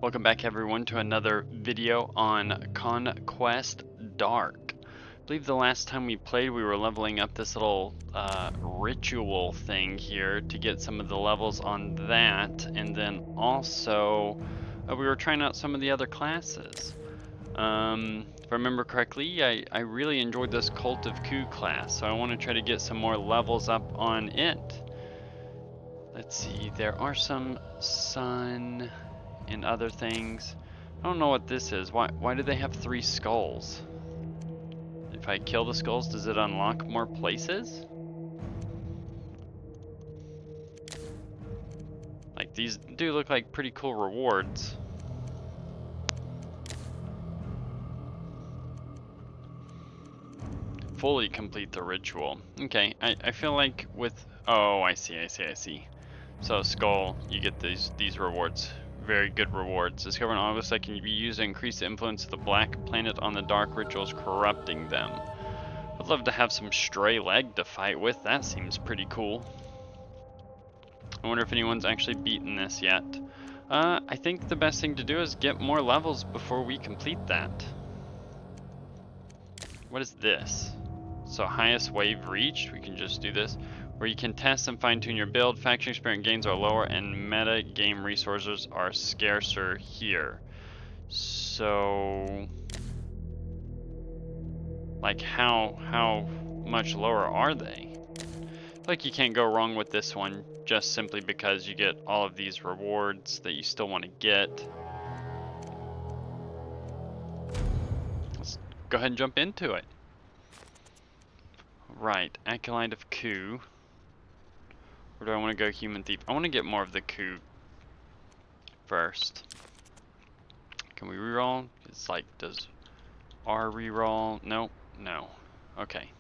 Welcome back everyone to another video on Conquest Dark. I believe the last time we played we were leveling up this little ritual thing here to get some of the levels on that, and then also we were trying out some of the other classes. If I remember correctly, I really enjoyed this Cult of Ku class, so I want to try to get some more levels up on it. Let's see, there are some sun and other things. I don't know what this is. Why do they have 3 skulls? If I kill the skulls, does it unlock more places? Like, these do look like pretty cool rewards. Fully complete the ritual. Okay, I feel like with... Oh, I see. So skull, you get these rewards. Very good rewards. Discover an obelisk that can be used to increase the influence of the black planet on the dark rituals, corrupting them. I'd love to have some stray leg to fight with. That seems pretty cool. I wonder if anyone's actually beaten this yet. I think the best thing to do is get more levels before we complete that. What is this? So highest wave reached, we can just do this. Where you can test and fine-tune your build. Faction experience gains are lower and meta game resources are scarcer here. So, like, how much lower are they? Like, you can't go wrong with this one just simply because you get all of these rewards that you still want to get. Let's go ahead and jump into it. Right, Acolyte of Ku. Or do I want to go Human Thief? I want to get more of the Ku first. Can we reroll? It's like, does R reroll? Nope, no. Okay.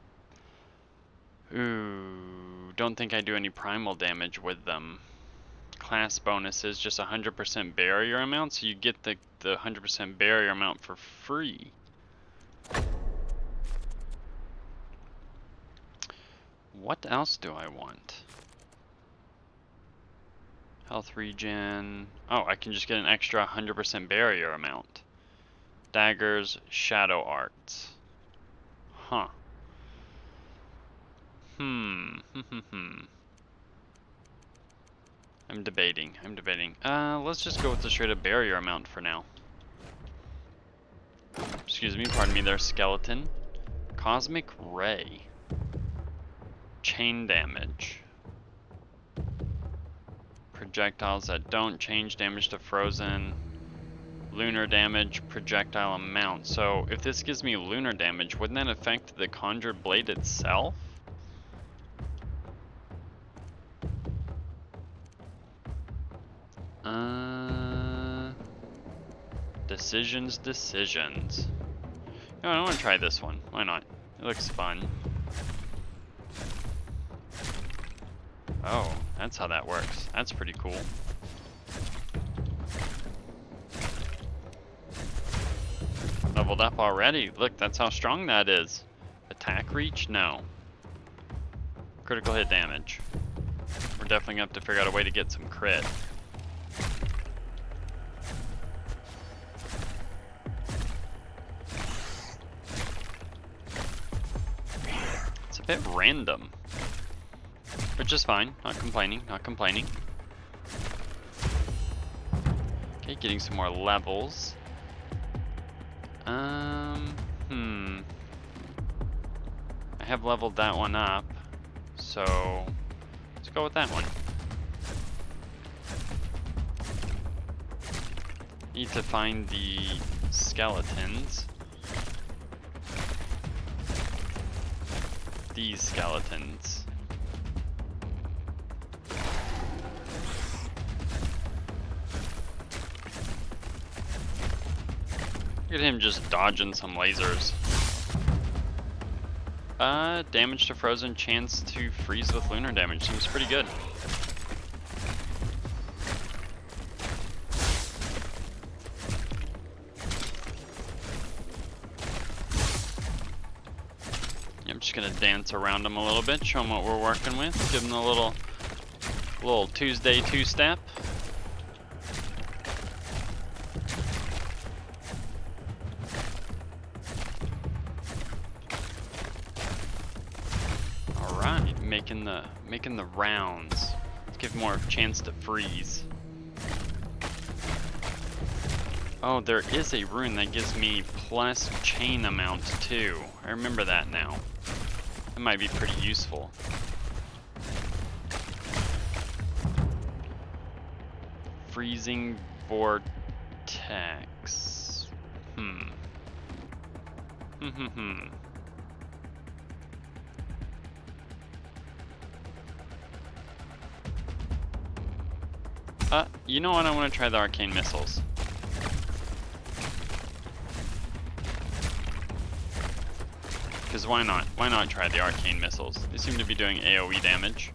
Ooh, don't think I do any primal damage with them. Class bonuses, just 100% barrier amount, so you get the 100% barrier amount for free. What else do I want? Health regen. Oh, I can just get an extra 100% barrier amount. Daggers, shadow arts. Huh. I'm debating. Let's just go with the straight up barrier amount for now. Excuse me, pardon me there, skeleton. Cosmic ray. Chain damage. Projectiles that don't change damage to frozen. Lunar damage, projectile amount. So if this gives me lunar damage, wouldn't that affect the conjured blade itself? Decisions. No, I want to try this one. Why not? It looks fun. Oh, that's how that works. That's pretty cool. Leveled up already. Look, that's how strong that is. Attack reach? No. Critical hit damage. We're definitely gonna have to figure out a way to get some crit. It's a bit random. Which is fine, not complaining. Okay, getting some more levels. I have leveled that one up, so let's go with that one. Need to find the skeletons. These skeletons. Look at him just dodging some lasers. Damage to frozen, chance to freeze with lunar damage. Seems pretty good. I'm just gonna dance around him a little bit, show him what we're working with, give him a little Tuesday two-step. making the rounds. Let's give more chance to freeze. Oh, there is a rune that gives me plus chain amount too. I remember that now. That might be pretty useful. Freezing vortex. You know what? I want to try the arcane missiles. Because why not? Why not try the arcane missiles? They seem to be doing AoE damage.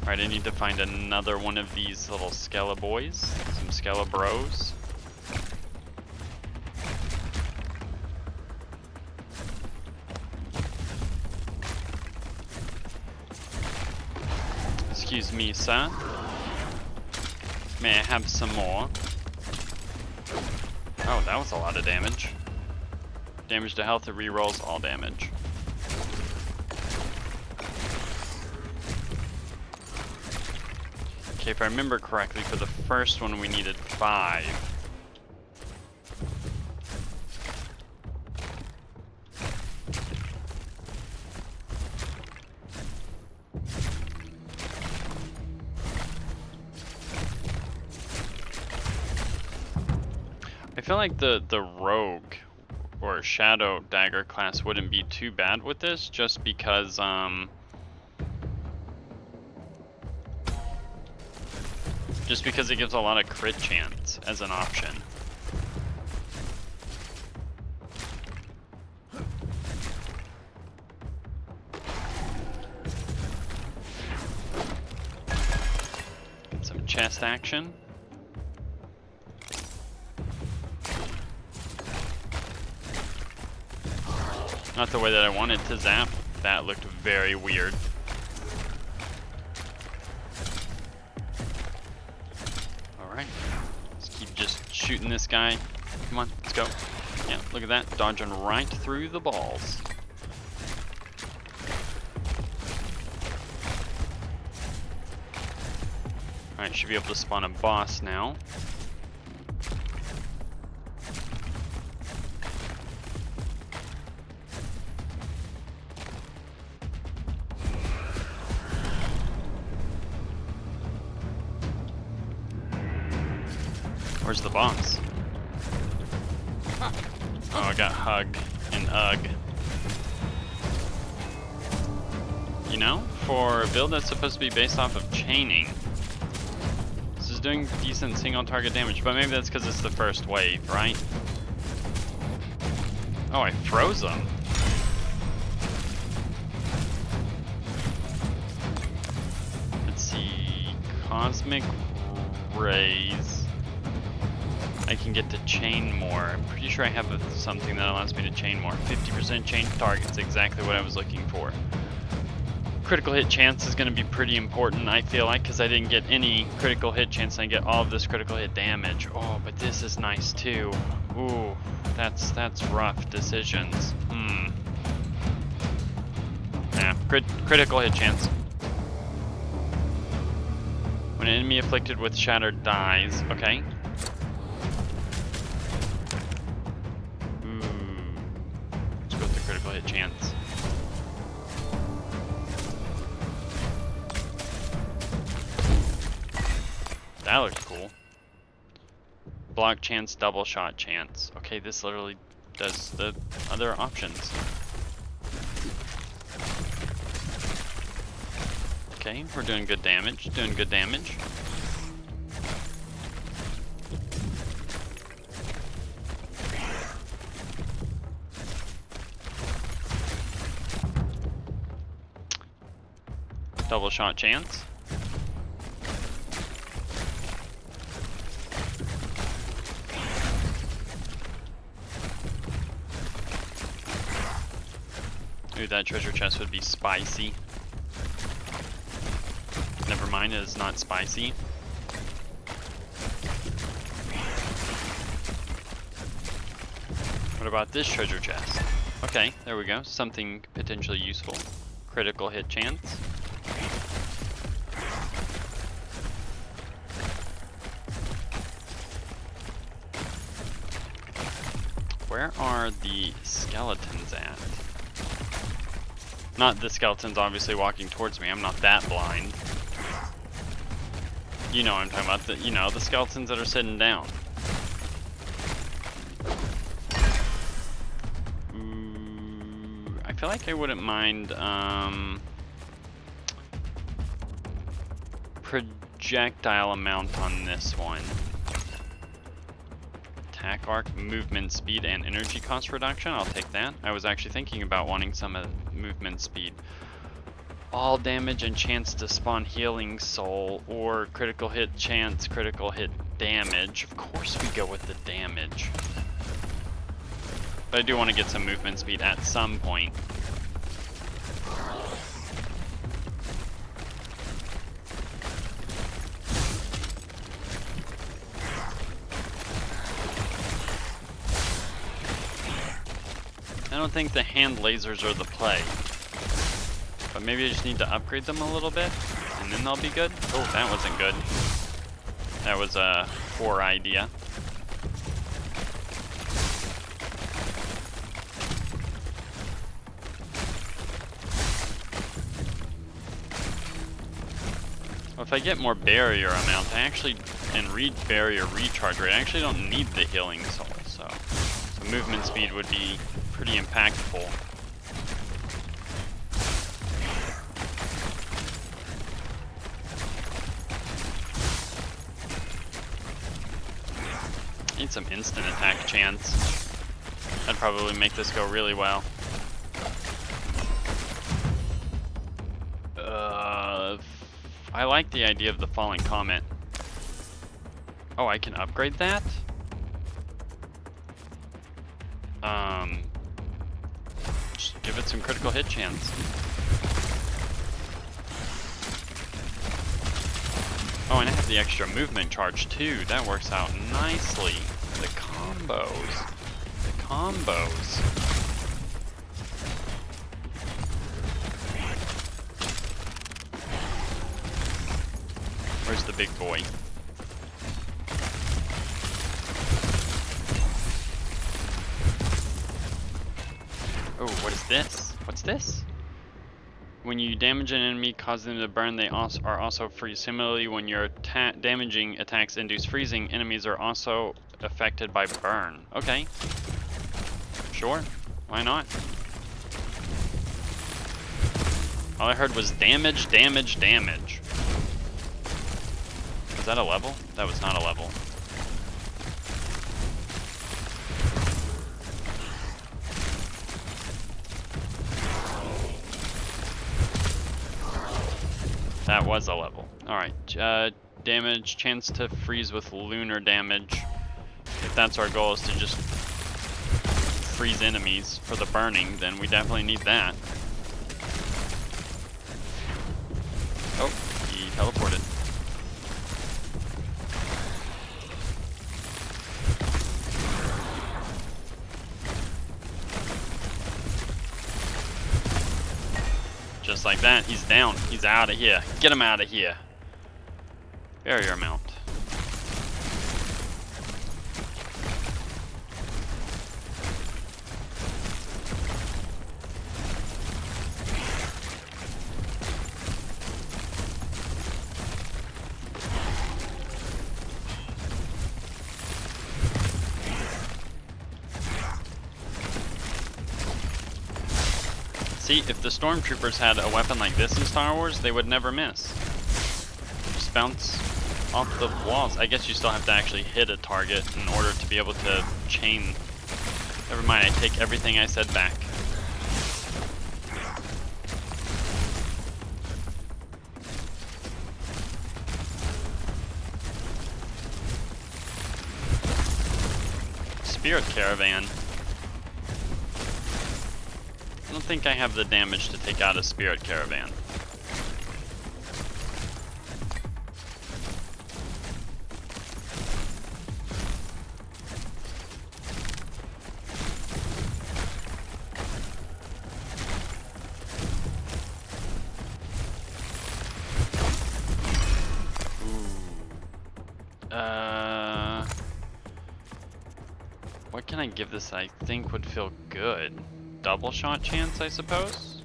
Alright, I need to find another one of these little Skella boys. Some Skella bros. Excuse me, sir. May I have some more? Oh, that was a lot of damage. Damage to health, it rerolls all damage. Okay, if I remember correctly, for the first one we needed 5. I feel like the rogue or shadow dagger class wouldn't be too bad with this, just because it gives a lot of crit chance as an option. Get some chest action. Not the way that I wanted to zap. That looked very weird. Alright. Let's keep just shooting this guy. Come on, let's go. Yeah, look at that. Dodging right through the balls. Alright, should be able to spawn a boss now. Where's the boss? Oh, I got hug and ugh. You know, for a build that's supposed to be based off of chaining, this is doing decent single target damage, but maybe that's because it's the first wave, right? Oh, I froze them. Let's see, cosmic rays. I can get to chain more. I'm pretty sure I have something that allows me to chain more. 50% chain targets, exactly what I was looking for. Critical hit chance is going to be pretty important, I feel like, because I didn't get any critical hit chance and I get all of this critical hit damage. Oh, but this is nice too. Ooh, that's rough decisions. Yeah, critical hit chance. When an enemy afflicted with shatter dies, okay. Critical hit chance. That looks cool. Block chance, double shot chance. Okay, this literally does the other options. Okay, we're doing good damage, Double shot chance. Ooh, that treasure chest would be spicy. Never mind, it is not spicy. What about this treasure chest? Okay, there we go. Something potentially useful. Critical hit chance. Where are the skeletons at? Not the skeletons obviously walking towards me. I'm not that blind. You know what I'm talking about. The skeletons that are sitting down. Ooh, I feel like I wouldn't mind projectile amount on this one. Attack arc, movement speed, and energy cost reduction. I'll take that. I was actually thinking about wanting some movement speed. All damage and chance to spawn healing soul, or critical hit chance, critical hit damage. Of course we go with the damage. But I do want to get some movement speed at some point. I don't think the hand lasers are the play. But maybe I just need to upgrade them a little bit, and then they'll be good. Oh, that wasn't good. That was a poor idea. Well, if I get more barrier amount, and read barrier recharge rate, I actually don't need the healing soul, so movement speed would be pretty impactful. Need some instant attack chance. That'd probably make this go really well. I like the idea of the falling comet. Oh, I can upgrade that? Just give it some critical hit chance. Oh, and I have the extra movement charge too. That works out nicely. The combos. The combos. Where's the big boy? Oh, what is this? What's this? When you damage an enemy, cause them to burn, they are also freeze. Similarly, when your damaging attacks induce freezing, enemies are also affected by burn. Okay. Sure. Why not? All I heard was damage, damage, damage. Was that a level? That was not a level. That was a level. Alright, damage, chance to freeze with lunar damage. If that's our goal, is to just freeze enemies for the burning, then we definitely need that. Oh, he teleported. Just like that, he's down. He's out of here. Get him out of here. Barrier mount. See, if the stormtroopers had a weapon like this in Star Wars, they would never miss. Just bounce off the walls. I guess you still have to actually hit a target in order to be able to chain. Never mind, I take everything I said back. Spirit Caravan. I don't think I have the damage to take out a Spirit Caravan. can I give this I think would feel good? Double shot chance, I suppose?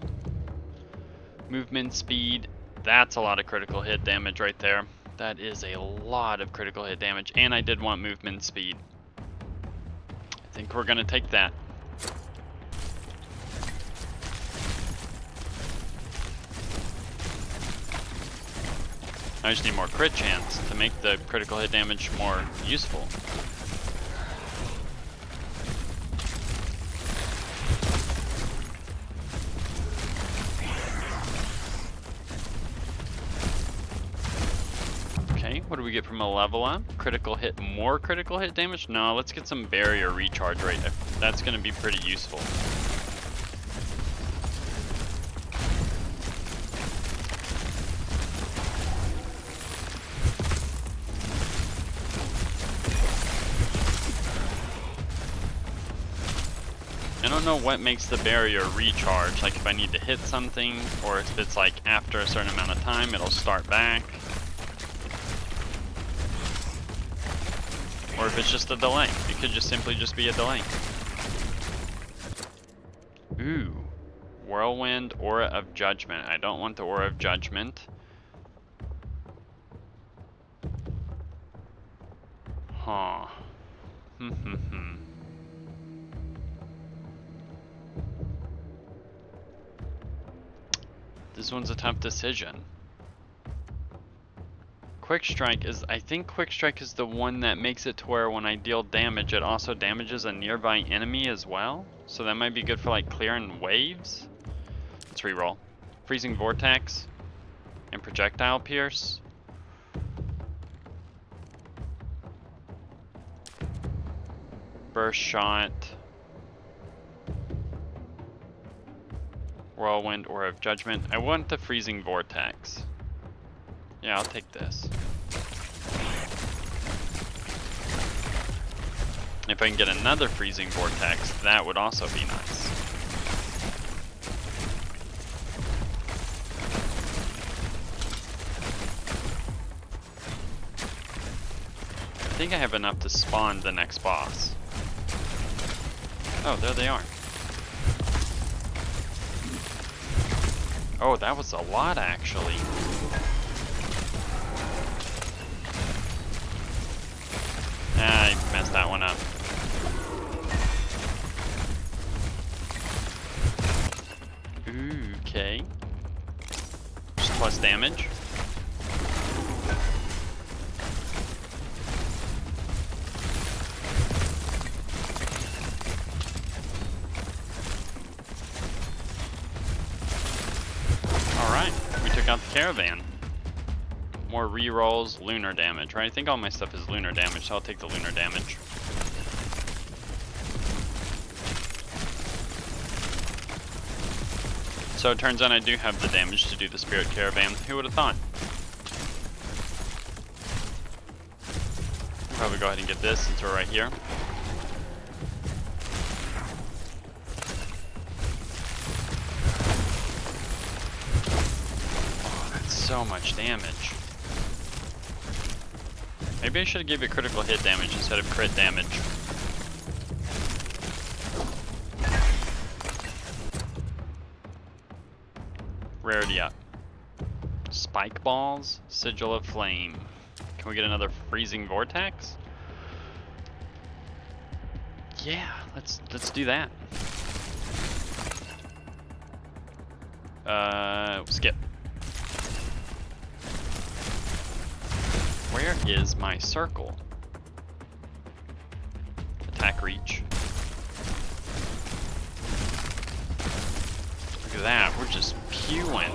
Movement speed. That's a lot of critical hit damage right there. That is a lot of critical hit damage. And I did want movement speed. I think we're gonna take that. I just need more crit chance to make the critical hit damage more useful. Okay, what do we get from a level up? Critical hit, more critical hit damage? No, let's get some barrier recharge rate. That's gonna be pretty useful. I don't know what makes the barrier recharge, like if I need to hit something, or if it's like after a certain amount of time it'll start back. Or if it's just a delay. It could just simply just be a delay. Ooh. Whirlwind, Aura of Judgment. I don't want the Aura of Judgment. Huh. This one's a tough decision. Quick Strike is, I think Quick Strike is the one that makes it to where when I deal damage, it also damages a nearby enemy as well. So that might be good for like clearing waves. Let's reroll. Freezing Vortex and Projectile Pierce. Burst Shot. Whirlwind, Aura of Judgment. I want the Freezing Vortex. Yeah, I'll take this. If I can get another Freezing Vortex, that would also be nice. I think I have enough to spawn the next boss. Oh, there they are. Oh, that was a lot actually. I messed that one up. Ooh, okay. Just plus damage. Alright, we took out the caravan. More rerolls, lunar damage, right? I think all my stuff is lunar damage, so I'll take the lunar damage. So it turns out I do have the damage to do the spirit caravan. Who would have thought? I'll probably go ahead and get this since we're right here. Oh, that's so much damage. Maybe I should have given it critical hit damage instead of crit damage. Rarity up. Spike balls, Sigil of Flame. Can we get another Freezing Vortex? Yeah, let's do that. Skip. Where is my circle? Attack reach. Look at that, we're just pewing.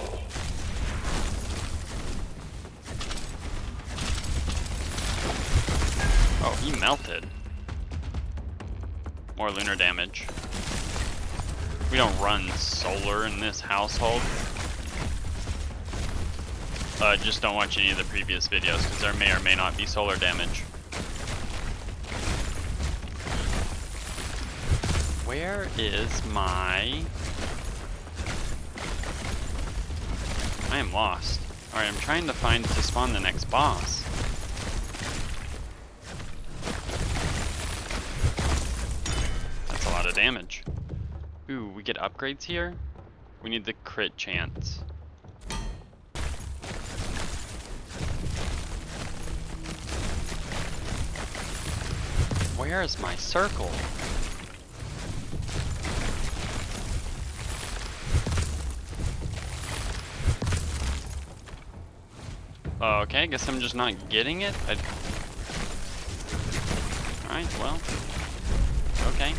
Oh, he melted. More lunar damage. We don't run solar in this household. Just don't watch any of the previous videos because there may or may not be solar damage. Where is my... I am lost. Alright, I'm trying to find to spawn the next boss. damage. Ooh, we get upgrades here? We need the crit chance. Where is my circle? Okay, I guess I'm just not getting it. Alright, well. Okay.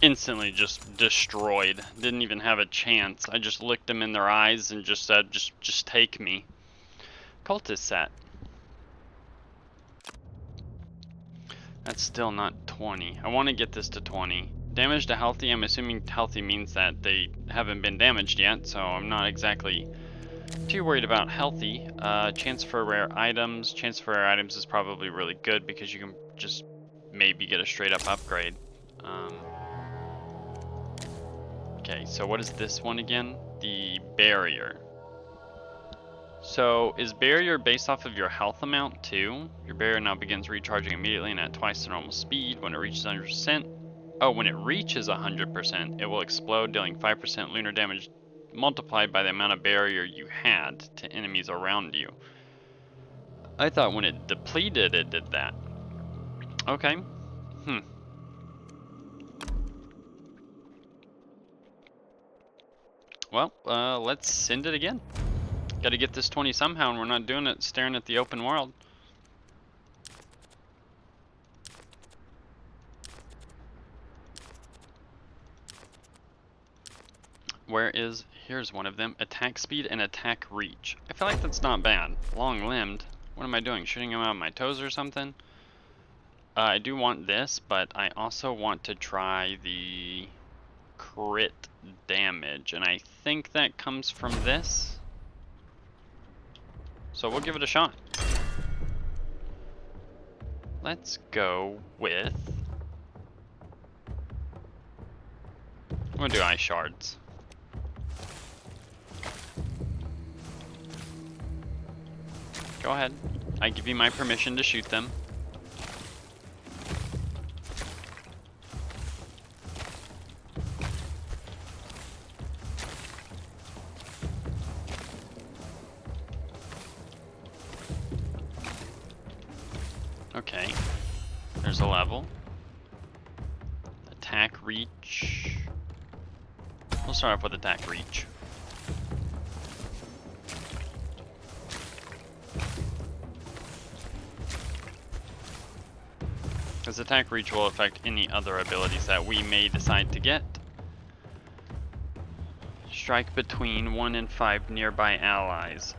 Instantly just destroyed. Didn't even have a chance. I just looked them in their eyes and just said, just take me. Cultist set. That's still not 20. I want to get this to 20. Damage to healthy, I'm assuming healthy means that they haven't been damaged yet, so I'm not exactly too worried about healthy. Chance for rare items. Chance for rare items is probably really good because you can just maybe get a straight up upgrade. Okay, so what is this one again? The barrier. So is barrier based off of your health amount too? Your barrier now begins recharging immediately and at twice the normal speed. When it reaches 100%, oh, when it reaches 100%, it will explode, dealing 5% lunar damage multiplied by the amount of barrier you had to enemies around you. I thought when it depleted, it did that. Okay. Well, let's send it again. Gotta get this 20 somehow, and we're not doing it staring at the open world. Here's one of them. Attack speed and attack reach. I feel like that's not bad. Long-limbed. What am I doing? Shooting him out of my toes or something? I do want this, but I also want to try the crit damage, and I think that comes from this. So we'll give it a shot. Let's go with... I'm gonna do ice shards. Go ahead. I give you my permission to shoot them. Okay. There's a level. Attack reach. We'll start off with attack reach. Because attack reach will affect any other abilities that we may decide to get. Strike between 1 and 5 nearby allies.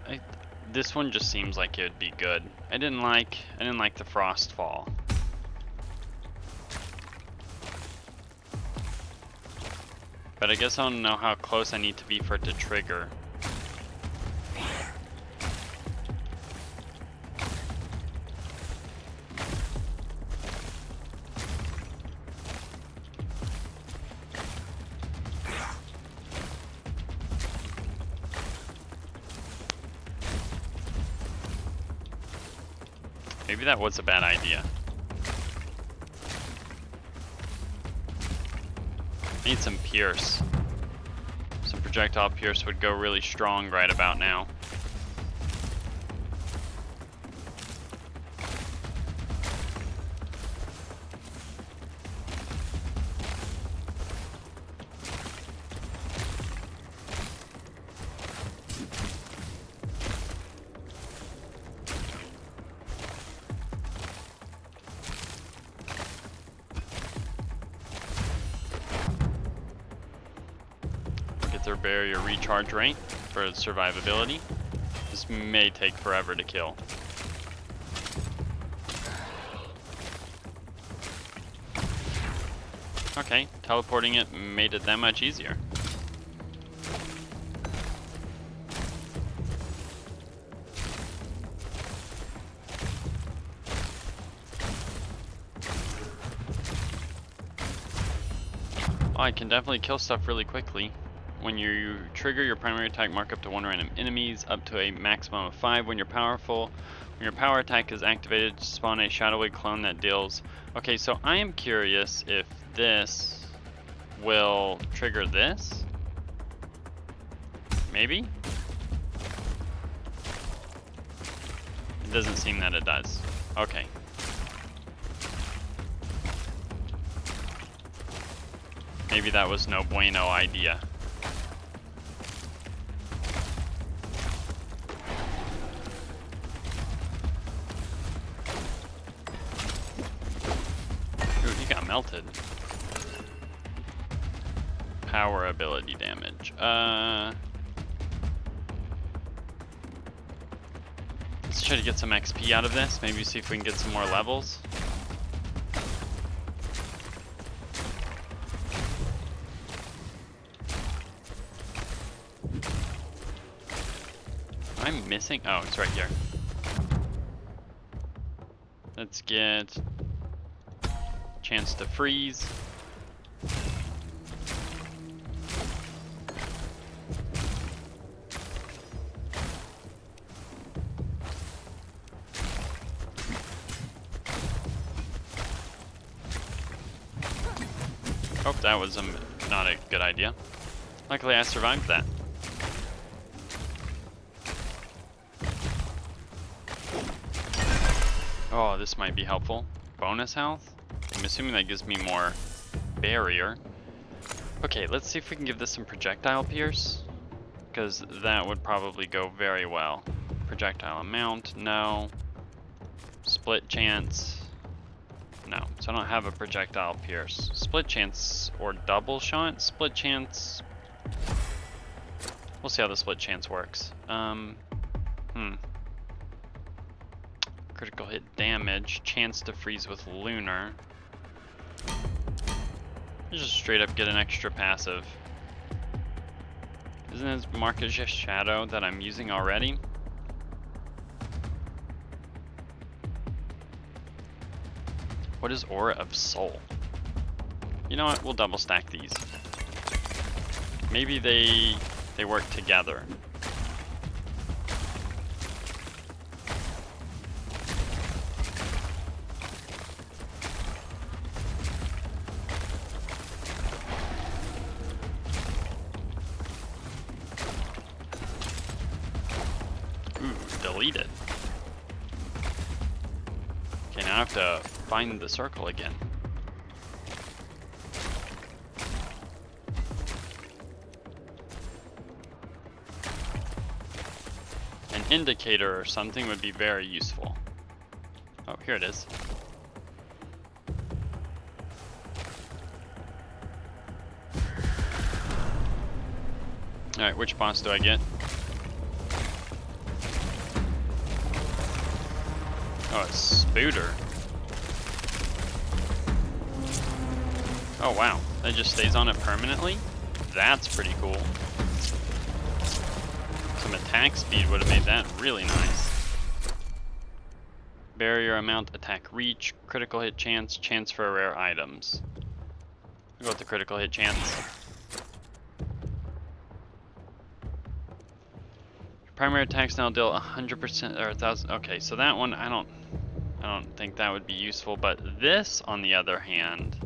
This one just seems like it would be good. I didn't like the frost fall. But I guess I don't know how close I need to be for it to trigger. Maybe that was a bad idea. I need some pierce. Some projectile pierce would go really strong right about now. Their barrier recharge rate for survivability. This may take forever to kill. Okay, teleporting it made it that much easier. Oh, I can definitely kill stuff really quickly. When you trigger your primary attack, mark up to 1 random enemies, up to a maximum of 5 when you're powerful. When your power attack is activated, spawn a shadowy clone that deals... Okay, so I am curious if this will trigger this? Maybe? It doesn't seem that it does. Okay. Maybe that was no bueno idea. Ooh, he got melted. Power ability damage. Let's try to get some XP out of this. Maybe see if we can get some more levels. Am I missing? Oh, it's right here. Let's get chance to freeze. Oh, that was not a good idea. Luckily I survived that. Oh, this might be helpful. Bonus health? I'm assuming that gives me more barrier. Okay, let's see if we can give this some projectile pierce, because that would probably go very well. Projectile amount, no. Split chance, no. So I don't have a projectile pierce. Split chance or double shot? Split chance. We'll see how the split chance works. Critical hit damage, chance to freeze with lunar. Just straight up get an extra passive. Isn't it marked as just shadow that I'm using already? What is Aura of Soul? You know what? We'll double stack these. Maybe they work together. Deleted. Okay, now I have to find the circle again. An indicator or something would be very useful. Oh, here it is. Alright, which boss do I get? Oh, a spooter. Oh wow, that just stays on it permanently? That's pretty cool. Some attack speed would have made that really nice. Barrier amount, attack reach, critical hit chance, chance for rare items. I'll go with the critical hit chance. Primary attacks now deal 100% or 1,000. Okay, so that one I don't think that would be useful, but this on the other hand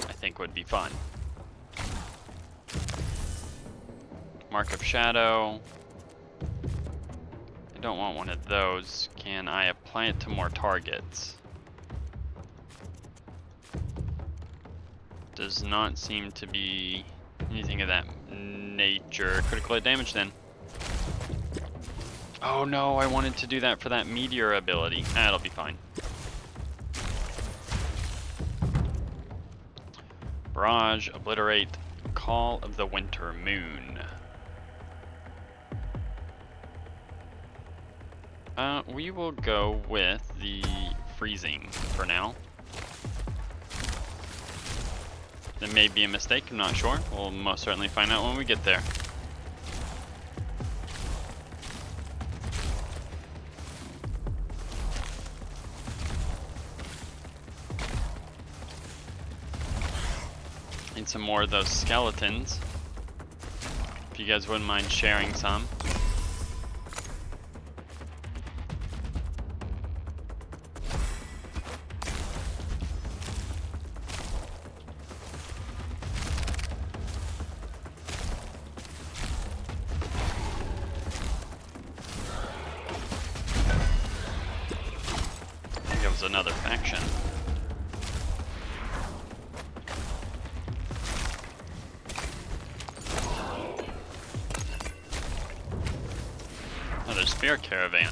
I think would be fun. Mark of Shadow. I don't want one of those. Can I apply it to more targets? Does not seem to be anything of that nature. Critical hit damage then. Oh no, I wanted to do that for that meteor ability. That'll be fine. Barrage, obliterate, call of the winter moon. We will go with the freezing for now. That may be a mistake, I'm not sure. We'll most certainly find out when we get there. Need some more of those skeletons. If you guys wouldn't mind sharing some. I think it was another faction. Another spear caravan.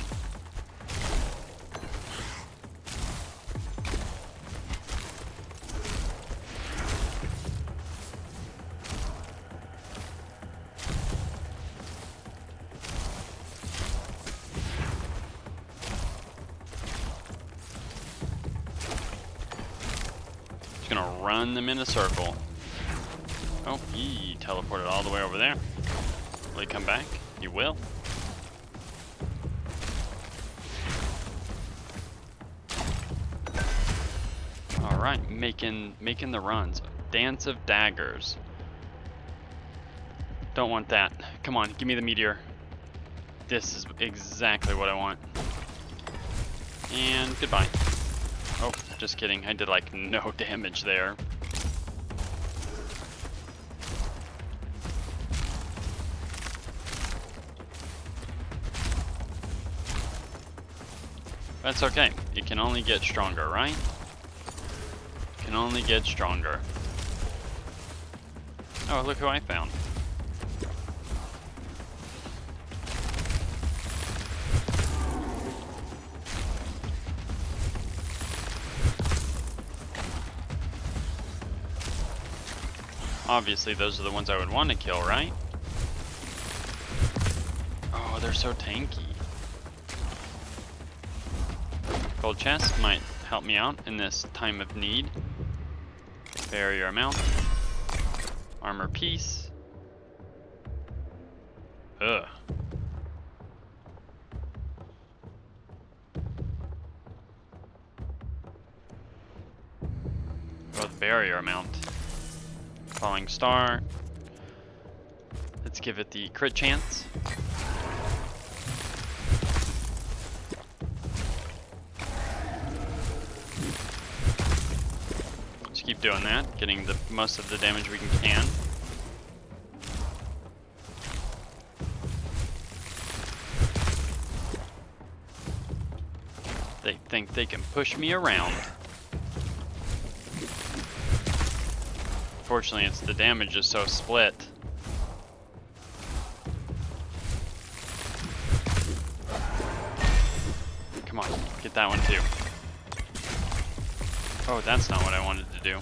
Just gonna run them in a circle. Oh, he teleported all the way over there. Will he come back? He will. Alright, making the runs. Dance of daggers. Don't want that. Come on, give me the meteor. This is exactly what I want. And goodbye. Oh, just kidding. I did like no damage there. That's okay. It can only get stronger, right? Can only get stronger. Oh, look who I found. Obviously, those are the ones I would want to kill, right? Oh, they're so tanky. Gold chest might help me out in this time of need. Barrier amount. Armor piece. Ugh. Go with barrier amount. Falling star. Let's give it the crit chance. Just keep doing that, getting the most of the damage we can. They think they can push me around. Fortunately, it's the damage is so split. Come on, get that one too. Oh, that's not what I wanted to do.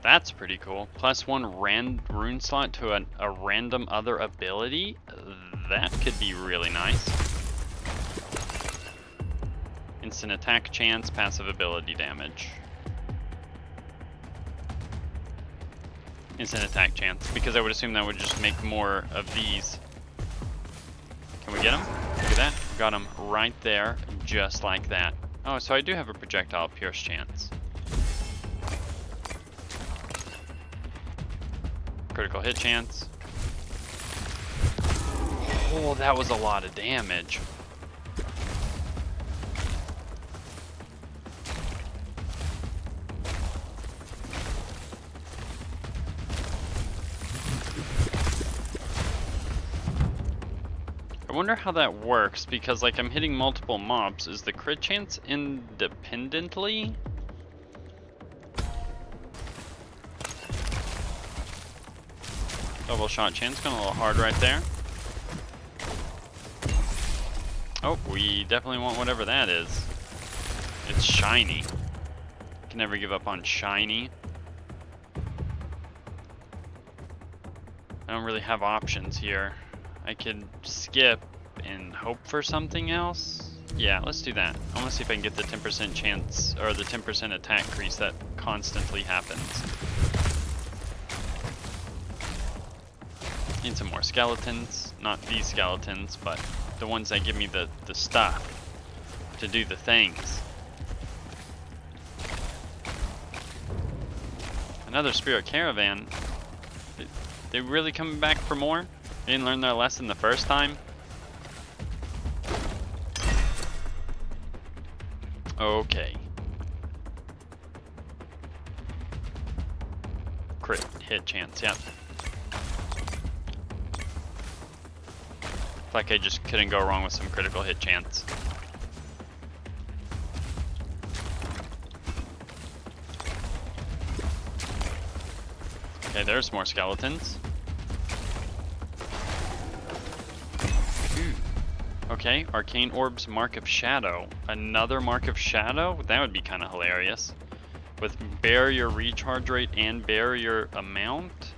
That's pretty cool. +1 rune slot to a random other ability. That could be really nice. Instant attack chance, passive ability damage. Instant attack chance, because I would assume that would just make more of these. Can we get him? Look at that. Got him right there, just like that. Oh, so I do have a projectile pierce chance. Critical hit chance. Oh, that was a lot of damage. I wonder how that works, because like I'm hitting multiple mobs. Is the crit chance independently? Double shot chance, going a little hard right there. Oh, we definitely want whatever that is. It's shiny. Can never give up on shiny. I don't really have options here. I could skip and hope for something else. Yeah, let's do that. I want to see if I can get the 10% chance, or the 10% attack increase that constantly happens. Need some more skeletons. Not these skeletons, but the ones that give me the stuff to do the things. Another spirit caravan. They really coming back for more? They didn't learn their lesson the first time? Okay. Crit hit chance, yep. Like I just couldn't go wrong with some critical hit chance. Okay, there's more skeletons. Okay, Arcane Orb's Mark of Shadow. Another Mark of Shadow? That would be kind of hilarious. With barrier recharge rate and barrier amount?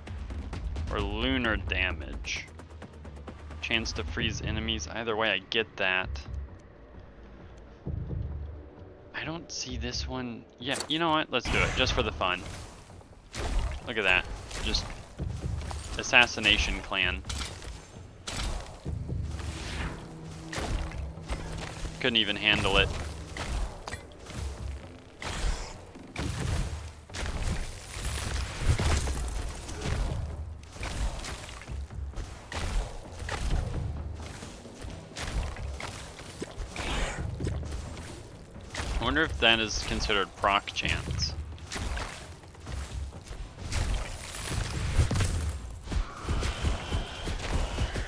Or lunar damage? Chance to freeze enemies. Either way, I get that. I don't see this one. Yeah, you know what? Let's do it, just for the fun. Look at that. Just assassination clan. Couldn't even handle it. I wonder if that is considered proc chance.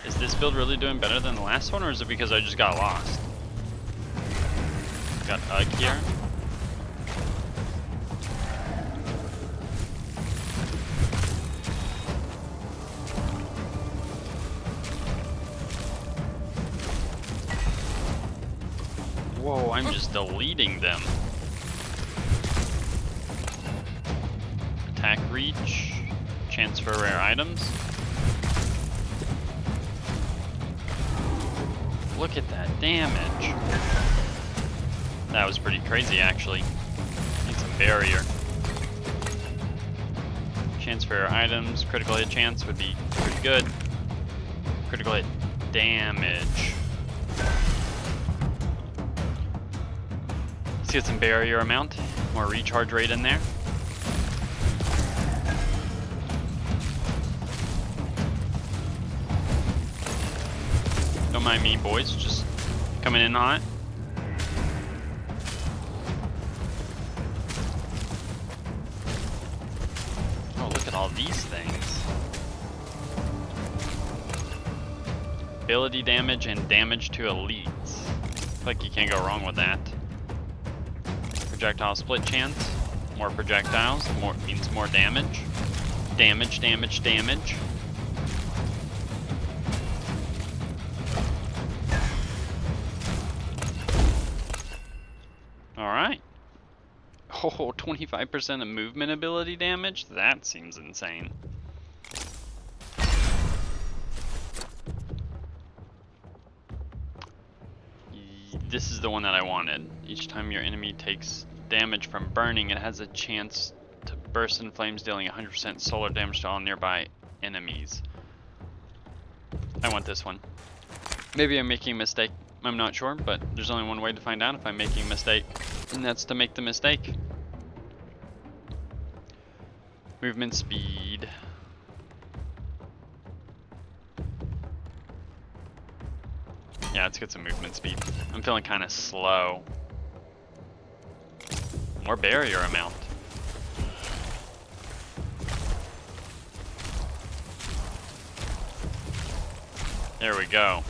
Is this build really doing better than the last one, or is it because I just got lost? Got Ugg here. Whoa, I'm just deleting them. Attack reach, chance for rare items. Look at that damage. That was pretty crazy, actually. Need some barrier. Chance for rare items, critical hit chance would be pretty good. Critical hit damage. Let's get some barrier amount, more recharge rate in there. Don't mind me, boys, just coming in hot. Oh, look at all these things. Ability damage and damage to elites. I feel like you can't go wrong with that. Projectile split chance. More projectiles, more means more damage. Damage, damage, damage. Alright. Oh, 25% of movement ability damage? That seems insane. This is the one that I wanted. Each time your enemy takes damage from burning, it has a chance to burst in flames, dealing 100% solar damage to all nearby enemies. I want this one. Maybe I'm making a mistake. I'm not sure, but there's only one way to find out if I'm making a mistake, and that's to make the mistake. Movement speed. Yeah, let's get some movement speed. I'm feeling kind of slow. More barrier amount. There we go.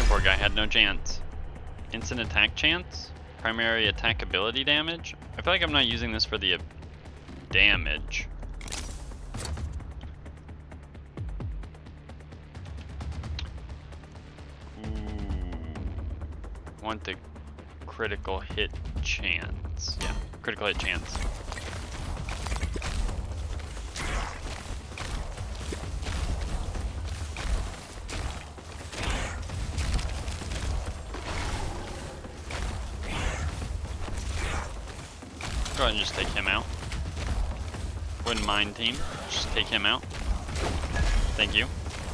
Poor guy had no chance. Instant attack chance? Primary attack ability damage? I feel like I'm not using this for the damage. Want the critical hit chance. Yeah, critical hit chance. Go ahead and just take him out. Wouldn't mind, team. Just take him out. Thank you.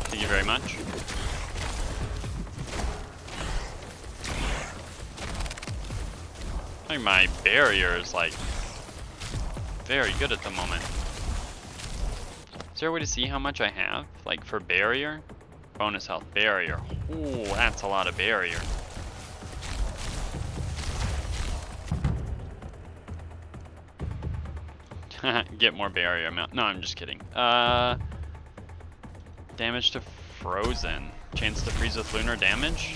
Thank you very much. I think my barrier is like very good at the moment. Is there a way to see how much I have? Like for barrier? Bonus health barrier. Ooh, that's a lot of barrier. Get more barrier amount. No, I'm just kidding. Damage to frozen. Chance to freeze with lunar damage.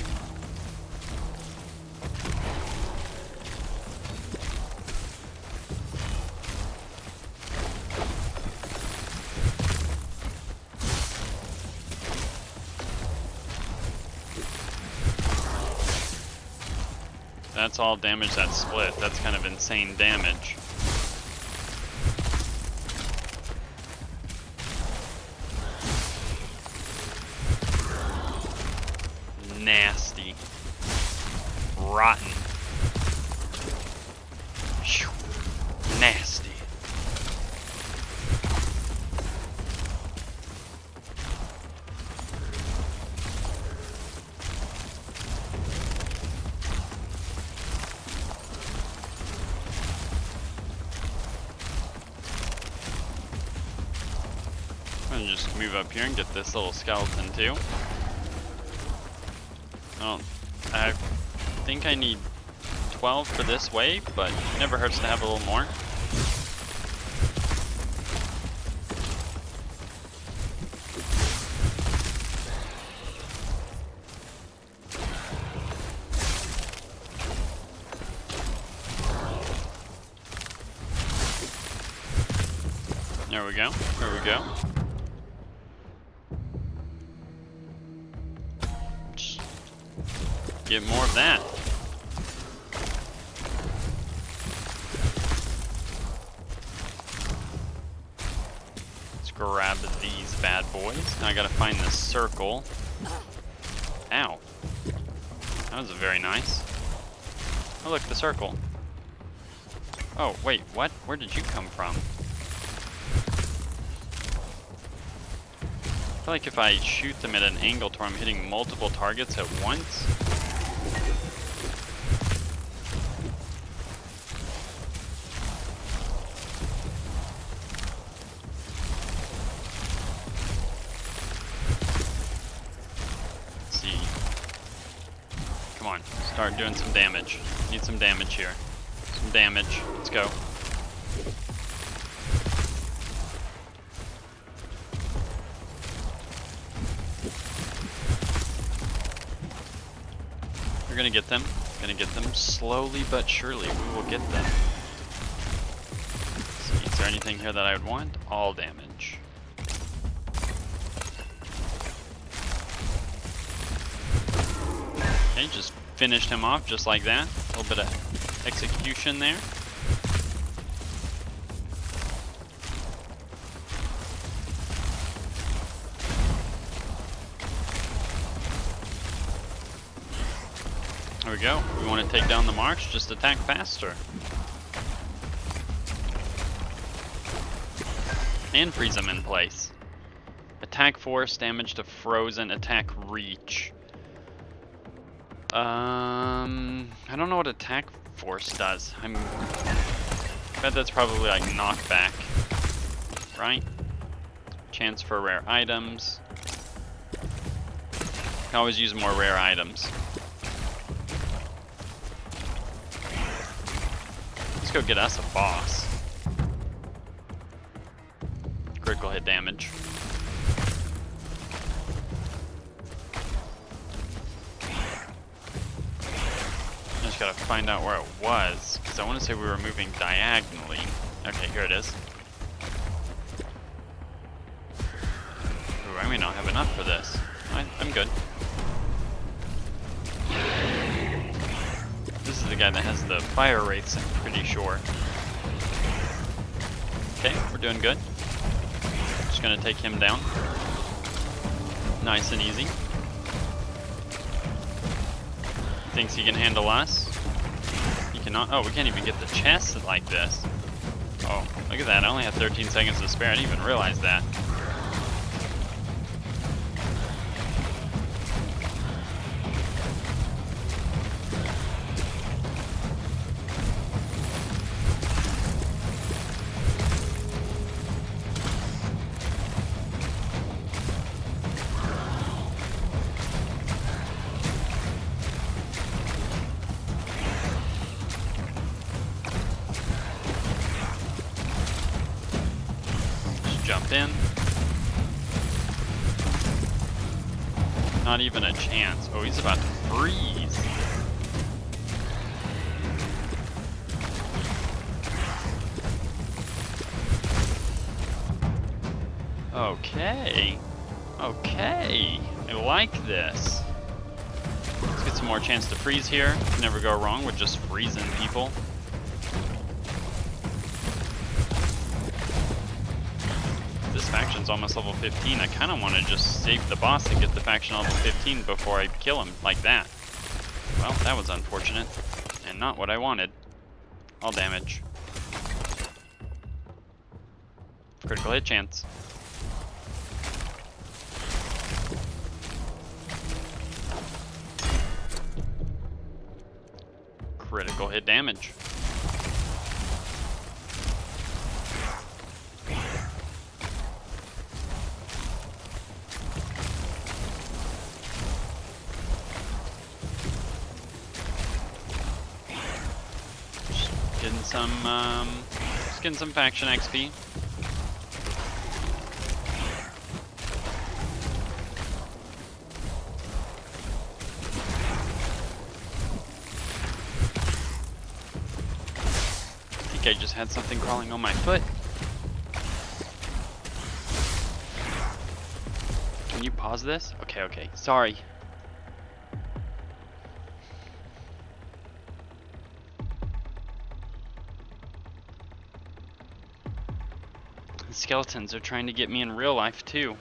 That's all damage that's split. That's kind of insane damage. Nasty. Rotten. Whew. Nasty. I'm gonna just move up here and get this little skeleton too. Oh, I think I need 12 for this wave, but it never hurts to have a little more. There we go. There we go. Just get more of that. Let's grab these bad boys. Now I gotta find the circle. Ow. That was very nice. Oh look, the circle. Oh wait, what? Where did you come from? I feel like if I shoot them at an angle to where I'm hitting multiple targets at once. Let's see. Come on, start doing some damage. Need some damage here. Some damage. Let's go. We're gonna get them. Gonna get them slowly but surely. We will get them. Let's see, is there anything here that I would want? All damage. Okay, just finished him off just like that. A little bit of execution there. There we go. We want to take down the marks, just attack faster. And freeze them in place. Attack force, damage to frozen, attack reach. I don't know what attack force does. I bet that's probably like knockback, right? Chance for rare items. Can always use more rare items. Let's go get us a boss. Critical hit damage. I just gotta find out where it was, because I want to say we were moving diagonally. Okay, here it is. Ooh, I may not have enough for this. I'm good. This is the guy that has the fire rates, I'm pretty sure. Okay, we're doing good. Just gonna take him down. Nice and easy. Thinks he can handle us. He cannot. Oh, we can't even get the chest like this. Oh, look at that. I only had 13 seconds to spare. I didn't even realize that. Jump in. Not even a chance. Oh, he's about to freeze. Okay. Okay. I like this. Let's get some more chance to freeze here. Can never go wrong with just freezing people. This faction's almost level 15. I kind of want to just save the boss and get the faction level 15 before I kill him like that. Well, that was unfortunate and not what I wanted. All damage. Critical hit chance. Critical hit damage. Just getting some faction XP. I think I just had something crawling on my foot. Can you pause this? Okay, sorry. Skeletons are trying to get me in real life too.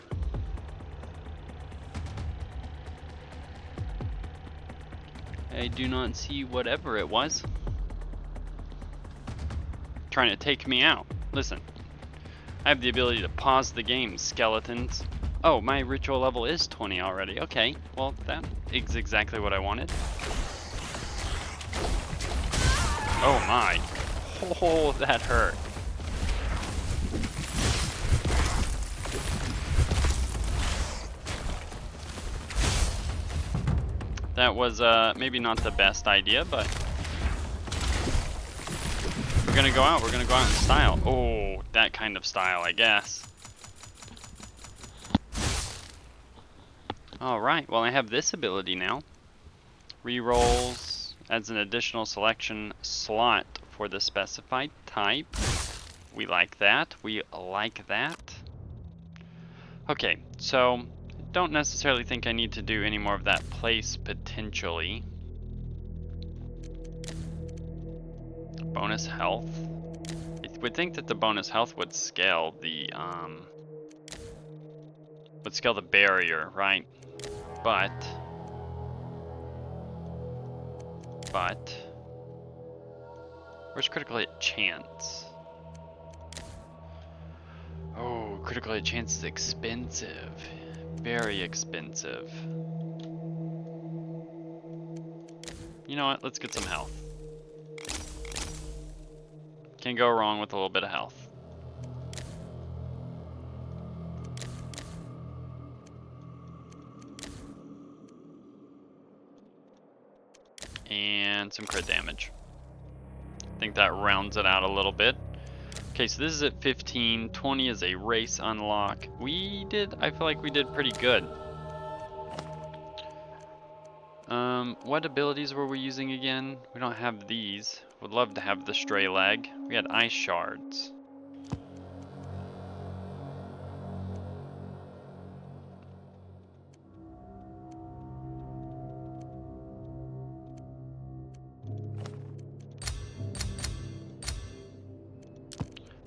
I do not see whatever it was. Trying to take me out. Listen, I have the ability to pause the game, skeletons. Oh, my ritual level is 20 already. Okay, well that is exactly what I wanted. Oh my. Oh, that hurt. That was maybe not the best idea, but we're gonna go out. We're gonna go out in style. Oh, that kind of style, I guess. All right. Well, I have this ability now. Rerolls adds an additional selection slot for the specified type. We like that. We like that. Okay, so don't necessarily think I need to do any more of that place potentially. Bonus health. I would think that the bonus health would scale the barrier, right? But where's critical hit chance? Oh, critical hit chance is expensive. Very expensive. You know what? Let's get some health. Can't go wrong with a little bit of health. And some crit damage. I think that rounds it out a little bit. Okay, so this is at 15. 20 is a race unlock. I feel like we did pretty good. What abilities were we using again? We don't have these. Would love to have the stray leg. We had ice shards.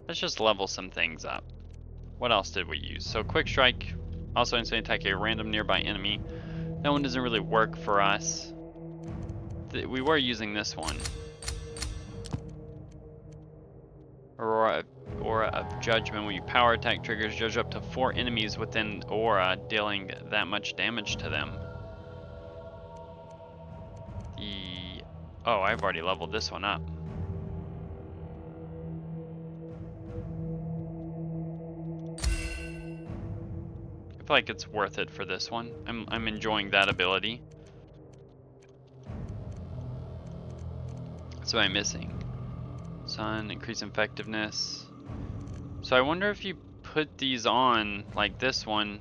Let's just level some things up. What else did we use? So quick strike, also instantly attack a random nearby enemy. That one doesn't really work for us. We were using this one. Aura of Judgment. When you power attack triggers, judge up to 4 enemies within aura, dealing that much damage to them. Oh, I've already leveled this one up. I feel like it's worth it for this one. I'm enjoying that ability. So I'm missing. Sun, increase effectiveness. So I wonder if you put these on, like this one,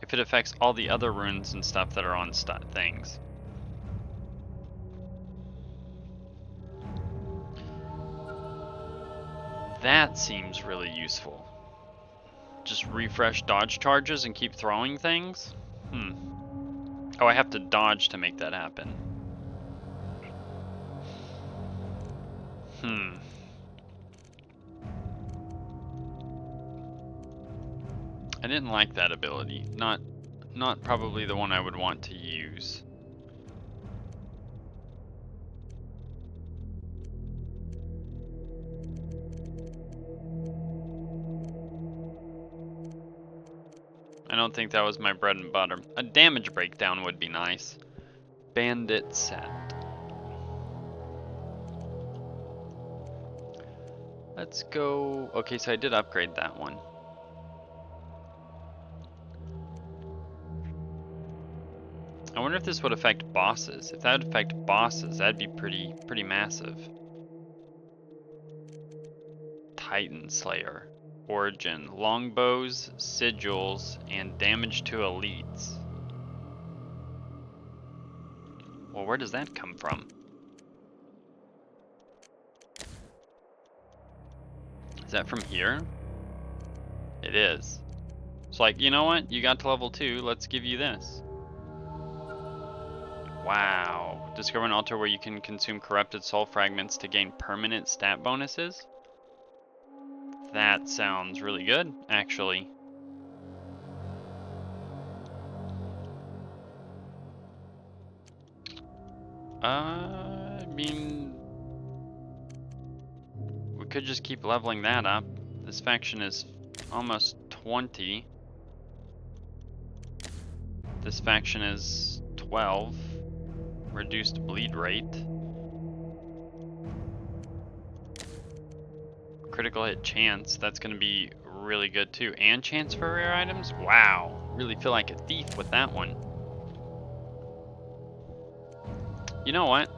if it affects all the other runes and stuff that are on things. That seems really useful. Just refresh dodge charges and keep throwing things? Oh, I have to dodge to make that happen. I didn't like that ability. Not probably the one I would want to use. I don't think that was my bread and butter. A damage breakdown would be nice. Bandit set. Let's go. Okay, so I did upgrade that one. I wonder if this would affect bosses. If that would affect bosses, that'd be pretty massive. Titan Slayer. Origin. Longbows, sigils, and damage to elites. Well, where does that come from? Is that from here? It is. It's like, you know what? You got to level 2, let's give you this. Wow. Discover an altar where you can consume corrupted soul fragments to gain permanent stat bonuses? That sounds really good, actually. I mean, we could just keep leveling that up. This faction is almost 20. This faction is 12. Reduced bleed rate. Critical hit chance, that's going to be really good too. And chance for rare items? Wow, really feel like a thief with that one. You know what?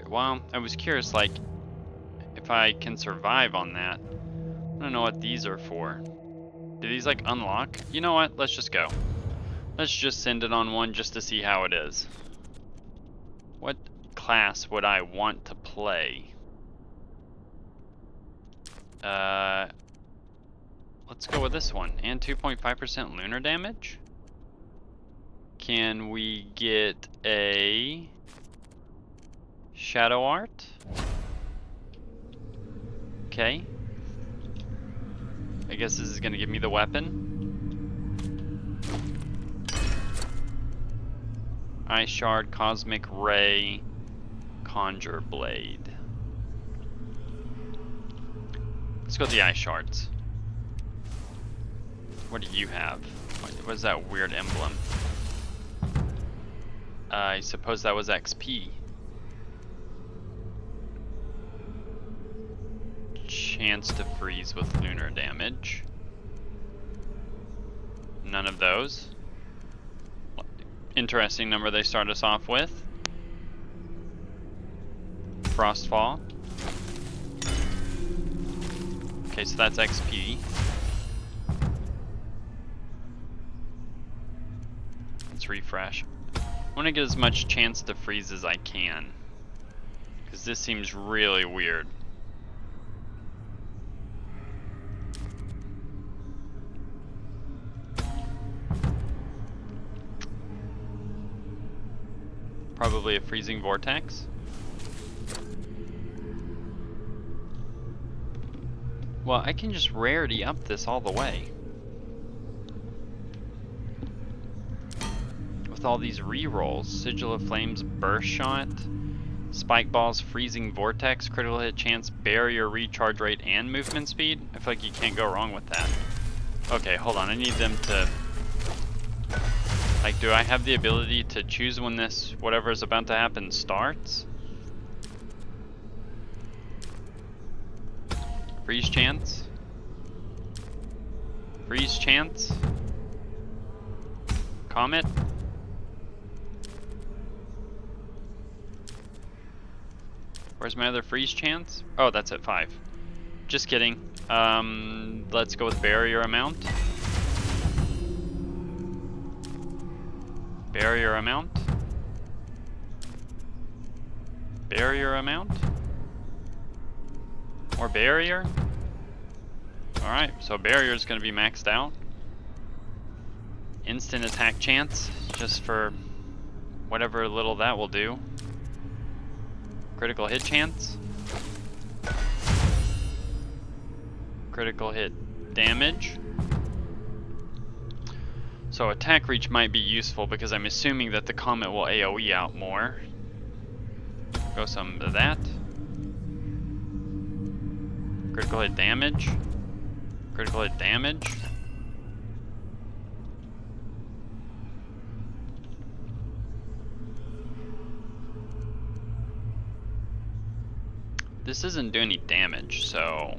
Well, I was curious, like, if I can survive on that. I don't know what these are for. Do these, like, unlock? You know what? Let's just go. Let's just send it on one just to see how it is. What class would I want to play? Let's go with this one. And 2.5% lunar damage? Can we get a shadow art? Okay. I guess this is gonna give me the weapon. Ice Shard, Cosmic Ray, Conjure Blade. Let's go with the Ice Shards. What do you have? What is that weird emblem? I suppose that was XP. Chance to freeze with lunar damage. None of those. Interesting number they start us off with. Frostfall. Okay, so that's XP. Let's refresh. I want to get as much chance to freeze as I can, because this seems really weird. Probably a freezing vortex. Well, I can just rarity up this all the way. With all these rerolls. Sigil of Flames, Burst Shot, Spike balls, freezing vortex, critical hit chance, barrier, recharge rate, and movement speed. I feel like you can't go wrong with that. Okay, hold on. I need them to... Like, do I have the ability to choose when this, whatever is about to happen, starts? Freeze chance? Freeze chance? Comet? Where's my other freeze chance? Oh, that's at 5. Just kidding. Let's go with barrier amount. Barrier amount. Barrier amount. More barrier. Alright, so barrier is going to be maxed out. Instant attack chance, just for whatever little that will do. Critical hit chance. Critical hit damage. So attack reach might be useful because I'm assuming that the comet will AoE out more. Go some of that. Critical hit damage. Critical hit damage. This doesn't do any damage, so...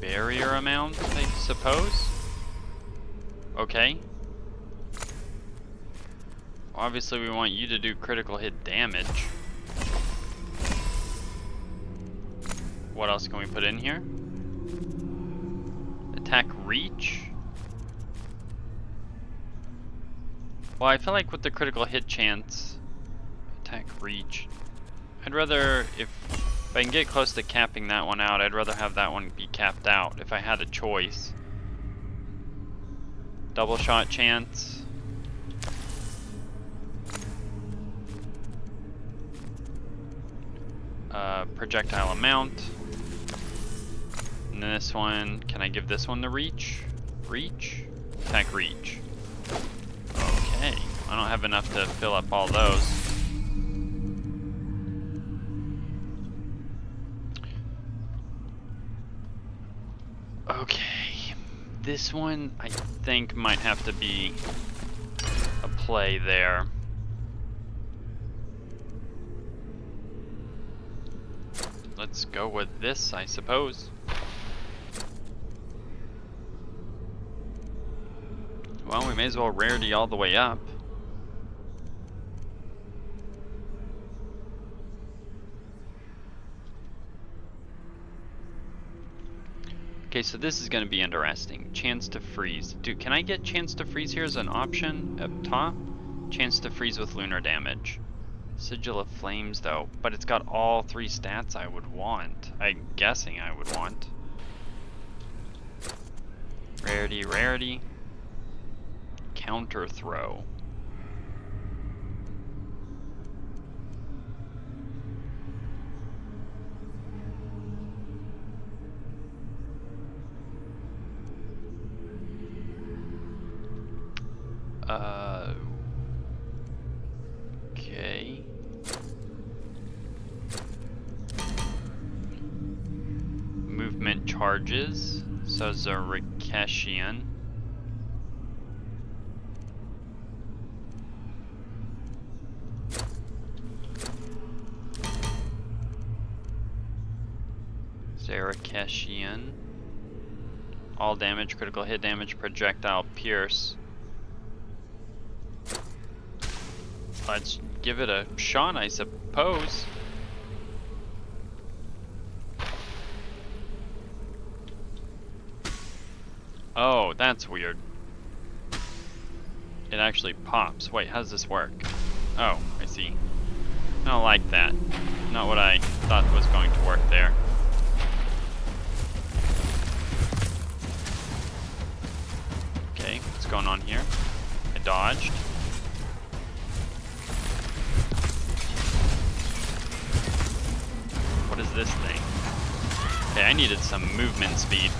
Barrier amount, I suppose? Okay. Obviously we want you to do critical hit damage. What else can we put in here? Attack reach? Well, I feel like with the critical hit chance, attack reach, I'd rather, if I can get close to capping that one out, I'd rather have that one be capped out if I had a choice. Double shot chance. Projectile amount. And then this one, can I give this one the reach? Reach? Attack reach. Okay, I don't have enough to fill up all those. Okay, this one I think might have to be a play there. Let's go with this, I suppose. Well, we may as well rarity all the way up. Okay, so this is going to be interesting. Chance to freeze. Dude, can I get chance to freeze here as an option up top? Chance to freeze with lunar damage. Sigil of Flames though, but it's got all 3 stats I would want. I'm guessing I would want. Rarity, rarity. Counter throw. Okay. Movement charges. So Zarikeshian. Zarikeshian. All damage, critical hit damage, projectile pierce. Let's give it a shot, I suppose. Oh, that's weird. It actually pops. Wait, how does this work? Oh, I see. I don't like that. Not what I thought was going to work there. Okay, what's going on here? I dodged. What is this thing? Okay, I needed some movement speed.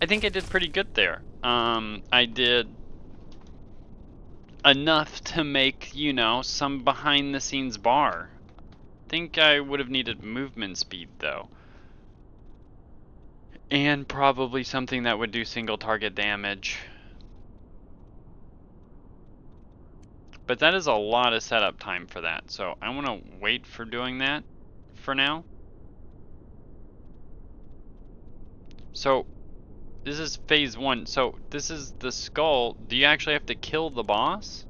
I think I did pretty good there. I did enough to make, you know, some behind the scenes bar. Think I would have needed movement speed though. And probably something that would do single target damage. But that is a lot of setup time for that, so I want to wait for doing that for now. So this is phase 1. So this is the skull. Do you actually have to kill the boss?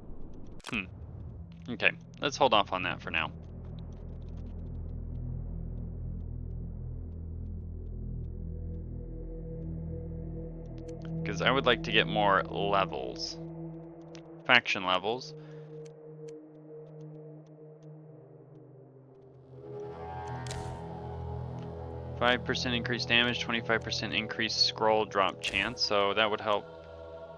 Okay, let's hold off on that for now. Because I would like to get more levels. Faction levels. %5 increased damage, 25% increased scroll drop chance, so that would help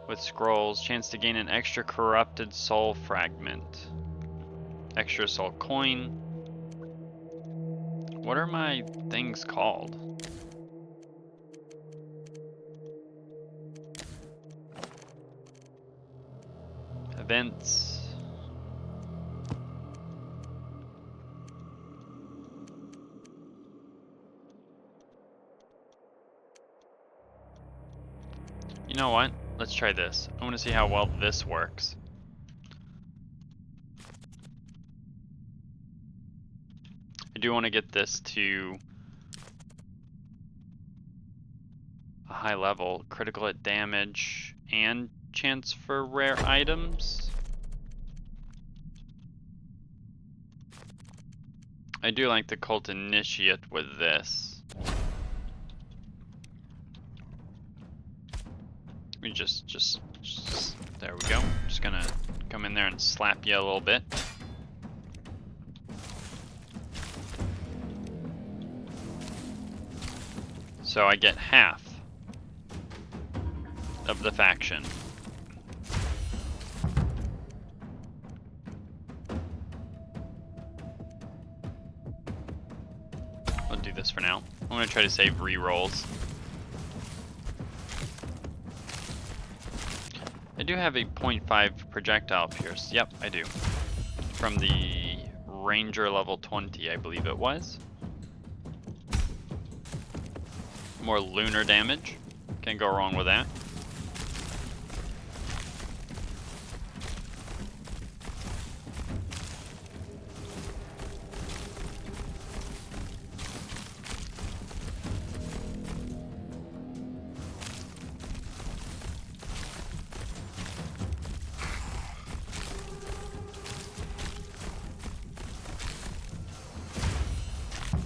with scrolls. Chance to gain an extra corrupted soul fragment. Extra soul coin. What are my things called? Events. You know what? Let's try this. I want to see how well this works. I do want to get this to a high level. Critical hit damage and chance for rare items. I do like the Cult Initiate with this. We just there we go. Just gonna come in there and slap you a little bit. So I get half of the faction. I'll do this for now. I'm gonna try to save re-rolls. I do have a 0.5 projectile pierce. Yep, I do. From the Ranger level 20, I believe it was. More lunar damage. Can't go wrong with that.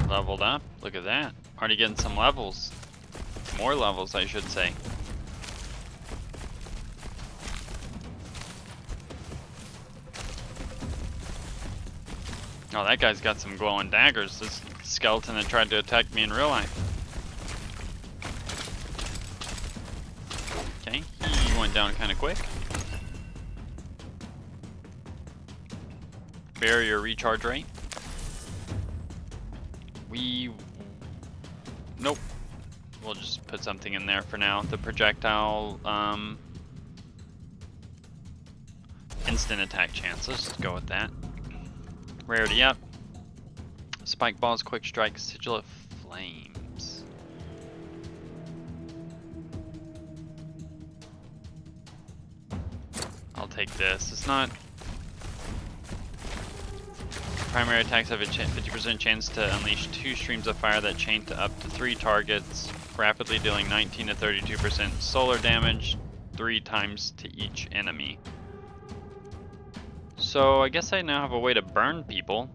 Leveled up. Look at that. Already getting some levels. More levels, I should say. Oh, that guy's got some glowing daggers. This skeleton that tried to attack me in real life. Okay, he went down kind of quick. Barrier recharge rate. Nope. We'll just put something in there for now. The projectile, instant attack chance. Let's just go with that. Rarity up. Spike balls, quick strike, sigil of flames. I'll take this. It's not. Primary attacks have a 50% chance to unleash 2 streams of fire that chain to up to 3 targets, rapidly dealing 19 to 32% solar damage 3 times to each enemy. So I guess I now have a way to burn people.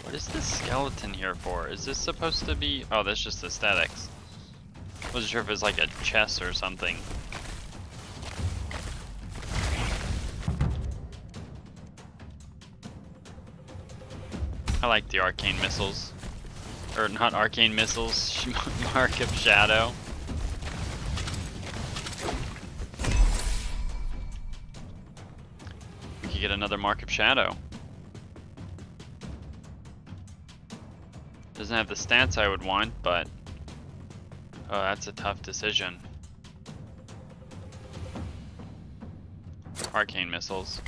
What is this skeleton here for? Is this supposed to be... Oh, that's just aesthetics. Wasn't sure if it was like a chest or something. I like the arcane missiles. Or not arcane missiles, Mark of Shadow. We could get another Mark of Shadow. Doesn't have the stats I would want, but oh, that's a tough decision. Arcane missiles.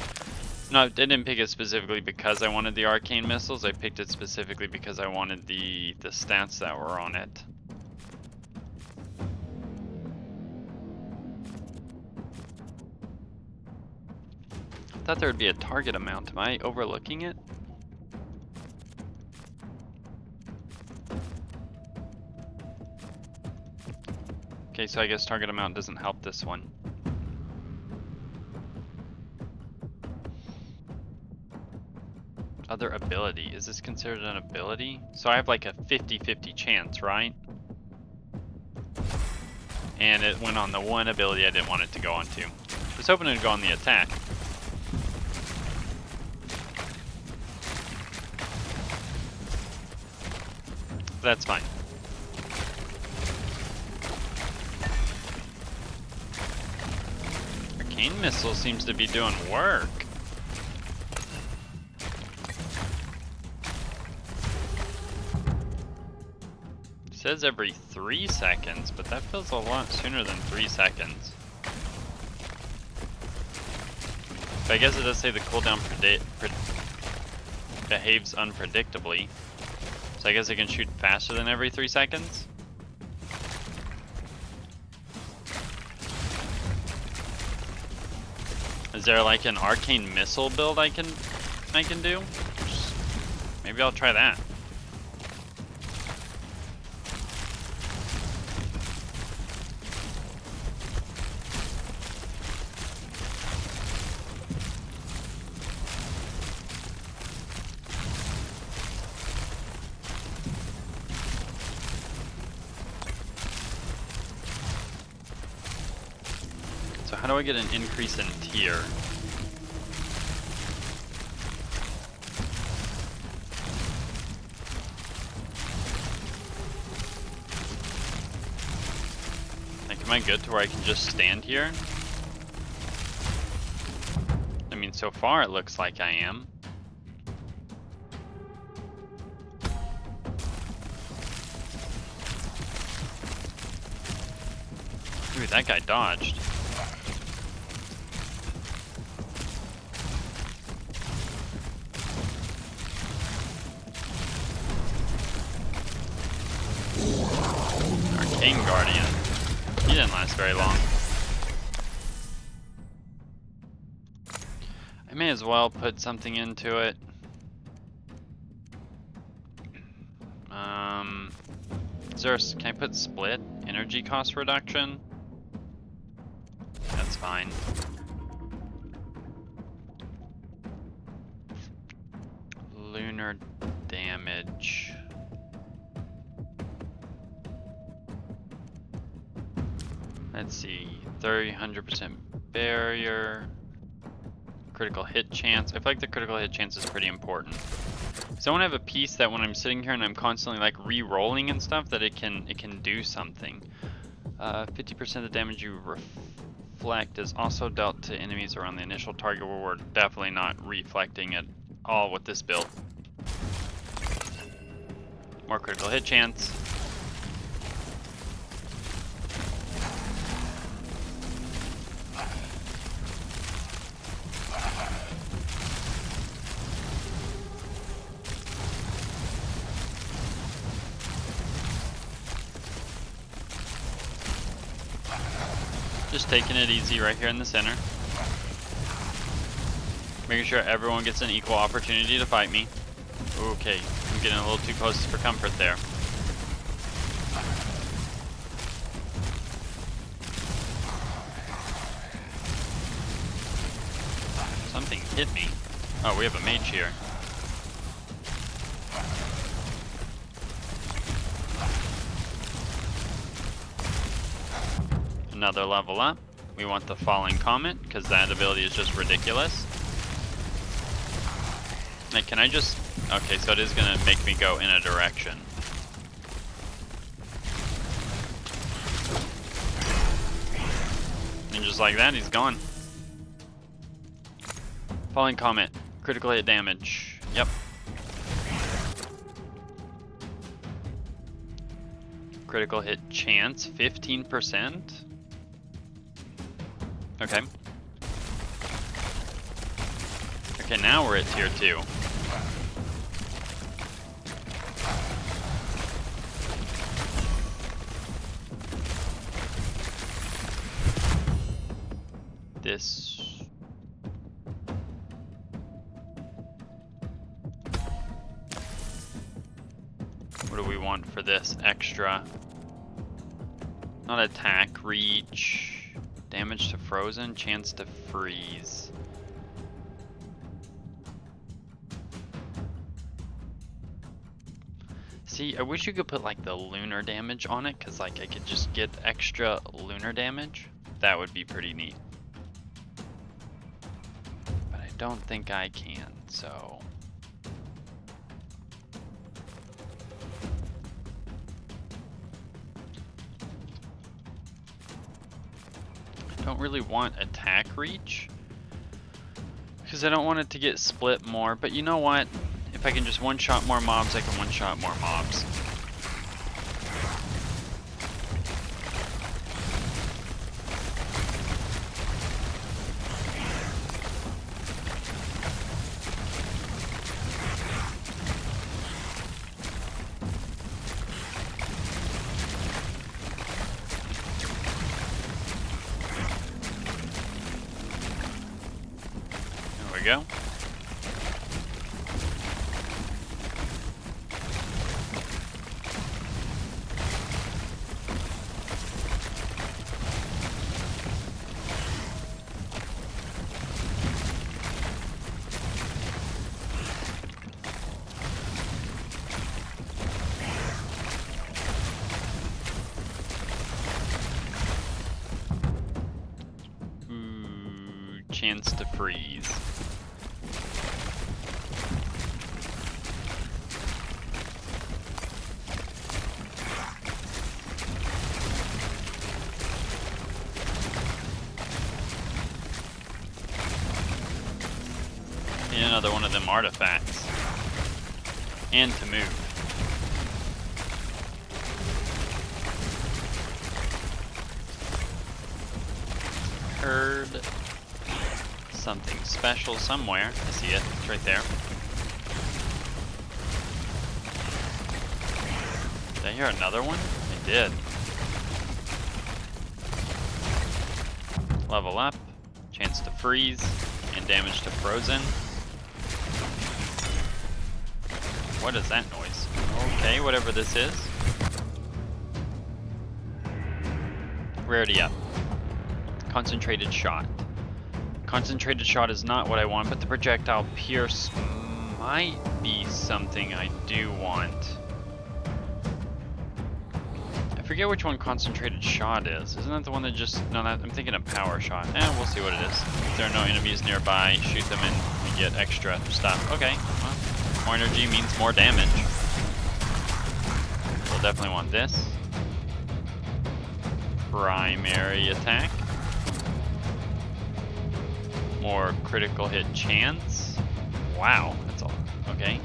No, I didn't pick it specifically because I wanted the arcane missiles. I picked it specifically because I wanted the stats that were on it. I thought there would be a target amount. Am I overlooking it? Okay, so I guess target amount doesn't help this one. Other ability. Is this considered an ability? So I have like a 50-50 chance, right? And it went on the one ability I didn't want it to go on to. I was hoping it would go on the attack. That's fine. Arcane missile seems to be doing work. It says every 3 seconds, but that feels a lot sooner than 3 seconds. But I guess it does say the cooldown behaves unpredictably. So I guess it can shoot faster than every 3 seconds? Is there like an arcane missile build I can do? Maybe I'll try that. So how do I get an increase in tier? Like, am I good to where I can just stand here? I mean, so far it looks like I am. Ooh, that guy dodged. Arcane Guardian. He didn't last very long. I may as well put something into it. Can I put split? Energy cost reduction? That's fine. Lunar damage. Let's see, 300% barrier, critical hit chance. I feel like the critical hit chance is pretty important. So I want to have a piece that when I'm sitting here and I'm constantly like re-rolling and stuff, that it can do something. 50% of the damage you reflect is also dealt to enemies around the initial target, where we're definitely not reflecting at all with this build. More critical hit chance. Just taking it easy right here in the center. Making sure everyone gets an equal opportunity to fight me. Okay, I'm getting a little too close for comfort there. Something hit me. Oh, we have a mage here. Another level up. We want the Falling Comet, because that ability is just ridiculous. Like, can I just... Okay, so it is going to make me go in a direction. And just like that, he's gone. Falling Comet. Critical hit damage. Yep. Critical hit chance, 15%. Okay. Okay, now we're at tier 2. This... What do we want for this extra? Not attack, reach, damage to frozen, chance to freeze. See, I wish you could put like the lunar damage on it, cause like I could just get extra lunar damage. That would be pretty neat. But I don't think I can, so. I don't really want attack reach, because I don't want it to get split more, but you know what? If I can just one-shot more mobs, I can one-shot more mobs. There we go. Chance to freeze. And another one of them artifacts. And to move. Heard something special somewhere. I see it. It's right there. Did I hear another one? I did. Level up. Chance to freeze. And damage to frozen. What is that noise? Okay, whatever this is. Rarity up. Concentrated shot. Concentrated shot is not what I want, but the projectile pierce might be something I do want. I forget which one concentrated shot is. Isn't that the one that just... No, I'm thinking of power shot. We'll see what it is. If there are no enemies nearby, shoot them and we get extra stuff. Okay, well, more energy means more damage. We'll definitely want this. Primary attack. More critical hit chance. Wow, that's all. Okay.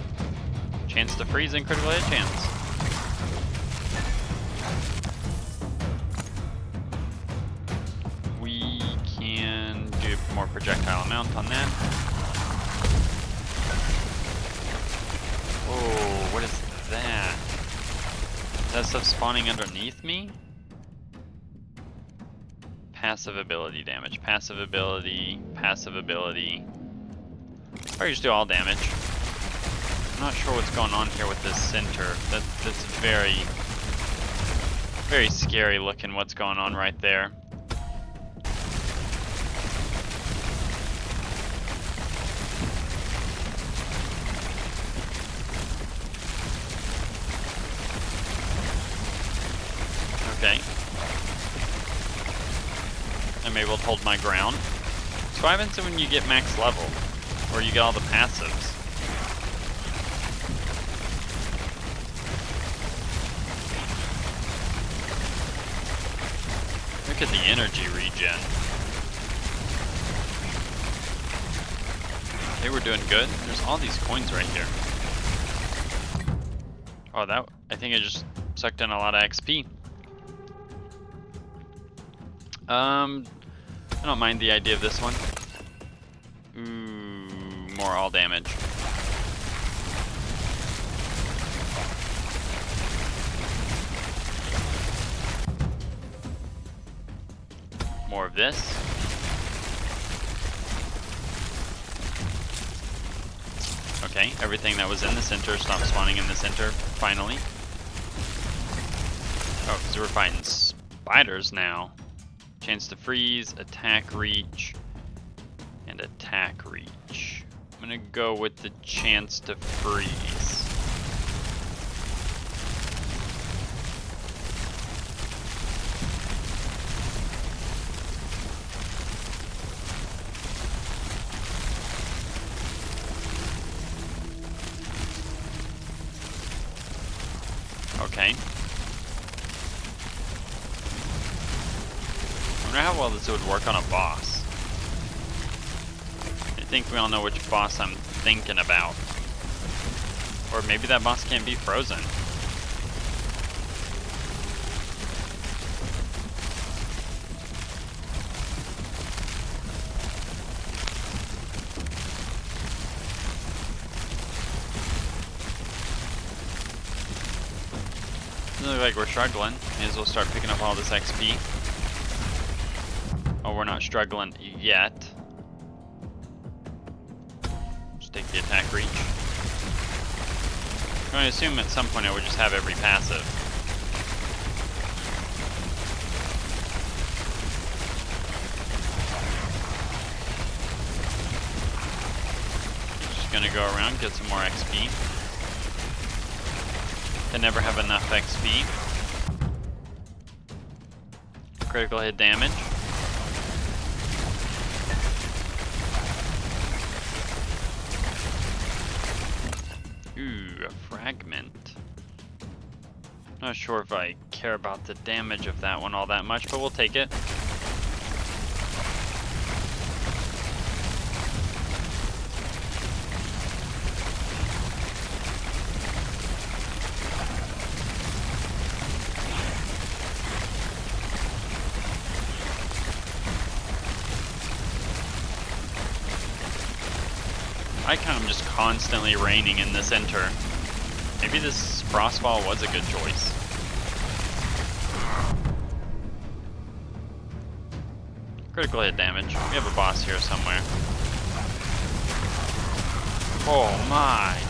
Chance to freeze and critical hit chance. We can do more projectile amount on that. Oh, what is that? Is that stuff spawning underneath me? Passive ability damage, passive ability, passive ability. Or you just do all damage. I'm not sure what's going on here with this center. That's very, very scary looking what's going on right there. Okay. I'm able to hold my ground. So what happens when you get max level? Or you get all the passives? Look at the energy regen. Okay, we're doing good. There's all these coins right here. Oh, that, I think I just sucked in a lot of XP. I don't mind the idea of this one. Ooh, more all damage. More of this. Okay, everything that was in the center stopped spawning in the center, finally. Oh, because we're fighting spiders now. Chance to freeze, attack reach, and attack reach. I'm gonna go with the chance to freeze. Okay. I wonder how well this would work on a boss. I think we all know which boss I'm thinking about. Or maybe that boss can't be frozen. Doesn't look like we're struggling. May as well start picking up all this XP. Oh, we're not struggling yet. Just take the attack reach. I'm going to assume at some point I would just have every passive. Just going to go around, get some more XP. Can never have enough XP. Critical hit damage. Ooh, a fragment. Not sure if I care about the damage of that one all that much, but we'll take it. I kind of just constantly raining in the center. Maybe this frostball was a good choice. Critical hit damage. We have a boss here somewhere. Oh my!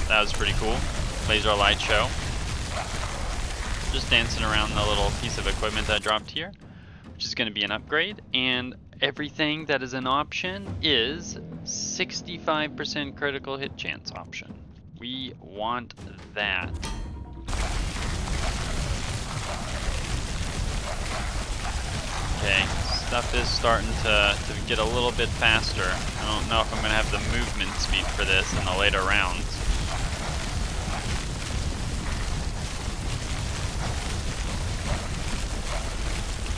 That was pretty cool. Laser light show. Just dancing around the little piece of equipment that dropped here, which is going to be an upgrade, and everything that is an option is 65% critical hit chance option. We want that. Okay, stuff is starting to get a little bit faster. I don't know if I'm going to have the movement speed for this in the later rounds.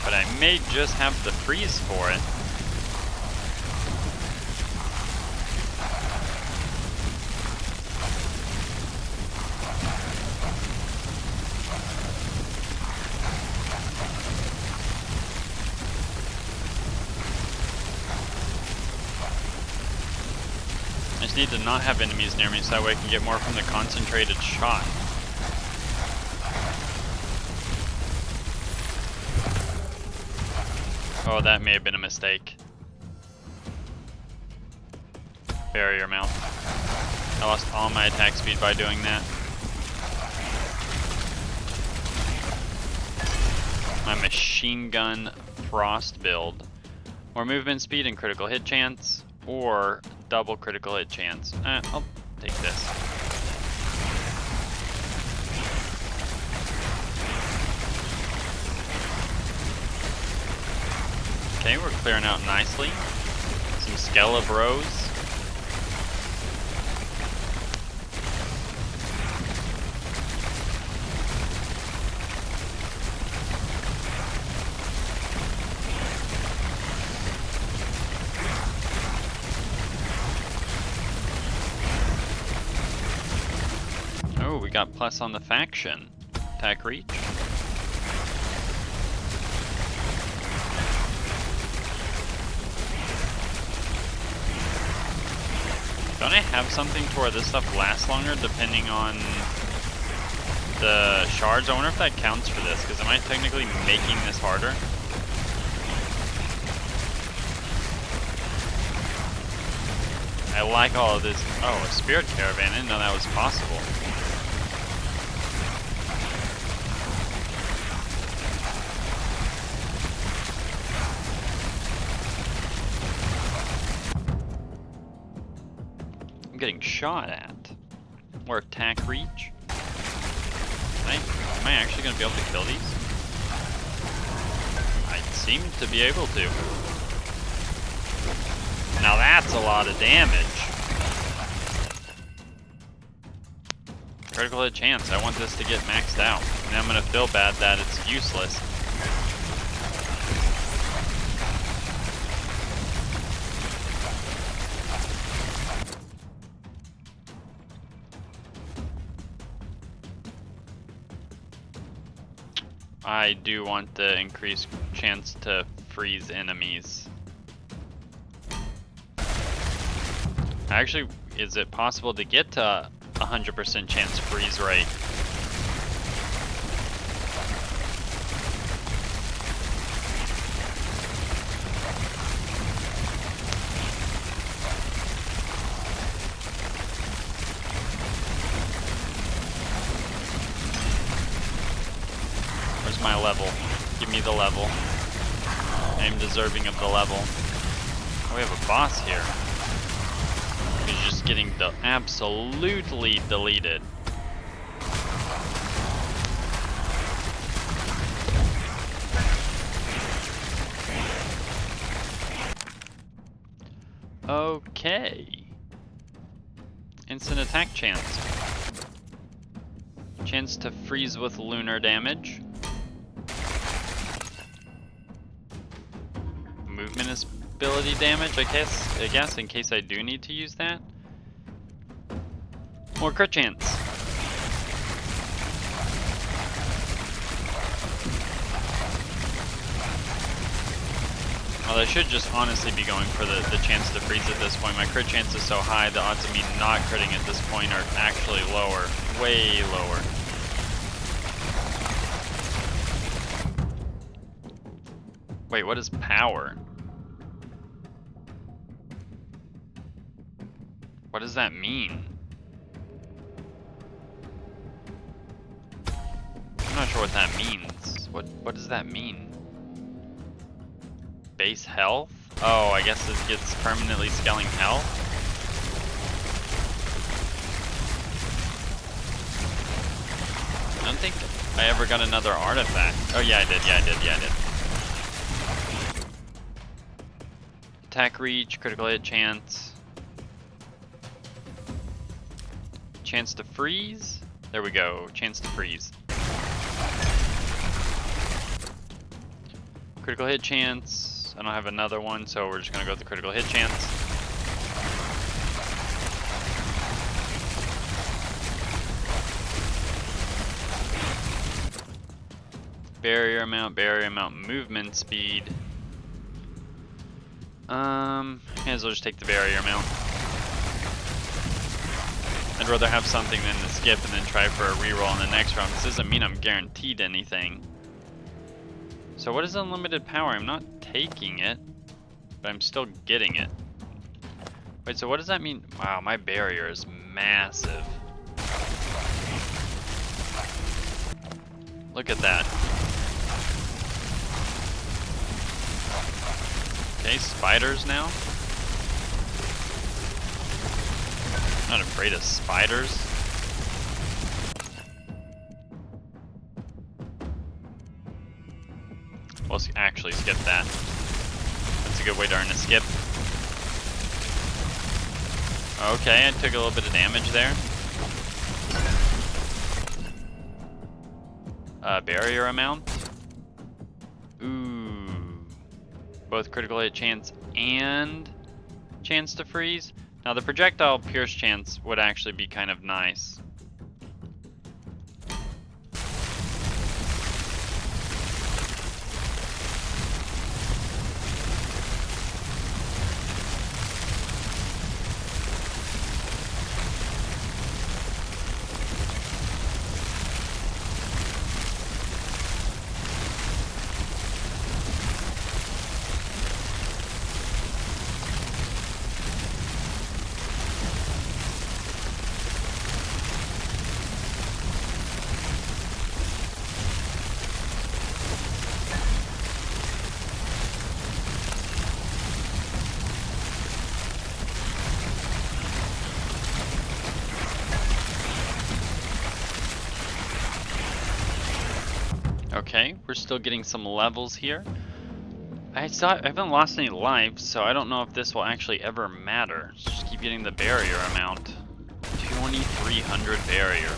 But I may just have the freeze for it. I just need to not have enemies near me so that way I can get more from the concentrated shot. Oh, that may have been a mistake. Barrier mount. I lost all my attack speed by doing that. My machine gun frost build. More movement speed and critical hit chance, or double critical hit chance. I'll take this. Okay, we're clearing out nicely. Some Skelebros. Oh, we got plus on the faction. Attack reach. Don't I have something to where this stuff lasts longer depending on the shards? I wonder if that counts for this, because am I technically making this harder? I like all of this. Oh, a spirit caravan. I didn't know that was possible. I'm getting shot at. Or attack reach. Am I actually going to be able to kill these? I seem to be able to. Now that's a lot of damage. Critical hit chance. I want this to get maxed out. And I'm going to feel bad that it's useless. I do want the increased chance to freeze enemies. Actually, is it possible to get to 100% chance freeze rate? Where's my level? Give me the level. I am deserving of the level. Oh, we have a boss here. He's just getting absolutely deleted. Okay. Instant attack chance. Chance to freeze with lunar damage. Movement ability damage, I guess, in case I do need to use that. More crit chance. Well, I should just honestly be going for the chance to freeze at this point. My crit chance is so high, the odds of me not critting at this point are actually lower. Way lower. Wait, what is power? What does that mean? I'm not sure what that means. What does that mean? Base health? Oh, I guess this gets permanently scaling health? I don't think I ever got another artifact. Oh yeah, I did. Attack reach, critical hit chance. Chance to freeze? There we go, chance to freeze. Critical hit chance. I don't have another one, so we're just gonna go with the critical hit chance. Barrier amount, movement speed. May as well just take the barrier amount. I'd rather have something than to skip and then try for a reroll in the next round. This doesn't mean I'm guaranteed anything. So what is unlimited power? I'm not taking it, but I'm still getting it. Wait, so what does that mean? Wow, my barrier is massive. Look at that. Okay, spiders now. I'm not afraid of spiders. Let's actually skip that. That's a good way to earn a skip. Okay, I took a little bit of damage there. Barrier amount. Ooh. Both critical hit chance and chance to freeze. Now the projectile pierce chance would actually be kind of nice. Okay, we're still getting some levels here. I haven't lost any life, so I don't know if this will actually ever matter. Just keep getting the barrier amount. 2,300 barrier.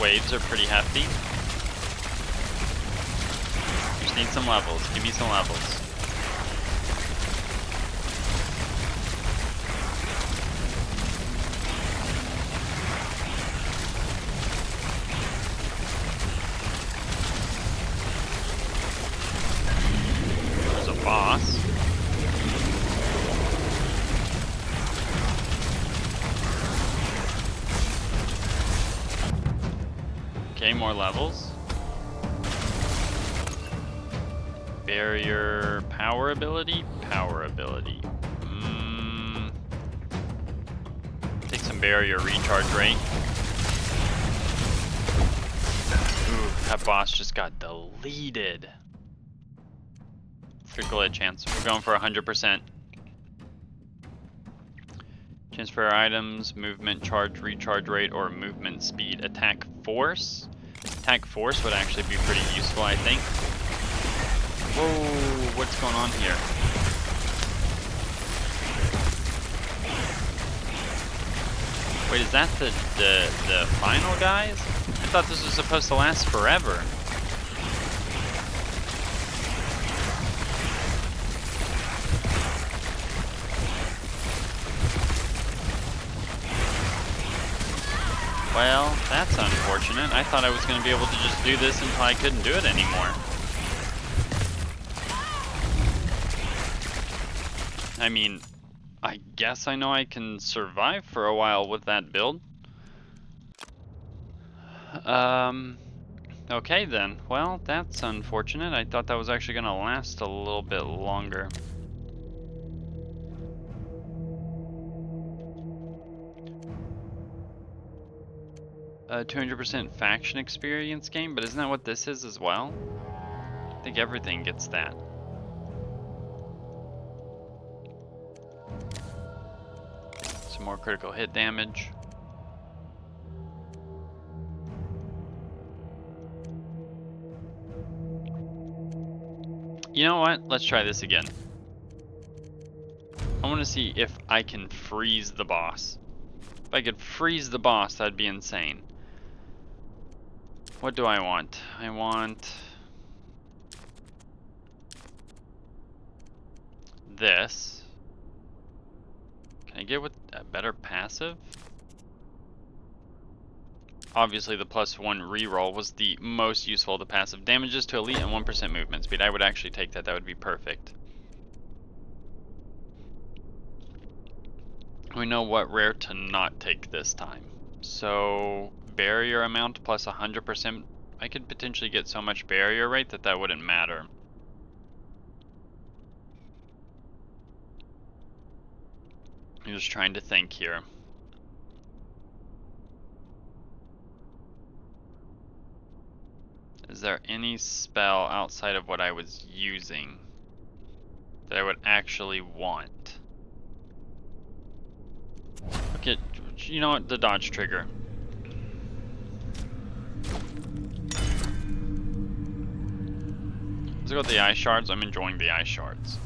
Waves are pretty hefty. Just need some levels. Give me some levels. There's a boss. Okay, more levels. Barrier power ability? Power ability. Take some barrier recharge rate. Ooh, that boss just got deleted. Critical hit chance. We're going for 100%. Transfer items, movement, charge, recharge rate, or movement speed. Attack force? Attack force would actually be pretty useful, I think. Whoa, what's going on here? Wait, is that the final guys? I thought this was supposed to last forever. Well, that's unfortunate. I thought I was going to be able to just do this until I couldn't do it anymore. I mean, I guess I know I can survive for a while with that build. Okay then. Well, that's unfortunate. I thought that was actually going to last a little bit longer. A 200% faction experience game, but isn't that what this is as well? I think everything gets that. Some more critical hit damage. You know what? Let's try this again. I want to see if I can freeze the boss. If I could freeze the boss, that'd be insane. What do I want? I want this. Can I get with a better passive? Obviously the +1 reroll was the most useful. The passive damages to elite and 1% movement speed. I would actually take that. That would be perfect. We know what rare to not take this time. So barrier amount plus 100%. I could potentially get so much barrier rate that that wouldn't matter. I'm just trying to think here. Is there any spell outside of what I was using that I would actually want? Okay, you know what? The dodge trigger. Let's go with the ice shards. I'm enjoying the ice shards.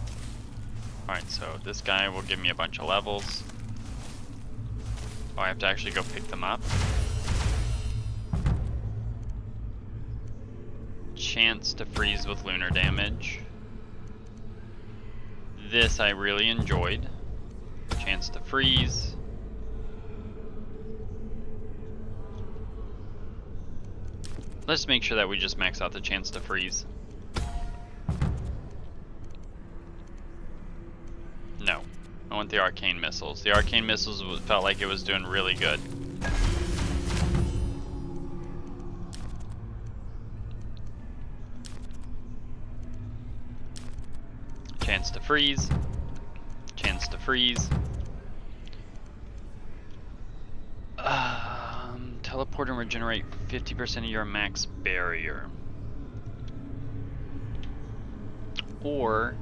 Alright, so this guy will give me a bunch of levels. Oh, I have to actually go pick them up. Chance to freeze with lunar damage. This I really enjoyed. Chance to freeze. Let's make sure that we just max out the chance to freeze. No. I want the arcane missiles. The arcane missiles felt like it was doing really good. Chance to freeze. Chance to freeze. Teleport and regenerate 50% of your max barrier. Or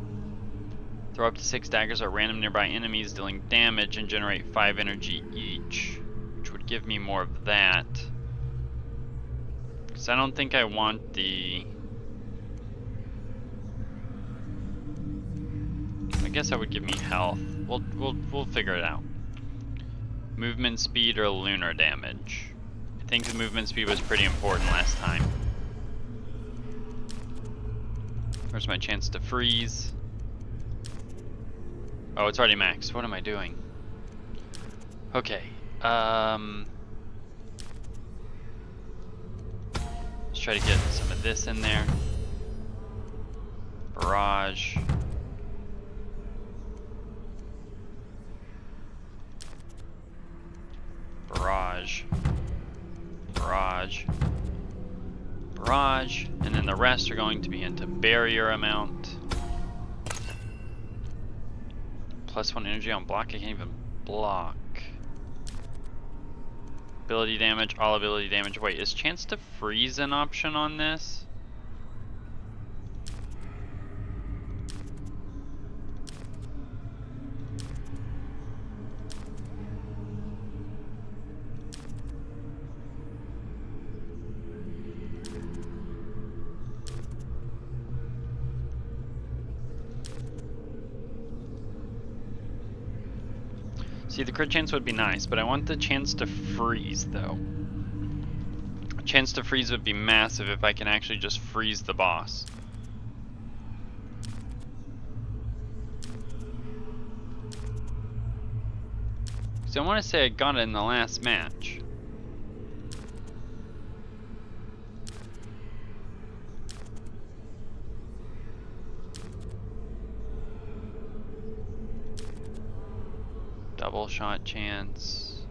throw up to 6 daggers at random nearby enemies, dealing damage and generate 5 energy each, which would give me more of that. Because I don't think I want the... I guess that would give me health. We'll figure it out. Movement speed or lunar damage. I think the movement speed was pretty important last time. Where's my chance to freeze? Oh, it's already maxed. What am I doing? Okay. Let's try to get some of this in there. Barrage. Barrage. Barrage. Barrage. And then the rest are going to be into barrier amount. +1 energy on block. I can't even block. Ability damage, all ability damage. Wait, is chance to freeze an option on this? See, the crit chance would be nice, but I want the chance to freeze, though. Chance to freeze would be massive if I can actually just freeze the boss. So I want to say I got it in the last match. Double shot chance.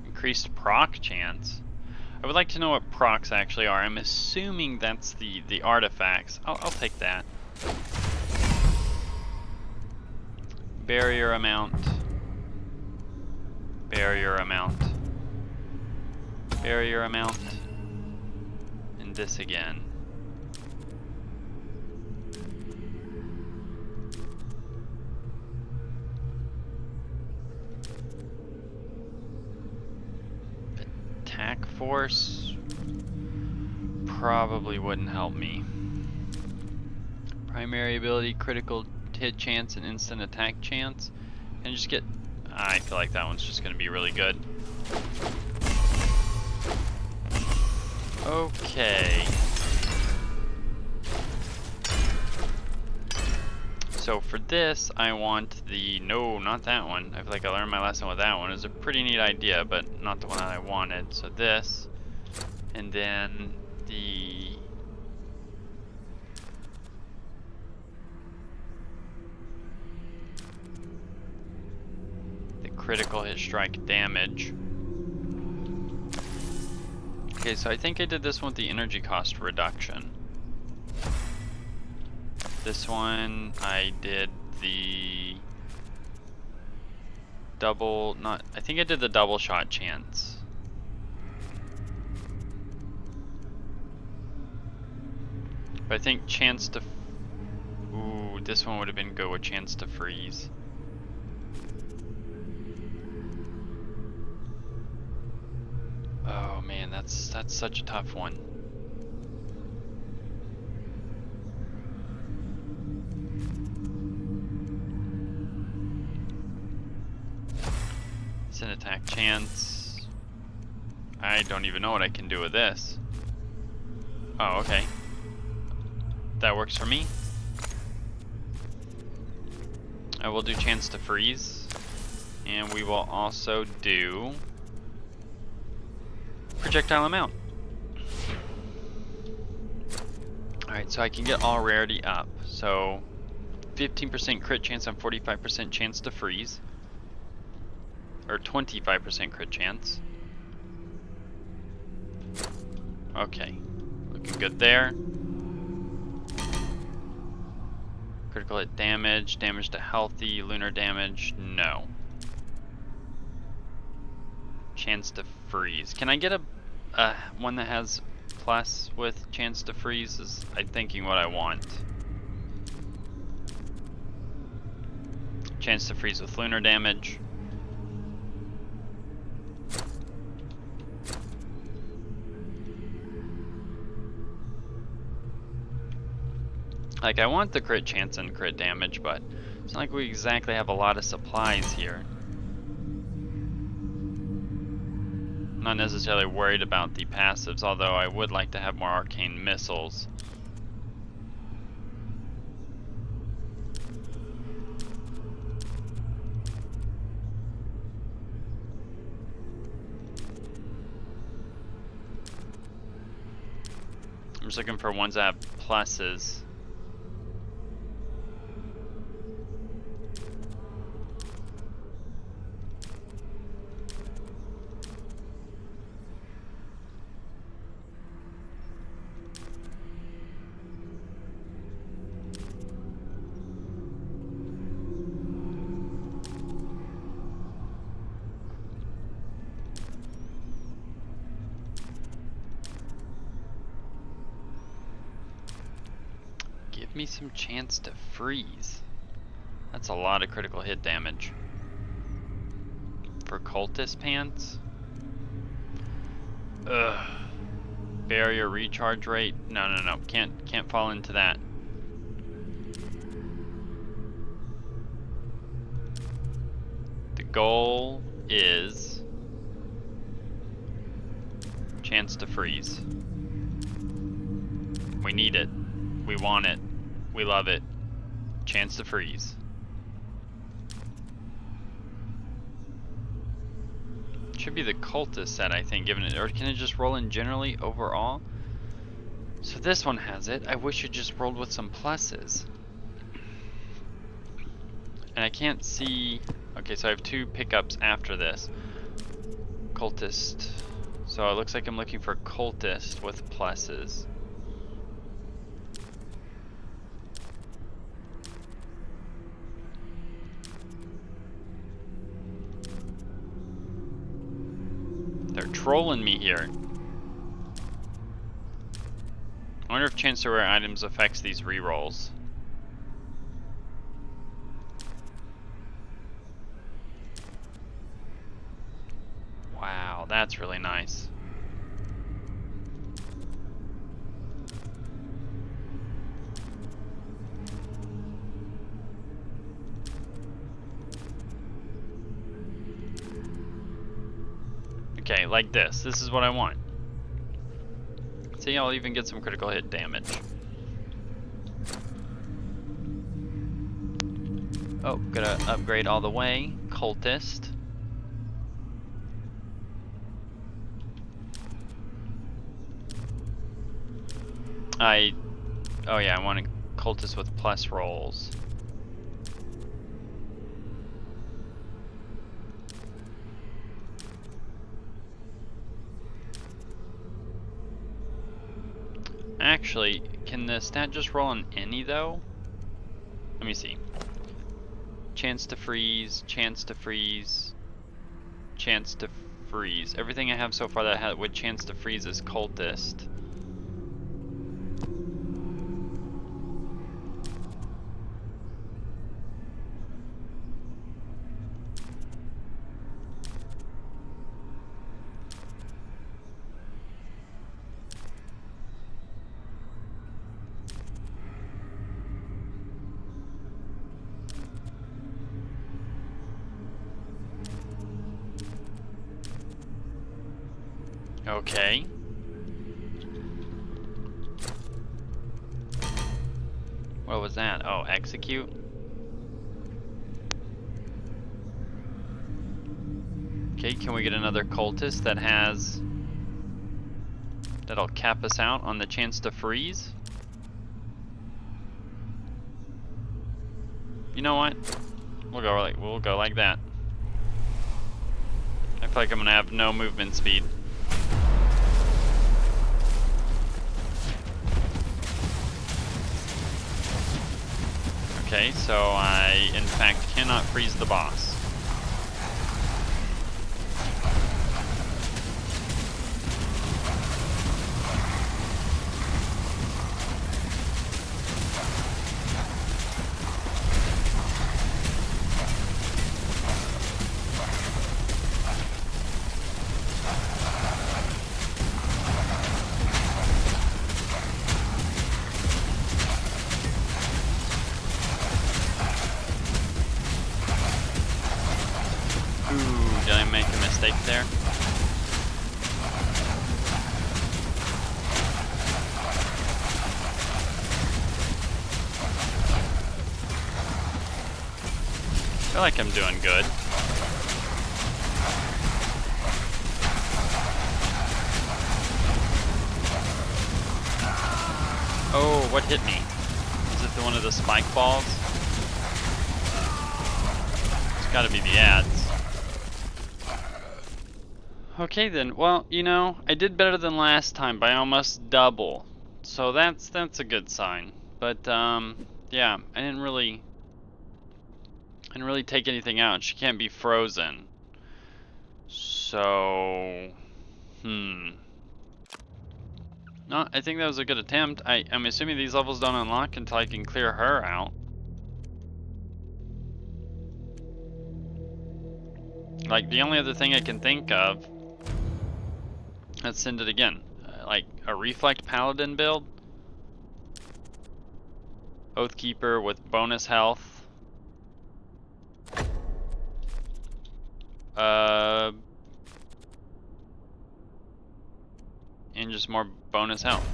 Increased proc chance. I would like to know what procs actually are. I'm assuming that's the artifacts. I'll take that. Barrier amount. Barrier amount. Barrier amount. And this again. Attack force probably wouldn't help me. Primary ability, critical hit chance, and instant attack chance. And just get... I feel like that one's just going to be really good. Okay. So for this, I want the... No, not that one. I feel like I learned my lesson with that one. It was a pretty neat idea, but not the one that I wanted. So this, and then the... critical hit strike damage. Okay, so I think I did this one with the energy cost reduction. This one I did the double, I think I did the double shot chance. But I think chance to, ooh, this one would have been good with chance to freeze. Oh man, that's such a tough one. It's an attack chance. I don't even know what I can do with this. Oh, okay. That works for me. I will do chance to freeze. And we will also do projectile amount. Alright, so I can get all rarity up. So 15% crit chance on 45% chance to freeze. Or 25% crit chance. Okay, looking good there. Critical hit damage, damage to healthy, lunar damage, no. Chance to freeze. Can I get a one that has plus with chance to freeze? Is I'm thinking what I want. Chance to freeze with lunar damage. Like, I want the crit chance and crit damage, but it's not like we exactly have a lot of supplies here. I'm not necessarily worried about the passives, although I would like to have more arcane missiles. I'm just looking for ones that have pluses. Give me some chance to freeze. That's a lot of critical hit damage. For cultist pants? Ugh. Barrier recharge rate? No. Can't fall into that. The goal is chance to freeze. We need it. We want it. We love it. Chance to freeze. Should be the cultist set, I think, given it, or can it just roll in generally overall? So this one has it. I wish it just rolled with some pluses. And I can't see. Okay, so I have two pickups after this. Cultist. So it looks like I'm looking for cultist with pluses. They're trolling me here. I wonder if chance to rare items affects these rerolls. Wow, that's really nice. Okay, like this. This is what I want. See, I'll even get some critical hit damage. Oh, gotta upgrade all the way. Cultist. Oh yeah, I want a cultist with plus rolls. actually, can the stat just roll on any though? Let me see. Chance to freeze, chance to freeze, chance to freeze. Everything I have so far that had with chance to freeze is cultist. Okay. What was that? Oh, execute. Okay, can we get another cultist that has... that'll cap us out on the chance to freeze? You know what? We'll go like that. I feel like I'm gonna have no movement speed. Okay, so I in fact cannot freeze the boss. Ooh, did I make a mistake there? I feel like I'm doing good. Oh, what hit me? Is it one of the spike balls? It's gotta be the ads. Okay then, well, you know, I did better than last time by almost double. So that's a good sign. But yeah, I didn't really take anything out. She can't be frozen. So no, I think that was a good attempt. I'm assuming these levels don't unlock until I can clear her out. Like, the only other thing I can think of, let's send it again. Like a Reflect Paladin build. Oathkeeper with bonus health. And just more bonus health.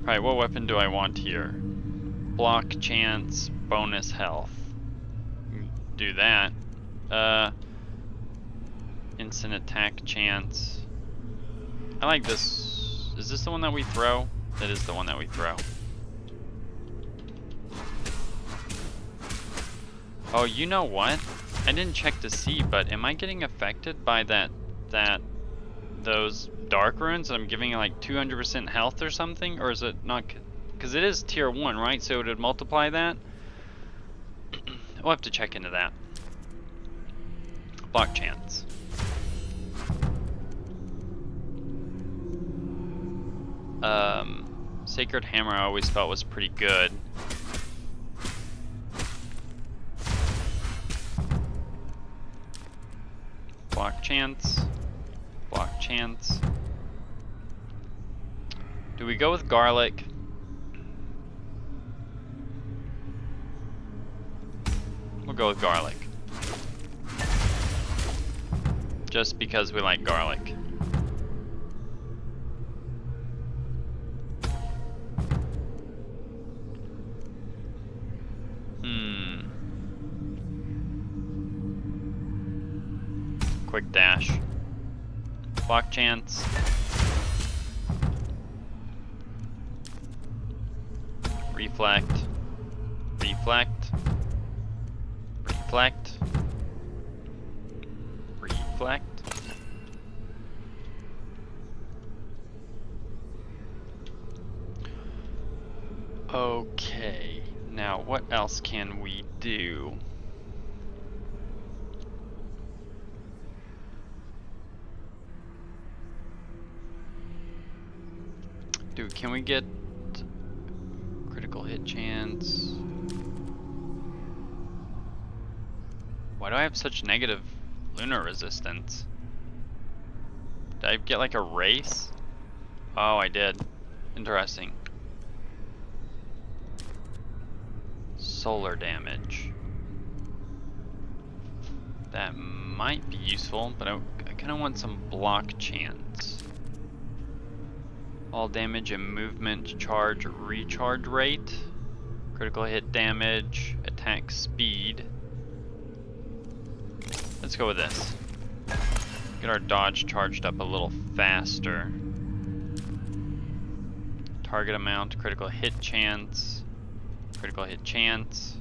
Alright, what weapon do I want here? Block chance, bonus health. Do that. Instant attack chance. I like this. Is this the one that we throw? That is the one that we throw. Oh, you know what? I didn't check to see, but am I getting affected by those dark runes? I'm giving it like 200% health or something, or is it not? Because it is tier 1, right? So it would multiply that. We'll have to check into that. Block chance. Sacred Hammer I always felt was pretty good. Block chance. Block chance. Do we go with garlic? We'll go with garlic. Just because we like garlic. Quick dash. Block chance. Reflect. Reflect. Reflect. Reflect. Okay, now what else can we do? Dude, can we get critical hit chance? Why do I have such negative lunar resistance? Did I get like a race? Oh, I did. Interesting. Solar damage. That might be useful, but I kind of want some block chance. All damage and movement charge recharge rate. Critical hit damage, attack speed. Let's go with this. Get our dodge charged up a little faster. Target amount, critical hit chance. Critical hit chance.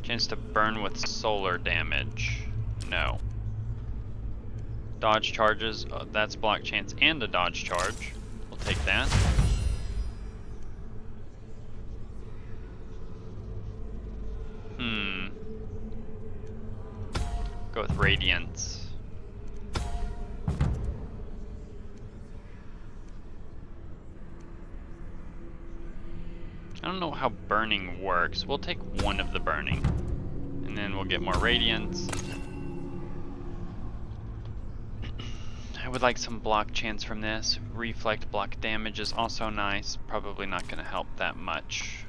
Chance to burn with solar damage. No. Dodge charges, that's block chance and a dodge charge. We'll take that. Go with Radiance. I don't know how burning works. We'll take one of the burning. And then we'll get more Radiance. I would like some block chance from this. Reflect block damage is also nice. Probably not going to help that much.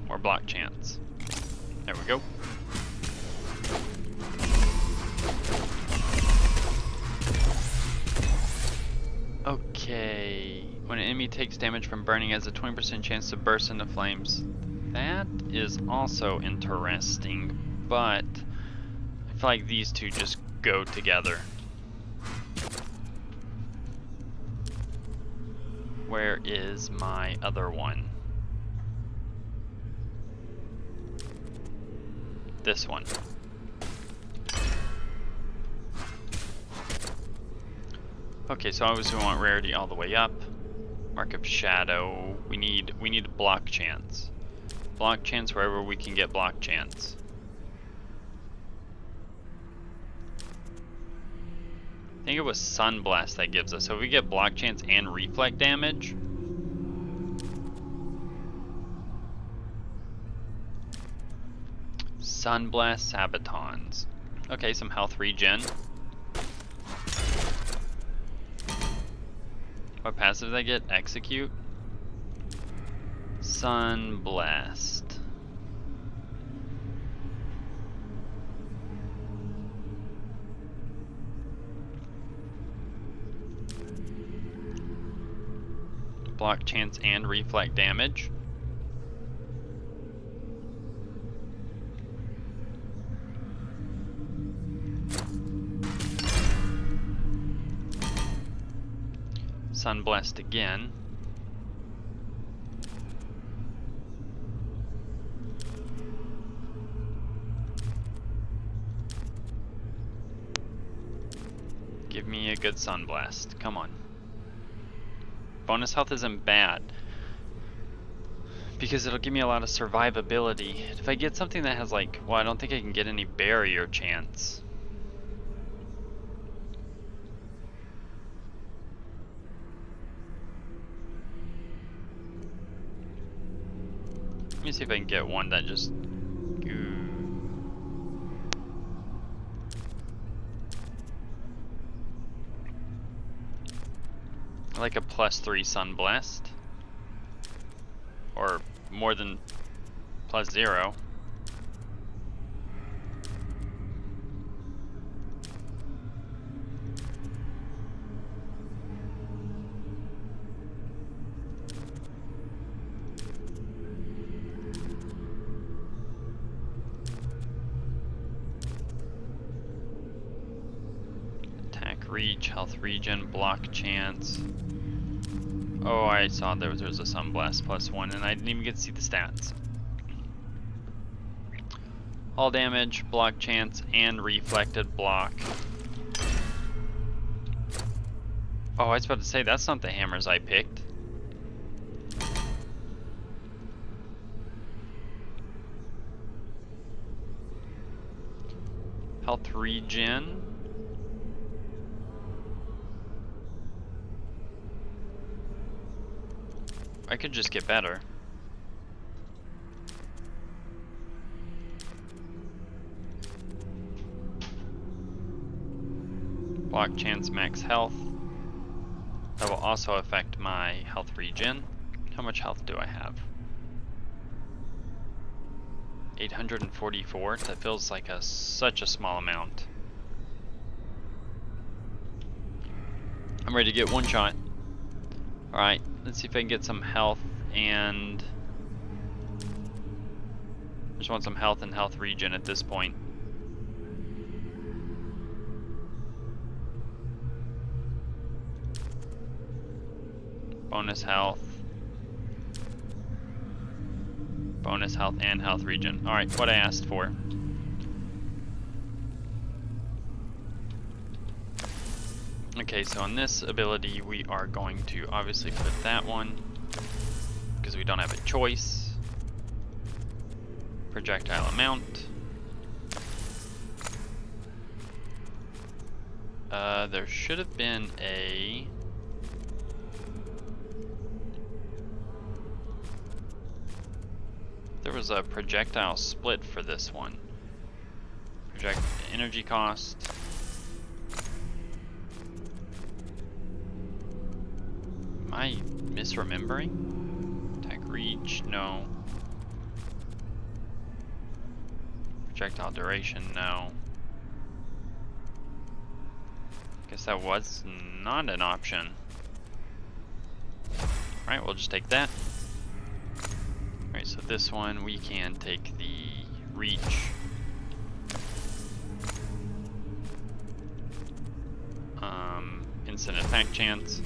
More block chance. There we go. Okay. When an enemy takes damage from burning, it has a 20% chance to burst into flames. That is also interesting, but I feel like these two just go together. Where is my other one? This one. Okay, so obviously we want rarity all the way up. Mark of Shadow. We need block chance. Block chance wherever we can get block chance. I think it was Sunblast that gives us. So if we get block chance and reflect damage. Sunblast Sabatons. Okay, some health regen. What passive did I get? Execute. Sunblast. Block chance and reflect damage. Sunblast again. Give me a good Sunblast. Come on. Bonus health isn't bad, because it'll give me a lot of survivability. If I get something that has like, well, I don't think I can get any barrier chance. Let me see if I can get one that just... like a +3 Sunblast. Or more than +0. Reach, health regen, block chance. Oh, I saw there was a Sunblast +1 and I didn't even get to see the stats. All damage, block chance, and reflected block. Oh, I was about to say, that's not the hammers I picked. Health regen. I could just get better. Block chance, max health. That will also affect my health regen. How much health do I have? 844. That feels like such a small amount. I'm ready to get one shot. Alright, let's see if I can get some health and... I just want some health and health regen at this point. Bonus health. Bonus health and health regen. Alright, what I asked for. Okay, so on this ability we are going to obviously put that one because we don't have a choice. Projectile amount. There should have been a... There was a projectile split for this one. Project energy cost. Am I misremembering? Attack reach, no. Projectile duration, no. Guess that was not an option. Alright, we'll just take that. Alright, so this one we can take the reach. Instant attack chance.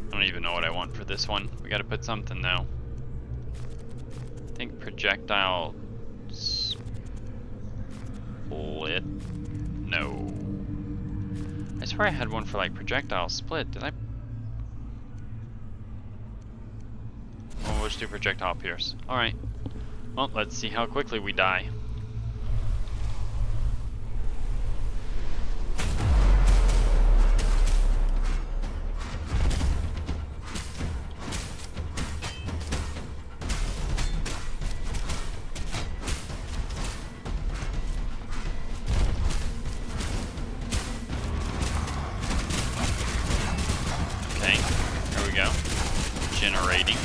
I don't even know what I want for this one. We gotta put something though. I think projectile split. No. I swear I had one for like projectile split. Did I? Oh, we'll just do projectile pierce. Alright. Well, let's see how quickly we die. Generating.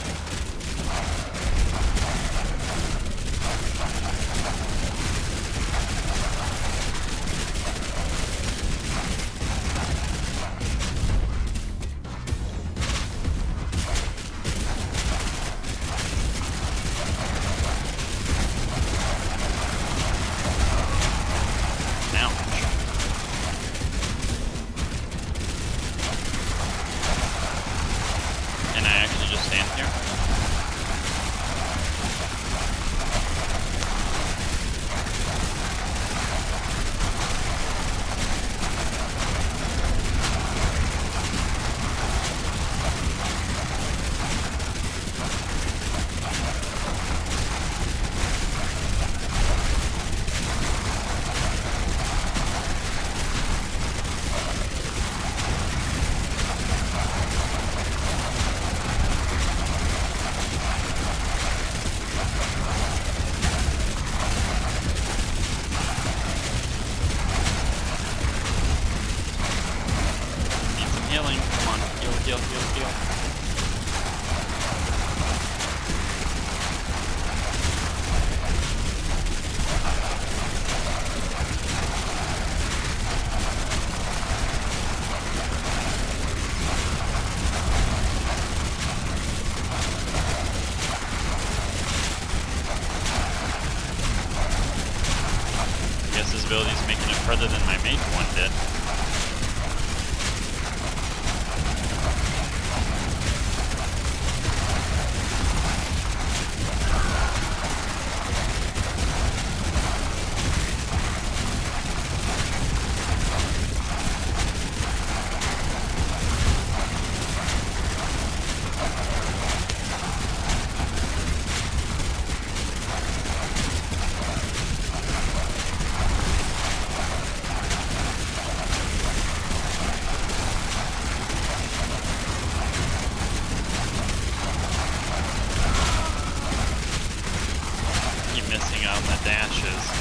Ability's making it further than my mage one did. bushes.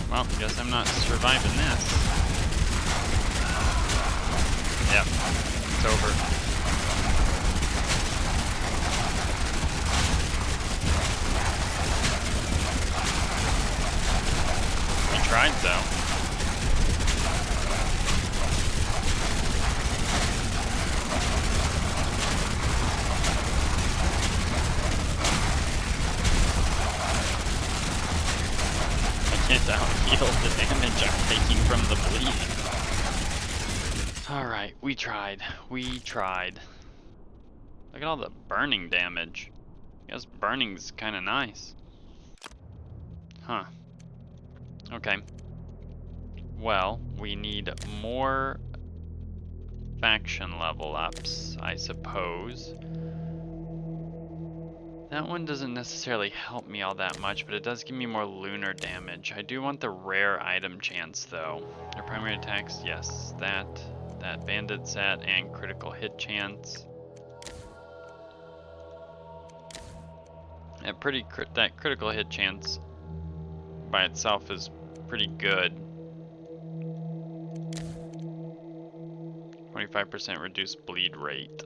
Well, guess I'm not surviving this. Yep, it's over. We tried though. Out-heal the damage I'm taking from the bleeding. Alright, we tried. We tried. Look at all the burning damage. I guess burning's kinda nice. Huh. Okay. Well, we need more faction level ups, I suppose. That one doesn't necessarily help me all that much, but it does give me more lunar damage. I do want the rare item chance though. Their primary attacks, yes, that bandit set and critical hit chance. And that critical hit chance by itself is pretty good. 25% reduced bleed rate.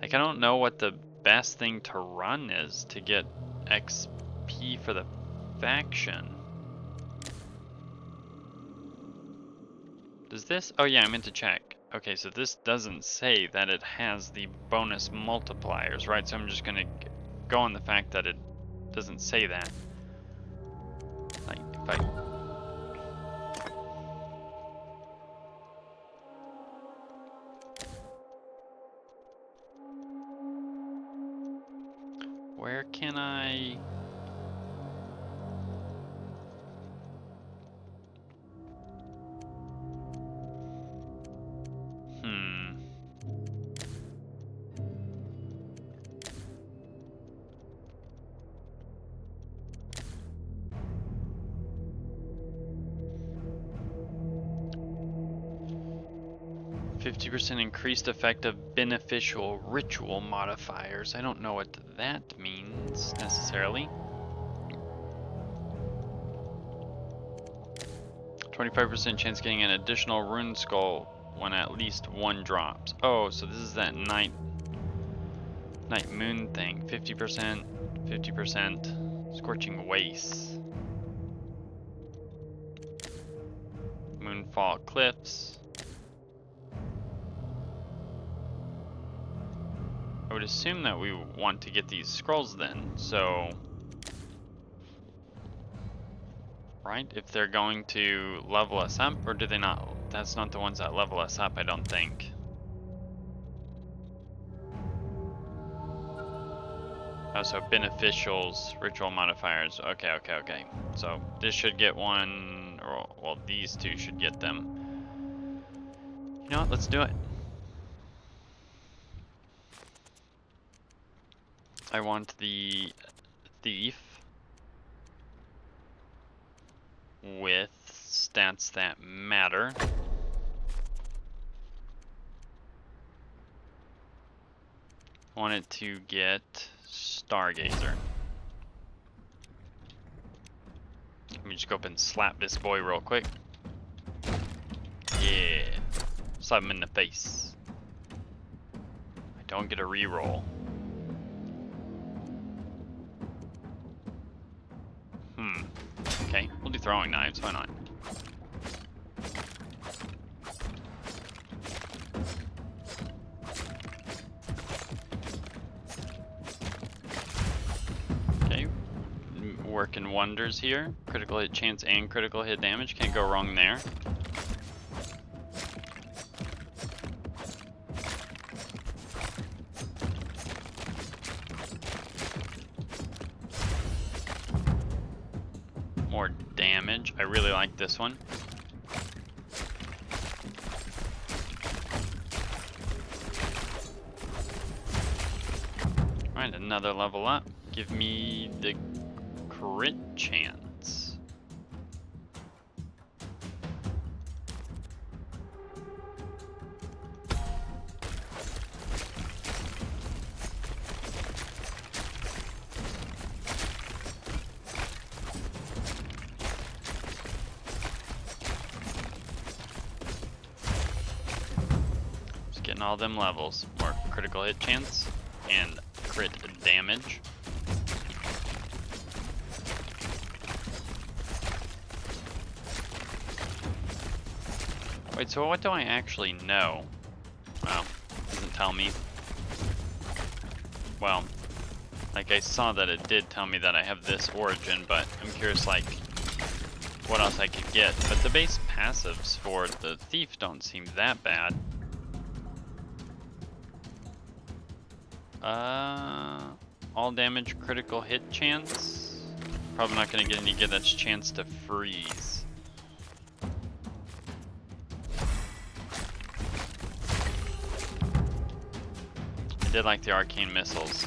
Like, I don't know what the best thing to run is to get XP for the faction. Does this? Oh yeah, I meant to check. Okay, so this doesn't say that it has the bonus multipliers, right? So I'm just gonna go on the fact that it doesn't say that. Like, if I... Where can I... Hmm. %50 increased effect of beneficial ritual modifiers. I don't know what that means necessarily. 25% chance getting an additional rune skull when at least one drops. Oh, so this is that night moon thing. 50%, 50%, scorching wastes. Moonfall cliffs. I would assume that we want to get these scrolls then, so... Right? If they're going to level us up, or do they not? That's not the ones that level us up, I don't think. Oh, so beneficials, ritual modifiers. Okay, okay, okay. So this should get one, or well, these two should get them. You know what? Let's do it. I want the thief with stats that matter. I want it to get Stargazer. Let me just go up and slap this boy real quick. Yeah. Slap him in the face. I don't get a reroll. Okay, we'll do throwing knives, why not? Okay, working wonders here. Critical hit chance and critical hit damage, can't go wrong there. More damage. I really like this one. Alright, another level up. Give me the crit chance. Just getting all them levels. More critical hit chance and crit damage. Wait, so what do I actually know? Well, doesn't tell me. Well, like I saw that it did tell me that I have this origin, but I'm curious like what else I could get. But the base passives for the thief don't seem that bad. All damage critical hit chance. Probably not gonna get any good. That's chance to freeze. I did like the arcane missiles.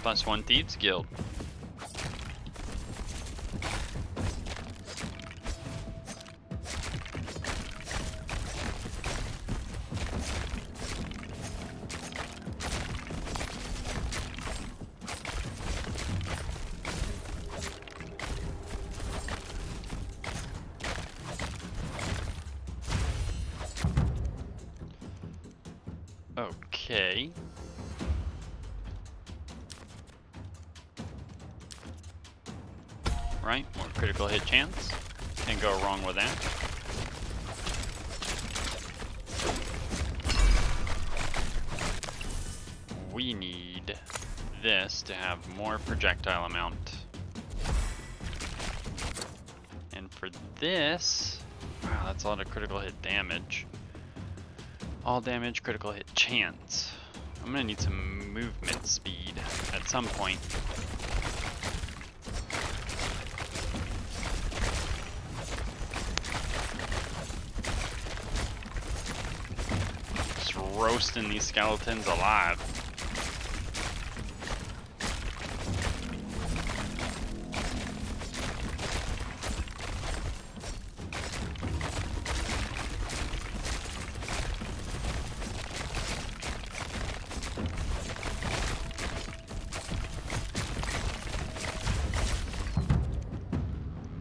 +1 Thieves Guild. Okay. Right, more critical hit chance. Can't go wrong with that. We need this to have more projectile amount. And for this, wow, that's a lot of critical hit damage. All damage, critical hit chance. I'm gonna need some movement speed at some point. Just roasting these skeletons alive.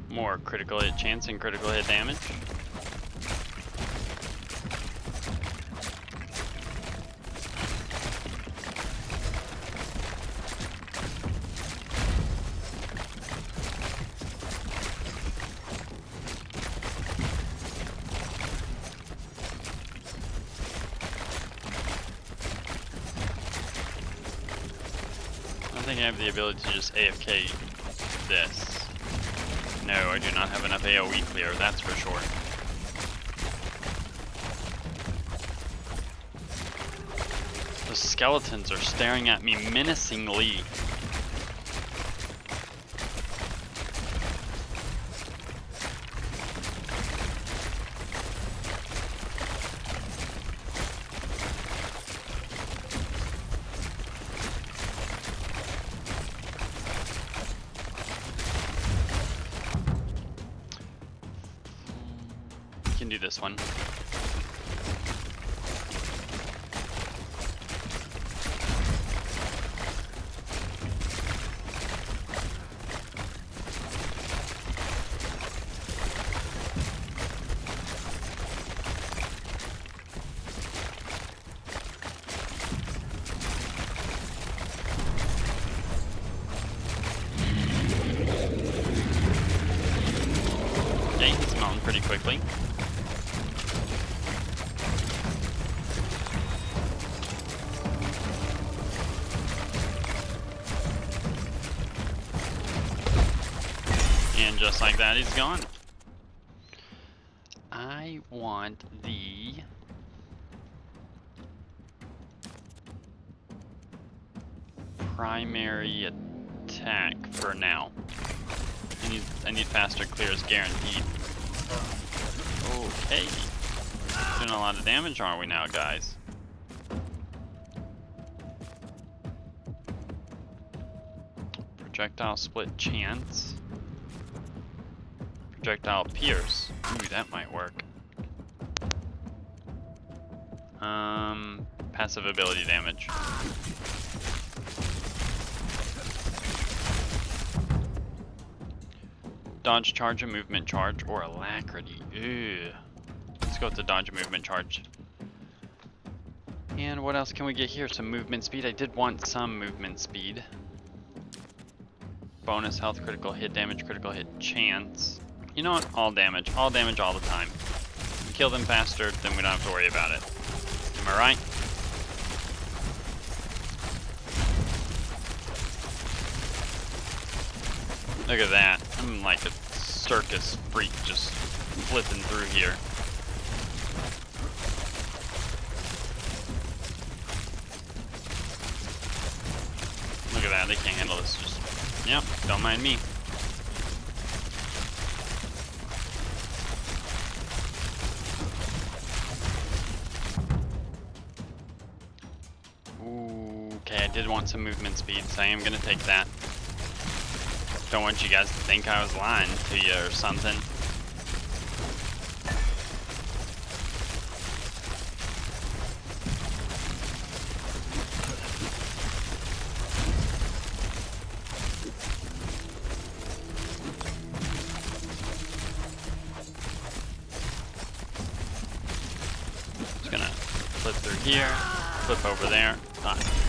More critical hit chance and critical hit damage. I think I have the ability to just AFK this. No, I do not have enough AoE clear, that's for sure. The skeletons are staring at me menacingly. Can do this one. Okay, it's mounting pretty quickly. And just like that, he's gone. I want the primary attack for now. I need faster clears guaranteed. Okay. Doing a lot of damage, aren't we now, guys? Projectile split chance. Projectile pierce. Ooh, that might work. Passive ability damage. Dodge, charge, and movement charge, or alacrity. Ew. Let's go with the dodge and movement charge. And what else can we get here? Some movement speed. I did want some movement speed. Bonus health, critical hit damage, critical hit chance. You know what? All damage all the time. If we kill them faster, then we don't have to worry about it. Am I right? Look at that. I'm like a circus freak just flipping through here. Look at that. They can't handle this. Just, yep, don't mind me. Okay, I did want some movement speed, so I am gonna take that. Don't want you guys to think I was lying to you or something. Just gonna flip through here, flip over there.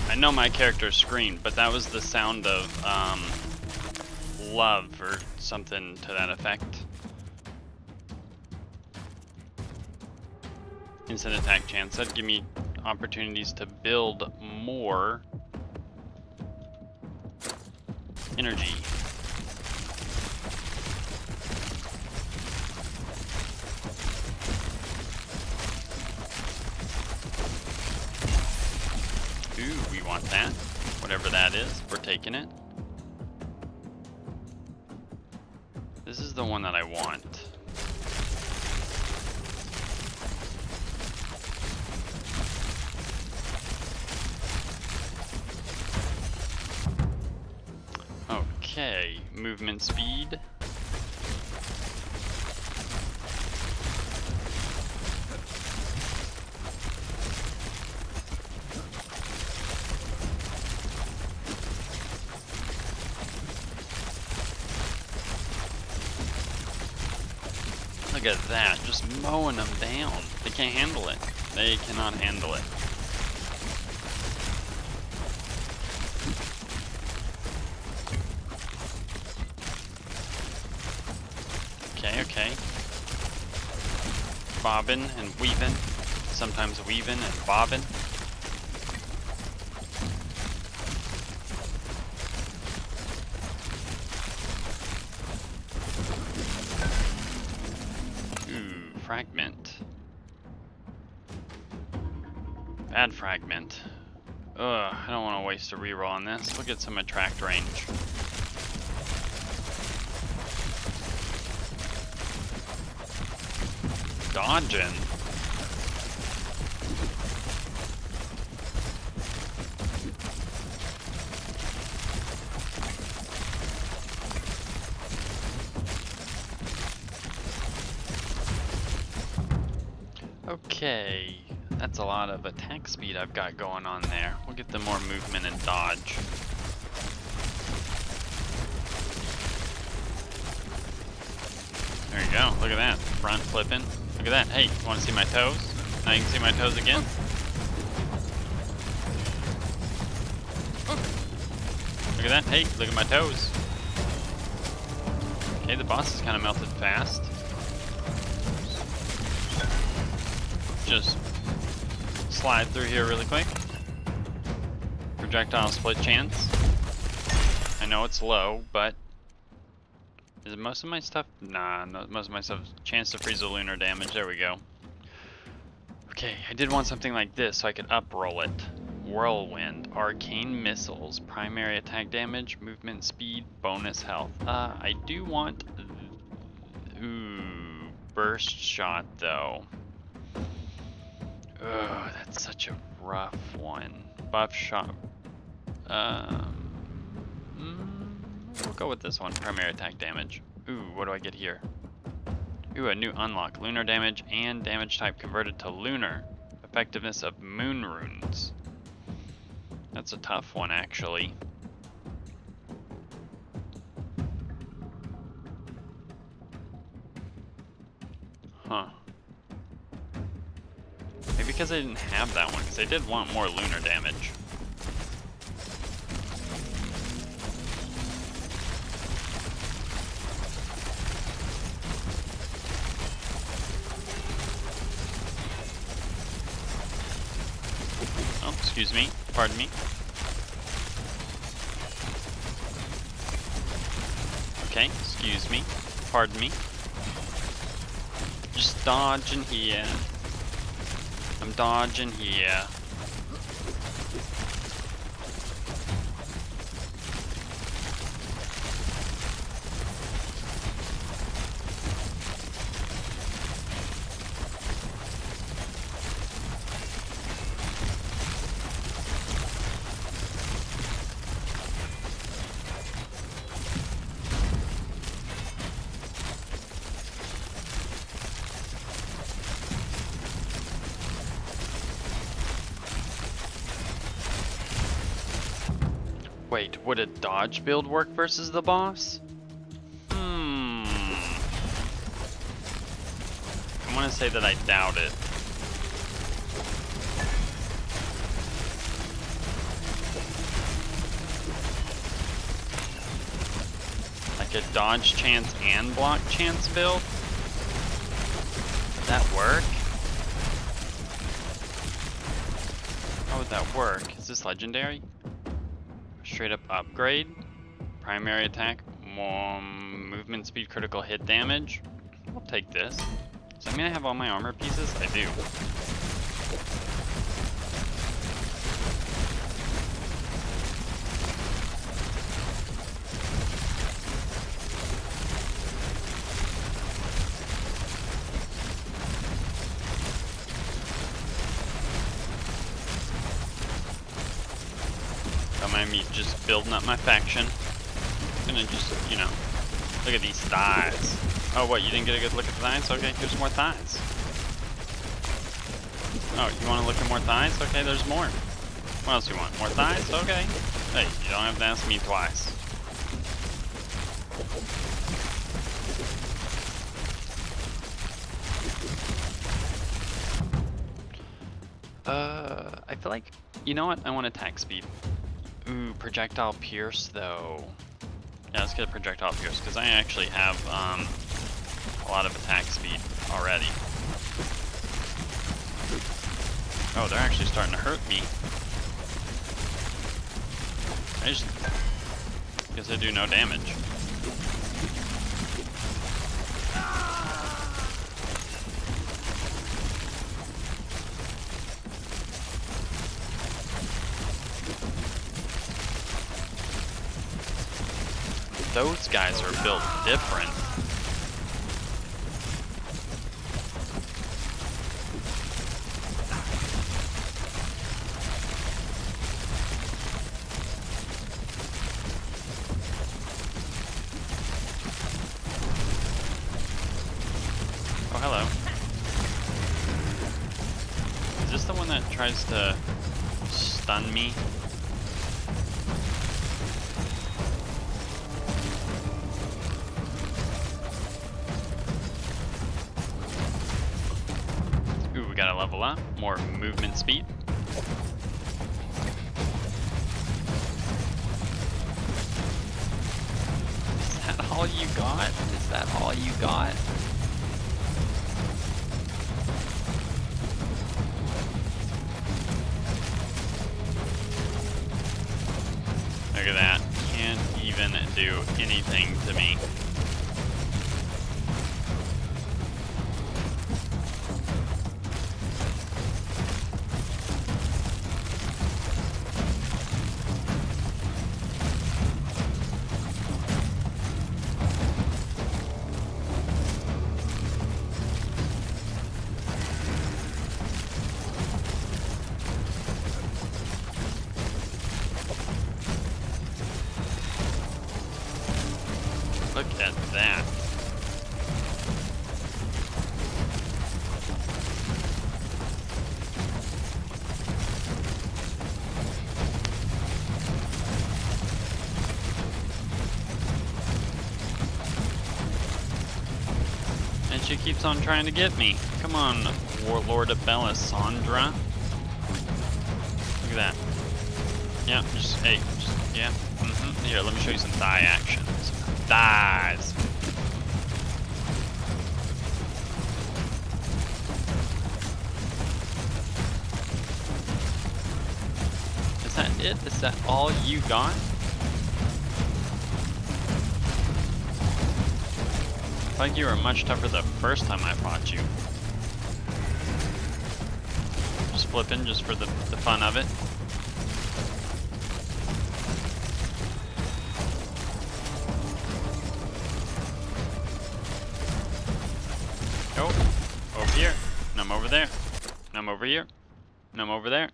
I know my character screamed, but that was the sound of love or something to that effect. Instant attack chance. That'd give me opportunities to build more energy. Ooh, we want that. Whatever that is, we're taking it. This is the one that I want. Okay, movement speed. Look at that, just mowing them down. They can't handle it. They cannot handle it. Okay. Bobbing and weaving. Sometimes weaving and bobbing. Fragment. Bad fragment. Ugh, I don't want to waste a reroll on this. We'll get some attract range. Dodging. Okay, that's a lot of attack speed I've got going on there. We'll get the more movement and dodge. There you go, look at that, front flipping. Look at that, hey, want to see my toes? Now you can see my toes again. Look at that, hey, look at my toes. Okay, the boss is kind of melted fast. Just slide through here really quick. Projectile split chance. I know it's low, but is it most of my stuff? Nah, no, most of my stuff. Chance to freeze the lunar damage. There we go. Okay, I did want something like this so I could up roll it. Whirlwind, arcane missiles, primary attack damage, movement speed, bonus health. I do want, ooh, burst shot though. Ugh, that's such a rough one. Buff shot. We'll go with this one, primary attack damage. Ooh, what do I get here? Ooh, a new unlock, lunar damage and damage type converted to lunar. Effectiveness of moon runes. That's a tough one, actually. Huh. Maybe because I didn't have that one, because I did want more lunar damage. Oh, excuse me. Pardon me. Okay, excuse me. Pardon me. Just dodging here. I'm dodging here. Wait, would a dodge build work versus the boss? I want to say that I doubt it. Like a dodge chance and block chance build? Would that work? How would that work? Is this legendary? Straight up upgrade, primary attack, movement speed, critical hit damage. I'll take this. So I'm gonna have all my armor pieces? I do. Don't mind me just building up my faction. I'm gonna just, you know, look at these thighs. Oh, what, you didn't get a good look at the thighs? Okay, here's more thighs. Oh, you want to look at more thighs? Okay, there's more. What else you want? More thighs? Okay. Hey, you don't have to ask me twice. I feel like, you know what? I want attack speed. Ooh, projectile pierce though. Yeah, let's get a projectile pierce because I actually have a lot of attack speed already. Oh, they're actually starting to hurt me. I just guess I do no damage. Those guys are built different. Oh, hello. Is this the one that tries to stun me? Ooh, we gotta level up. More movement speed. Is that all you got? Is that all you got? Look at that. Can't even do anything to me. Look at that. And she keeps on trying to get me. Come on, Warlord of Belisandra. Look at that. Yeah, yeah. Here, let me show you some thigh action. Some thighs. Is that it? Is that all you got? I think you were much tougher the first time I fought you. Just flipping just for the fun of it. Oh, over here. And I'm over there. And I'm over here. And I'm over there.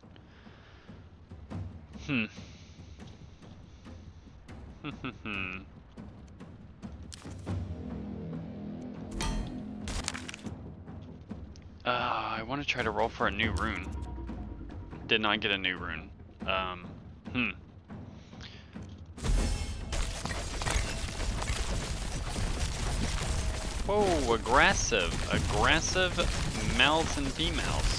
I want to try to roll for a new rune. Did not get a new rune. Whoa, aggressive. Aggressive males and females.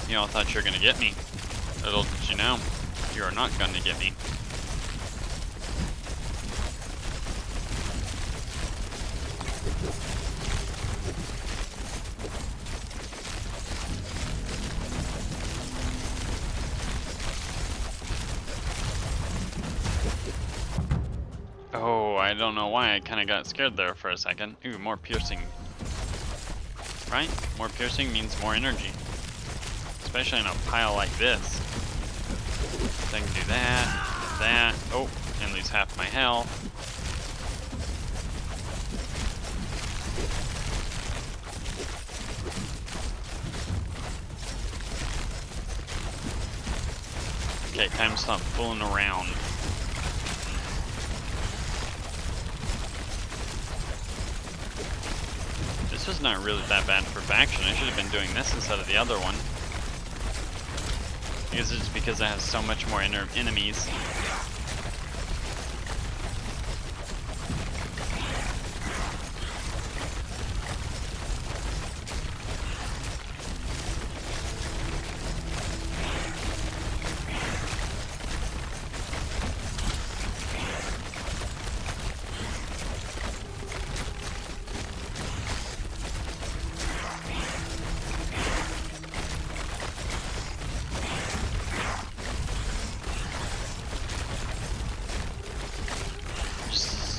You all thought you were gonna get me. Little did you know, you are not gonna get me. Oh, I don't know why I kind of got scared there for a second. Ooh, more piercing. Right? More piercing means more energy. Especially in a pile like this. So I can do that. Oh, and lose half my health. Okay, time to stop fooling around. This was not really that bad for faction. I should have been doing this instead of the other one. I guess it's because I have so much more enemies.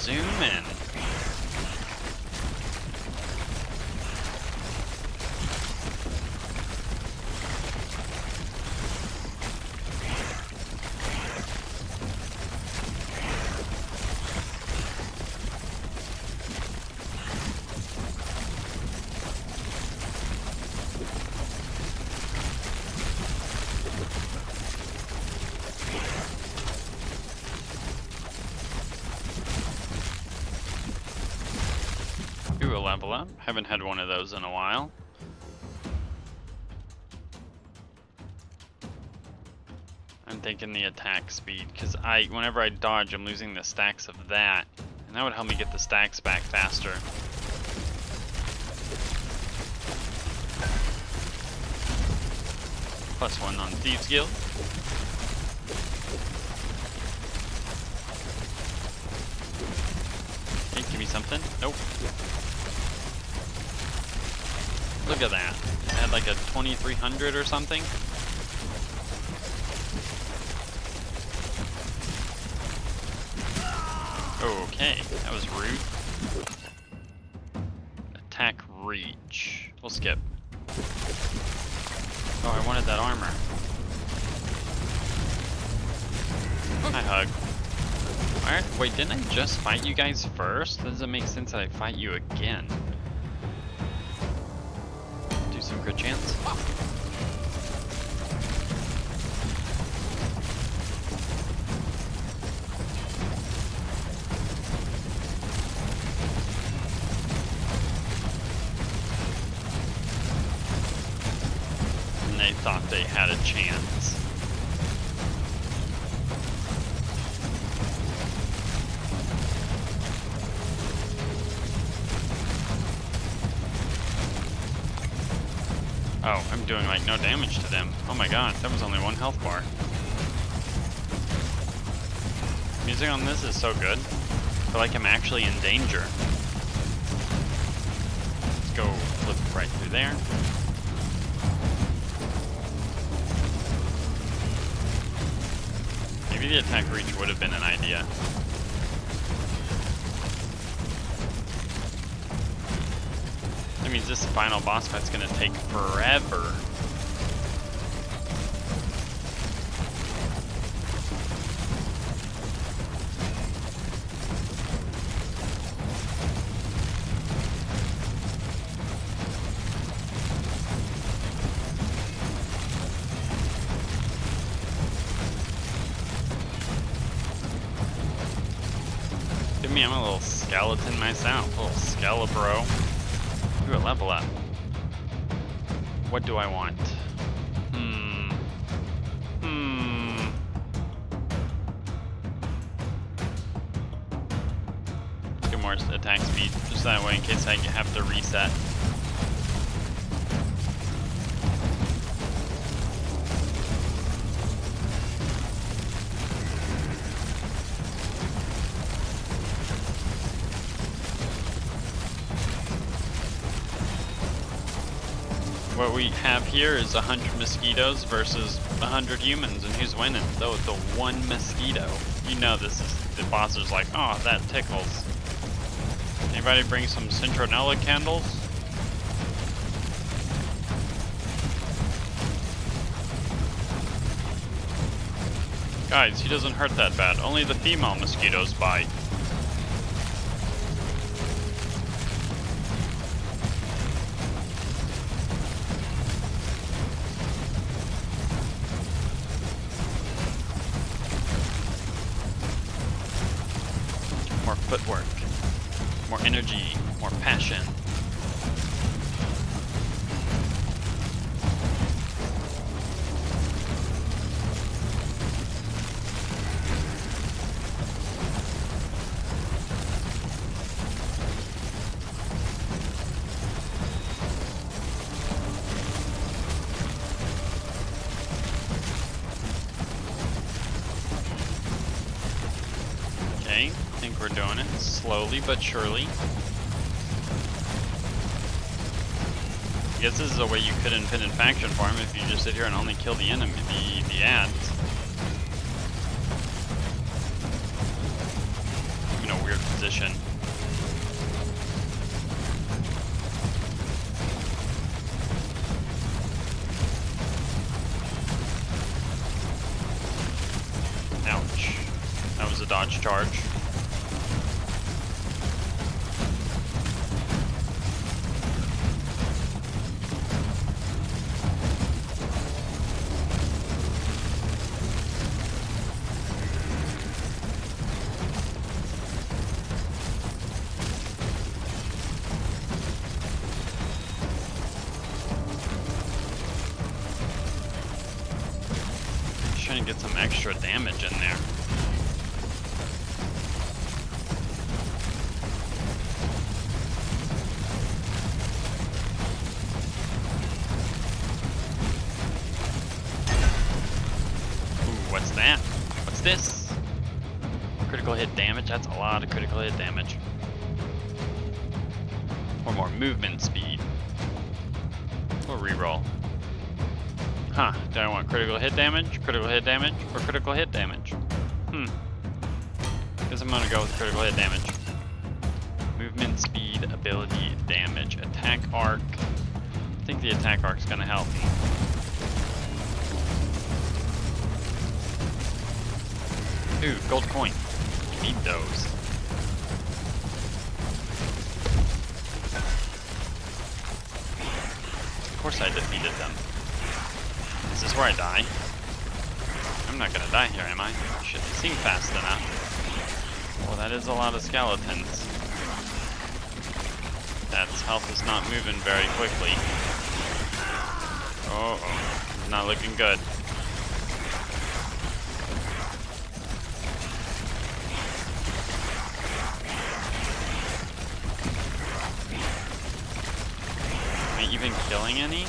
Zoom in. Ooh, a level up. Haven't had one of those in a while. I'm thinking the attack speed, because whenever I dodge, I'm losing the stacks of that. And that would help me get the stacks back faster. +1 on Thieves Guild. Okay, give me something. Nope. Look at that. I had like a 2300 or something. Okay, that was rude. Attack reach. We'll skip. Oh, I wanted that armor. Hi, Hug. Alright, wait, didn't I just fight you guys first? Doesn't make sense that I fight you again. some crit chance. And they thought they had a chance. Oh, I'm doing like no damage to them. Oh my god, that was only 1 health bar. Music on this is so good. I feel like I'm actually in danger. Let's go flip right through there. Maybe the attack reach would have been an idea. That means this final boss fight's gonna take forever. Give me, I'm a little skeleton myself, a little skelebro. Do a level up. What do I want? Let's get more attack speed, just that way in case I have to reset. What we have here is 100 mosquitoes versus 100 humans, and who's winning? Though it's the one mosquito. You know this is, the boss is like, oh, that tickles. Anybody bring some citronella candles? Guys, he doesn't hurt that bad. Only the female mosquitoes bite. More footwork, more energy, more passion. Okay, I think we're doing it slowly but surely. I guess this is a way you could infinite faction farm if you just sit here and only kill the enemy, the ads. I'm in a weird position. Ouch. That was a dodge charge. Trying to get some extra damage in there. Ooh, what's that? What's this? Critical hit damage? That's a lot of critical hit damage. Or more movement speed. We'll reroll. Huh, do I want critical hit damage, or critical hit damage? Guess I'm gonna go with critical hit damage. Movement speed, ability, damage, attack arc. I think the attack arc's gonna help me. Ooh, gold coin. You need those. Of course I defeated them. Is this where I die? I'm not gonna die here, am I? Shouldn't seem fast enough. Well, that is a lot of skeletons. That's health is not moving very quickly. Oh, not looking good. Am I even killing any?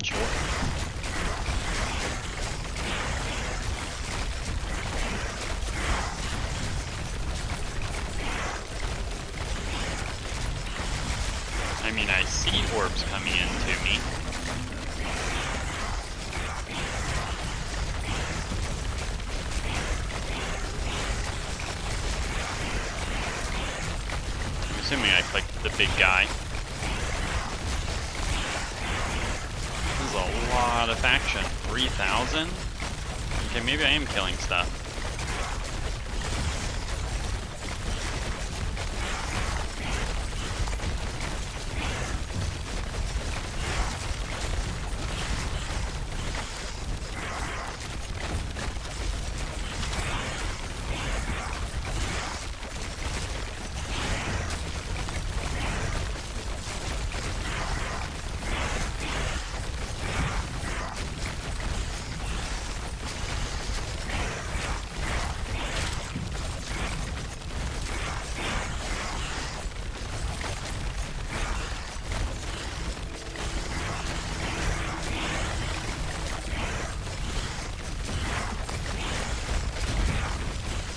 Sure. I mean, I see orbs coming into me. I'm assuming I clicked the big guy. This is a lot of action. 3,000? Okay, maybe I am killing stuff.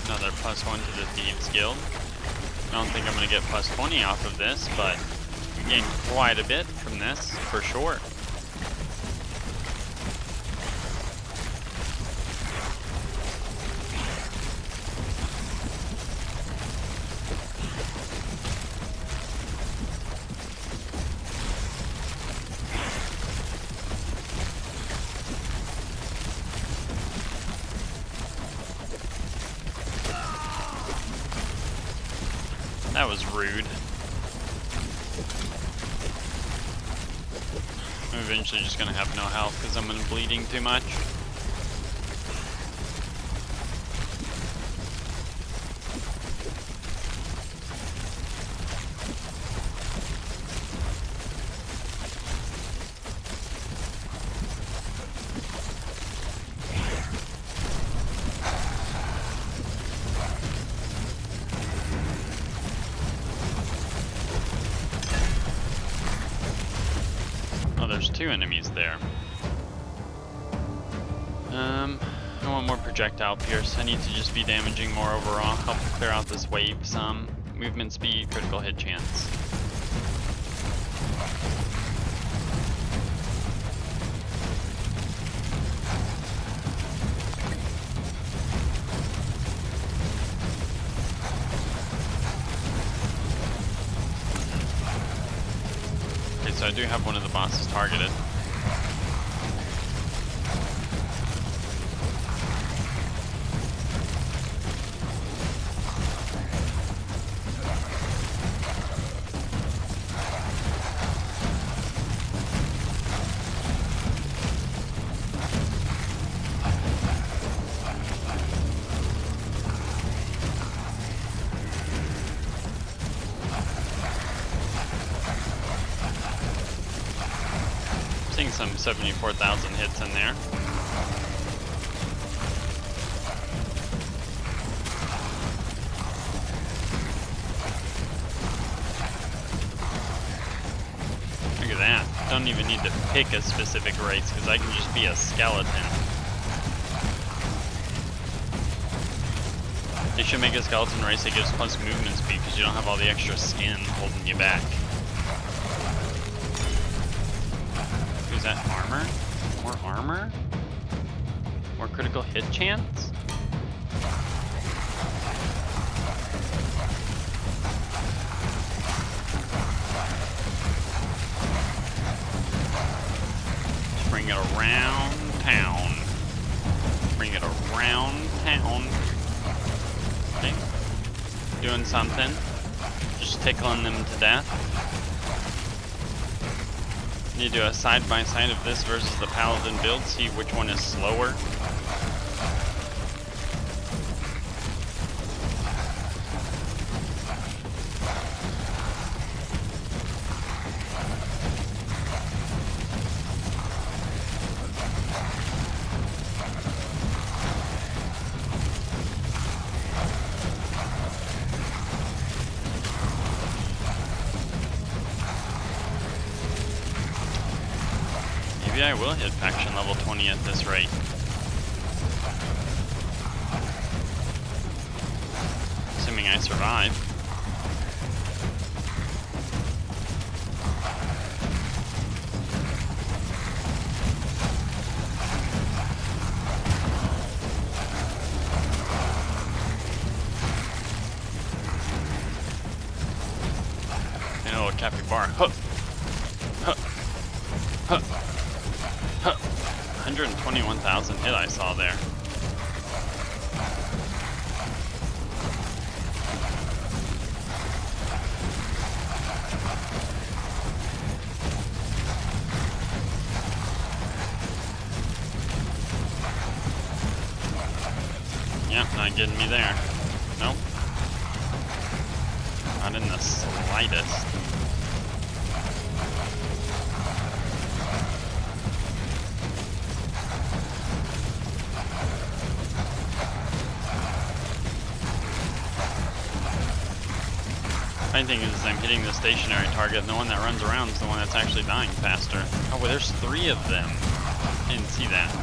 Another +1 to the Thieves Guild. I don't think I'm going to get +20 off of this, but I gained quite a bit from this, for sure. That was rude. I'm eventually just gonna have no health because I'm bleeding too much. Oh, there's 2 enemies there. I want more projectile pierce. I need to just be damaging more overall. Help clear out this wave some. Movement speed, critical hit chance. Okay, so I do have one of the bosses targeted. Seeing some 74,000 hits in there. Look at that. Don't even need to pick a specific race because I can just be a skeleton. They should make a skeleton race that gives plus movement speed because you don't have all the extra skin holding you back. Is that armor? More armor? More critical hit chance? Just bring it around. town. Bring it around town. Okay. Doing something. Just tickling them to death. Need to do a side-by-side of this versus the paladin build, see which one is slower. Maybe I will hit faction level 20 at this rate. Assuming I survive. And a little capybara. Huh. Huh. Huh. 121,000 hit I saw there. Yep, not getting me there. Nope. Not in the slightest. Funny thing is I'm hitting the stationary target, and the one that runs around is the one that's actually dying faster. Oh, well, there's 3 of them. I didn't see that.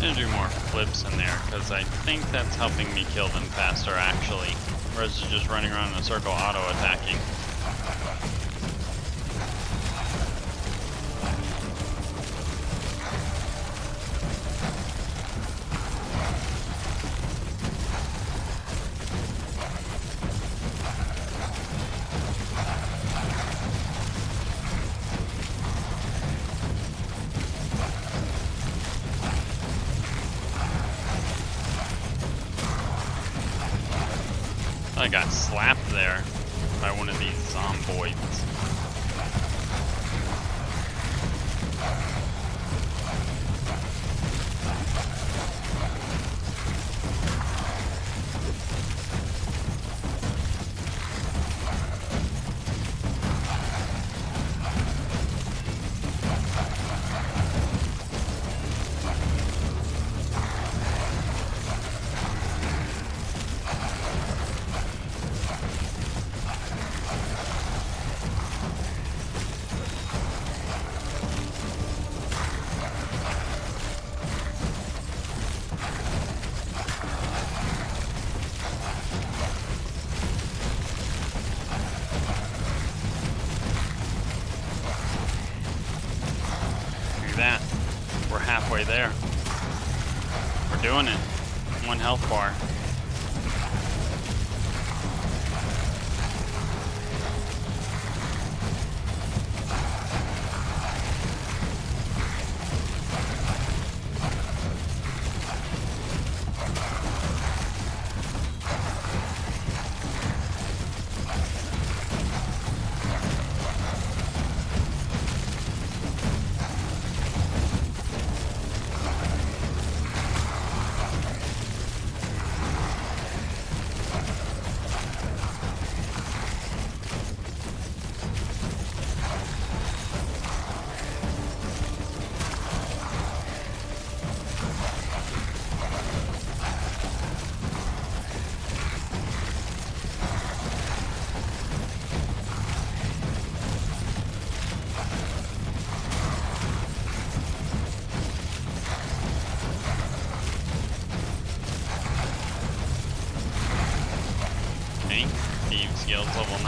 I'm gonna do more flips in there, because I think that's helping me kill them faster, actually. Whereas just running around in a circle auto-attacking. I got slapped there by one of these zomboids. That. We're halfway there. We're doing it. 1 health bar.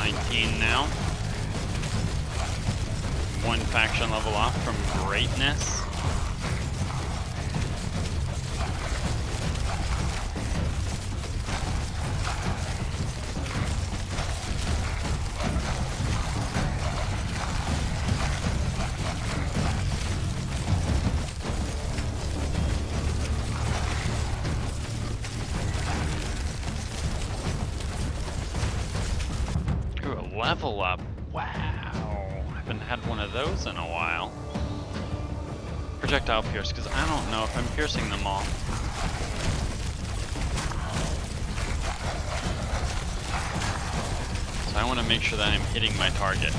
19 now. One faction level off from greatness. Level up. Wow. Haven't had one of those in a while. Projectile pierce, because I don't know if I'm piercing them all. So I want to make sure that I'm hitting my target.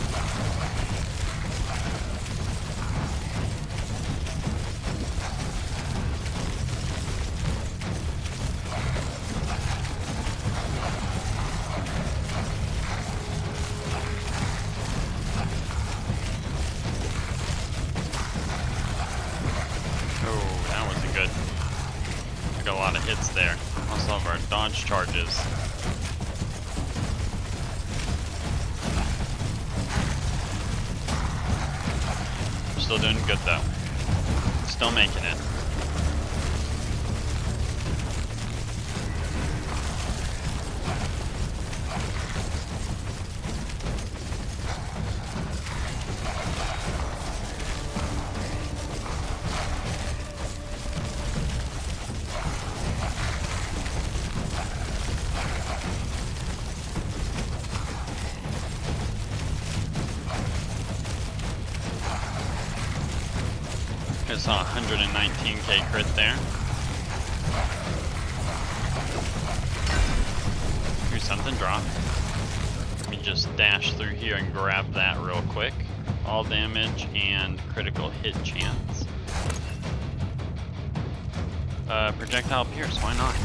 Hits there. Also have our dodge charges. We're still doing good though. Still making it. I saw 119k crit there. Ooh, something dropped. Let me just dash through here and grab that real quick. All damage and critical hit chance. Projectile pierce, why not?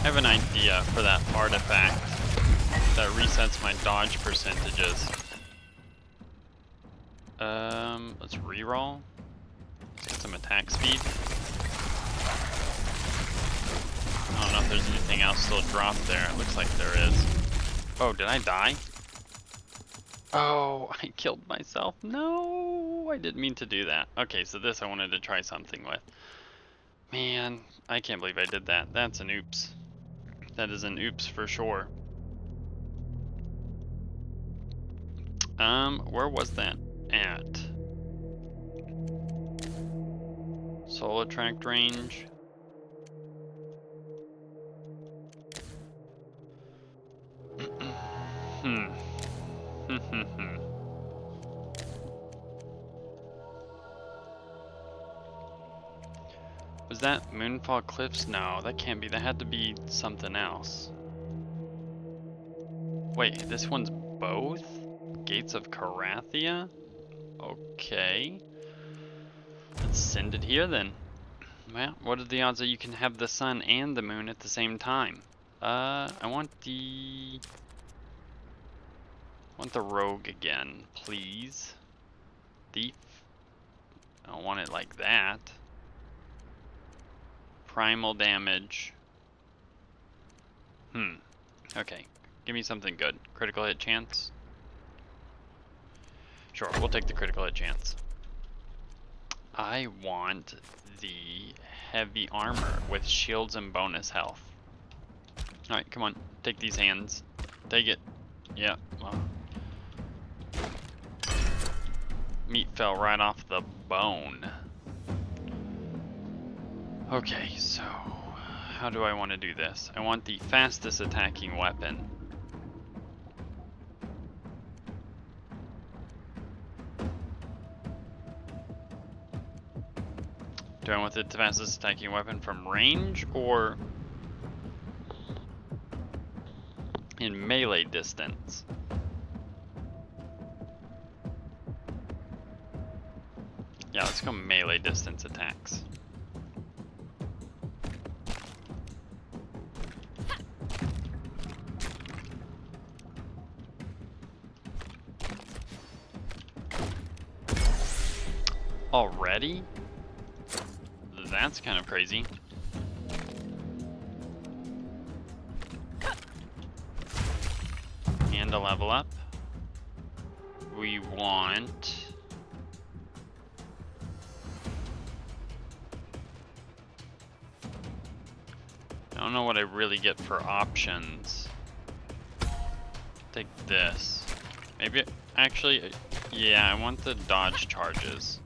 I have an idea for that artifact that resets my dodge percentages. Let's reroll. Let's get some attack speed. I don't know if there's anything else still dropped there. It looks like there is. Oh, did I die? Oh, I killed myself. No, I didn't mean to do that. Okay, so this I wanted to try something with. Man, I can't believe I did that. That's an oops. That is an oops for sure. Where was that at? Soul attract range. Was that Moonfall Cliffs? No, that can't be. That had to be something else. Wait, this one's both? Gates of Karathia? Okay. Let's send it here then. Well, what are the odds that you can have the sun and the moon at the same time? I want the rogue again, please. Thief. I don't want it like that. Primal damage. Okay. Give me something good. Critical hit chance. Sure, we'll take the critical hit chance. I want the heavy armor with shields and bonus health. Alright, come on. Take these hands. Take it. Yeah. Well. Meat fell right off the bone. Okay, so how do I want to do this? I want the fastest attacking weapon. Do I want the fastest attacking weapon from range or in melee distance? Yeah, let's go melee distance attacks. Already? That's kind of crazy. And to level up, we want I don't know what I really get for options. Take this. Maybe, actually, yeah, I want the dodge charges.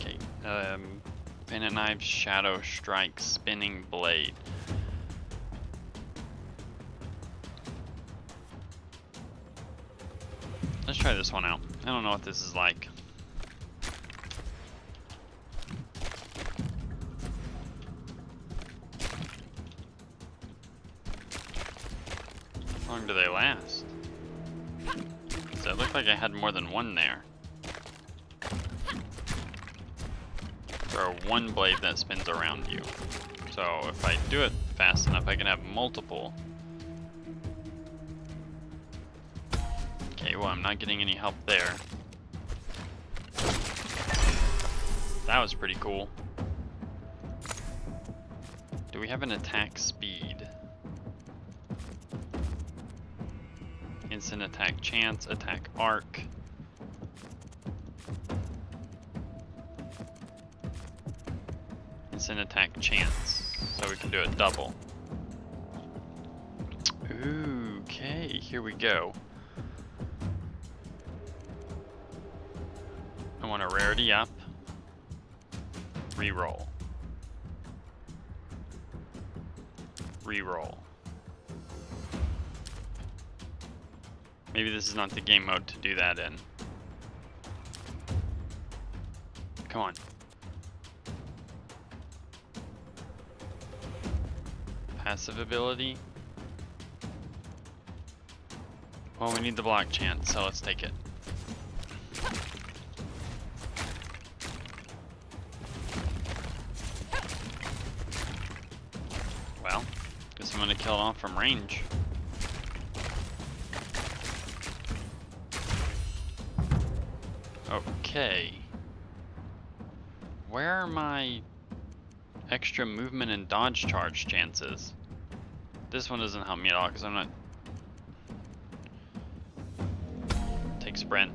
Okay, Bennett Knives, Shadow Strike, Spinning Blade. Let's try this one out. I don't know what this is like. How long do they last? So it looked like I had more than one there. Or one blade that spins around you. So if I do it fast enough, I can have multiple. Okay, well, I'm not getting any help there. That was pretty cool. Do we have an attack speed? Instant attack chance, attack arc. Instant attack chance, so we can do it double. Okay, here we go. I want a rarity up. Reroll. Reroll. Maybe this is not the game mode to do that in. Come on. Passive ability. Well, we need the block chance, so let's take it. Well, guess I'm gonna kill it off from range. Okay. Where are my extra movement and dodge charge chances? This one doesn't help me at all because I'm not... Take sprint.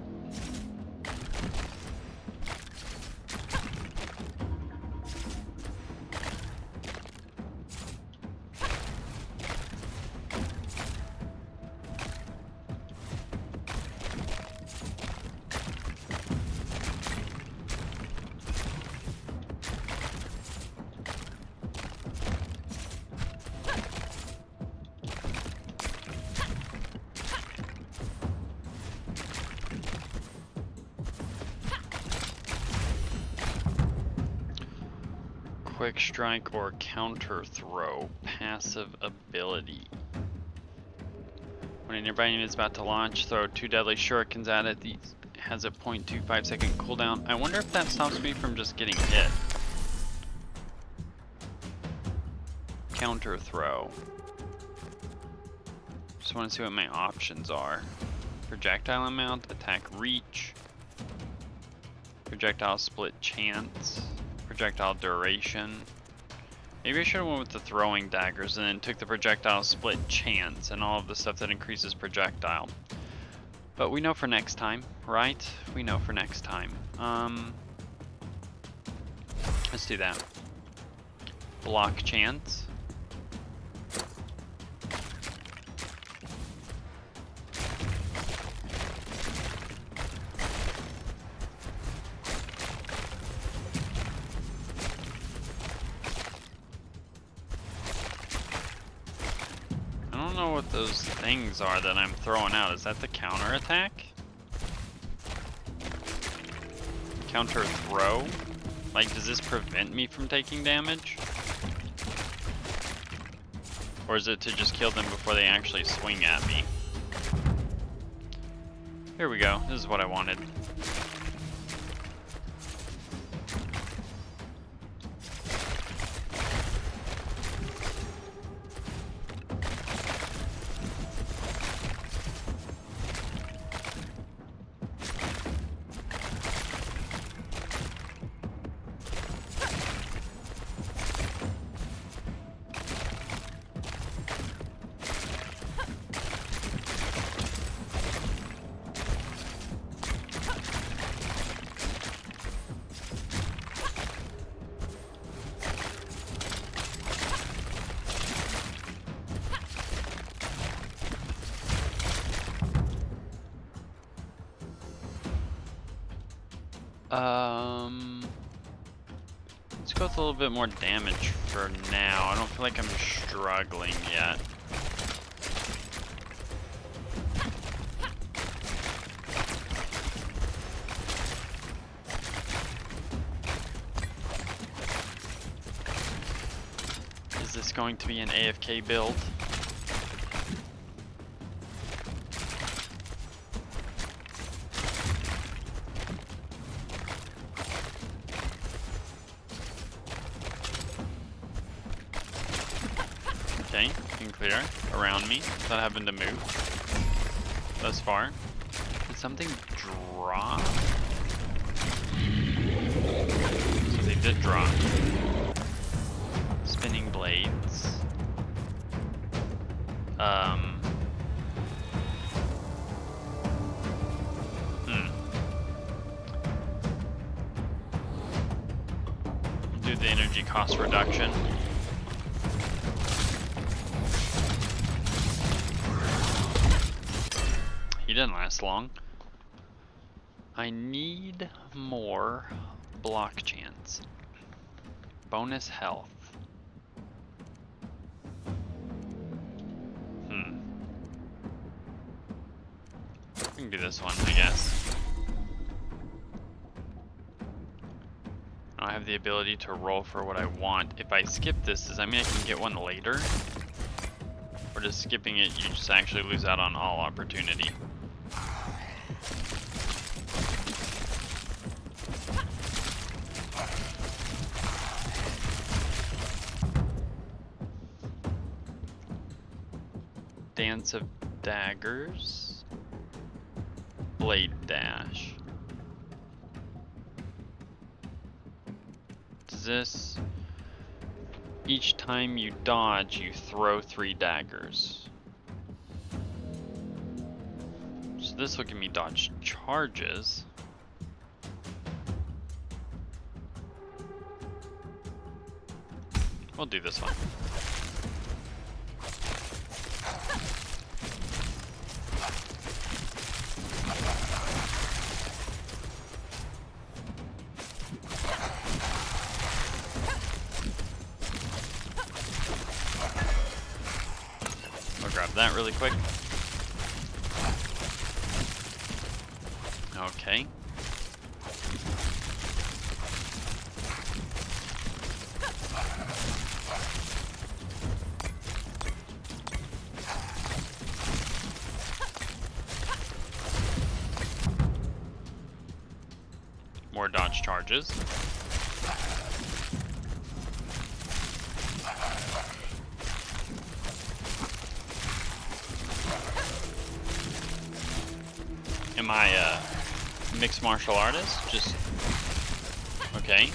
Quick strike or counter throw. Passive ability. When a nearby unit is about to launch, throw 2 deadly shurikens at it. These has a 0.25 second cooldown. I wonder if that stops me from just getting hit. Counter throw. Just want to see what my options are. Projectile amount, attack reach, projectile split chance, projectile duration. Maybe I should have went with the throwing daggers and then took the projectile split chance and all of the stuff that increases projectile. But we know for next time, right? We know for next time. Let's do that. Block chance. know what those things are that I'm throwing out. Is that the counter attack? Counter throw? Like, does this prevent me from taking damage? Or is it to just kill them before they actually swing at me? Here we go. This is what I wanted. Let's go with a little bit more damage for now. I don't feel like I'm struggling yet. Is this going to be an AFK build? Okay, can clear around me without having to move thus far. Did something drop? So they did drop. Spinning blades. Do the energy cost reduction. He didn't last long. I need more block chance. Bonus health. We can do this one, I guess. I have the ability to roll for what I want. If I skip this, does that mean I can get one later? Or does skipping it, you just actually lose out on all opportunity? Dance of Daggers. Blade Dash. Does this... Each time you dodge, you throw 3 daggers. So this will give me dodge charges. We'll do this one. Grab that really quick. Okay. More dodge charges. Am I a mixed martial artist? Just... Okay.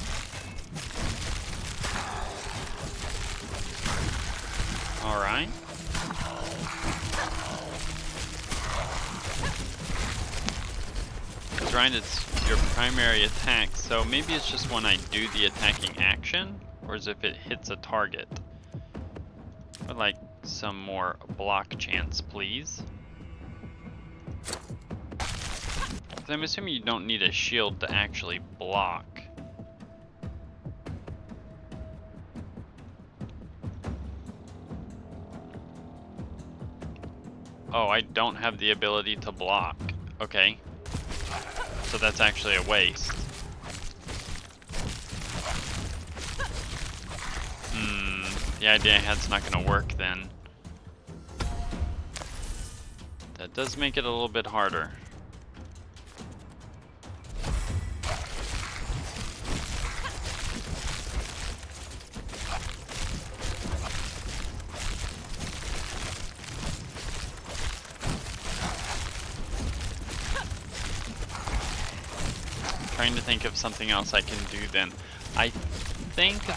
Alright. That's right, it's your primary attack, so maybe it's just when I do the attacking action, or as if it hits a target. I'd like some more block chance, please. I'm assuming you don't need a shield to actually block. Oh, I don't have the ability to block. Okay. So that's actually a waste. The idea I had's not gonna work then. That does make it a little bit harder. Trying to think of something else I can do then. I think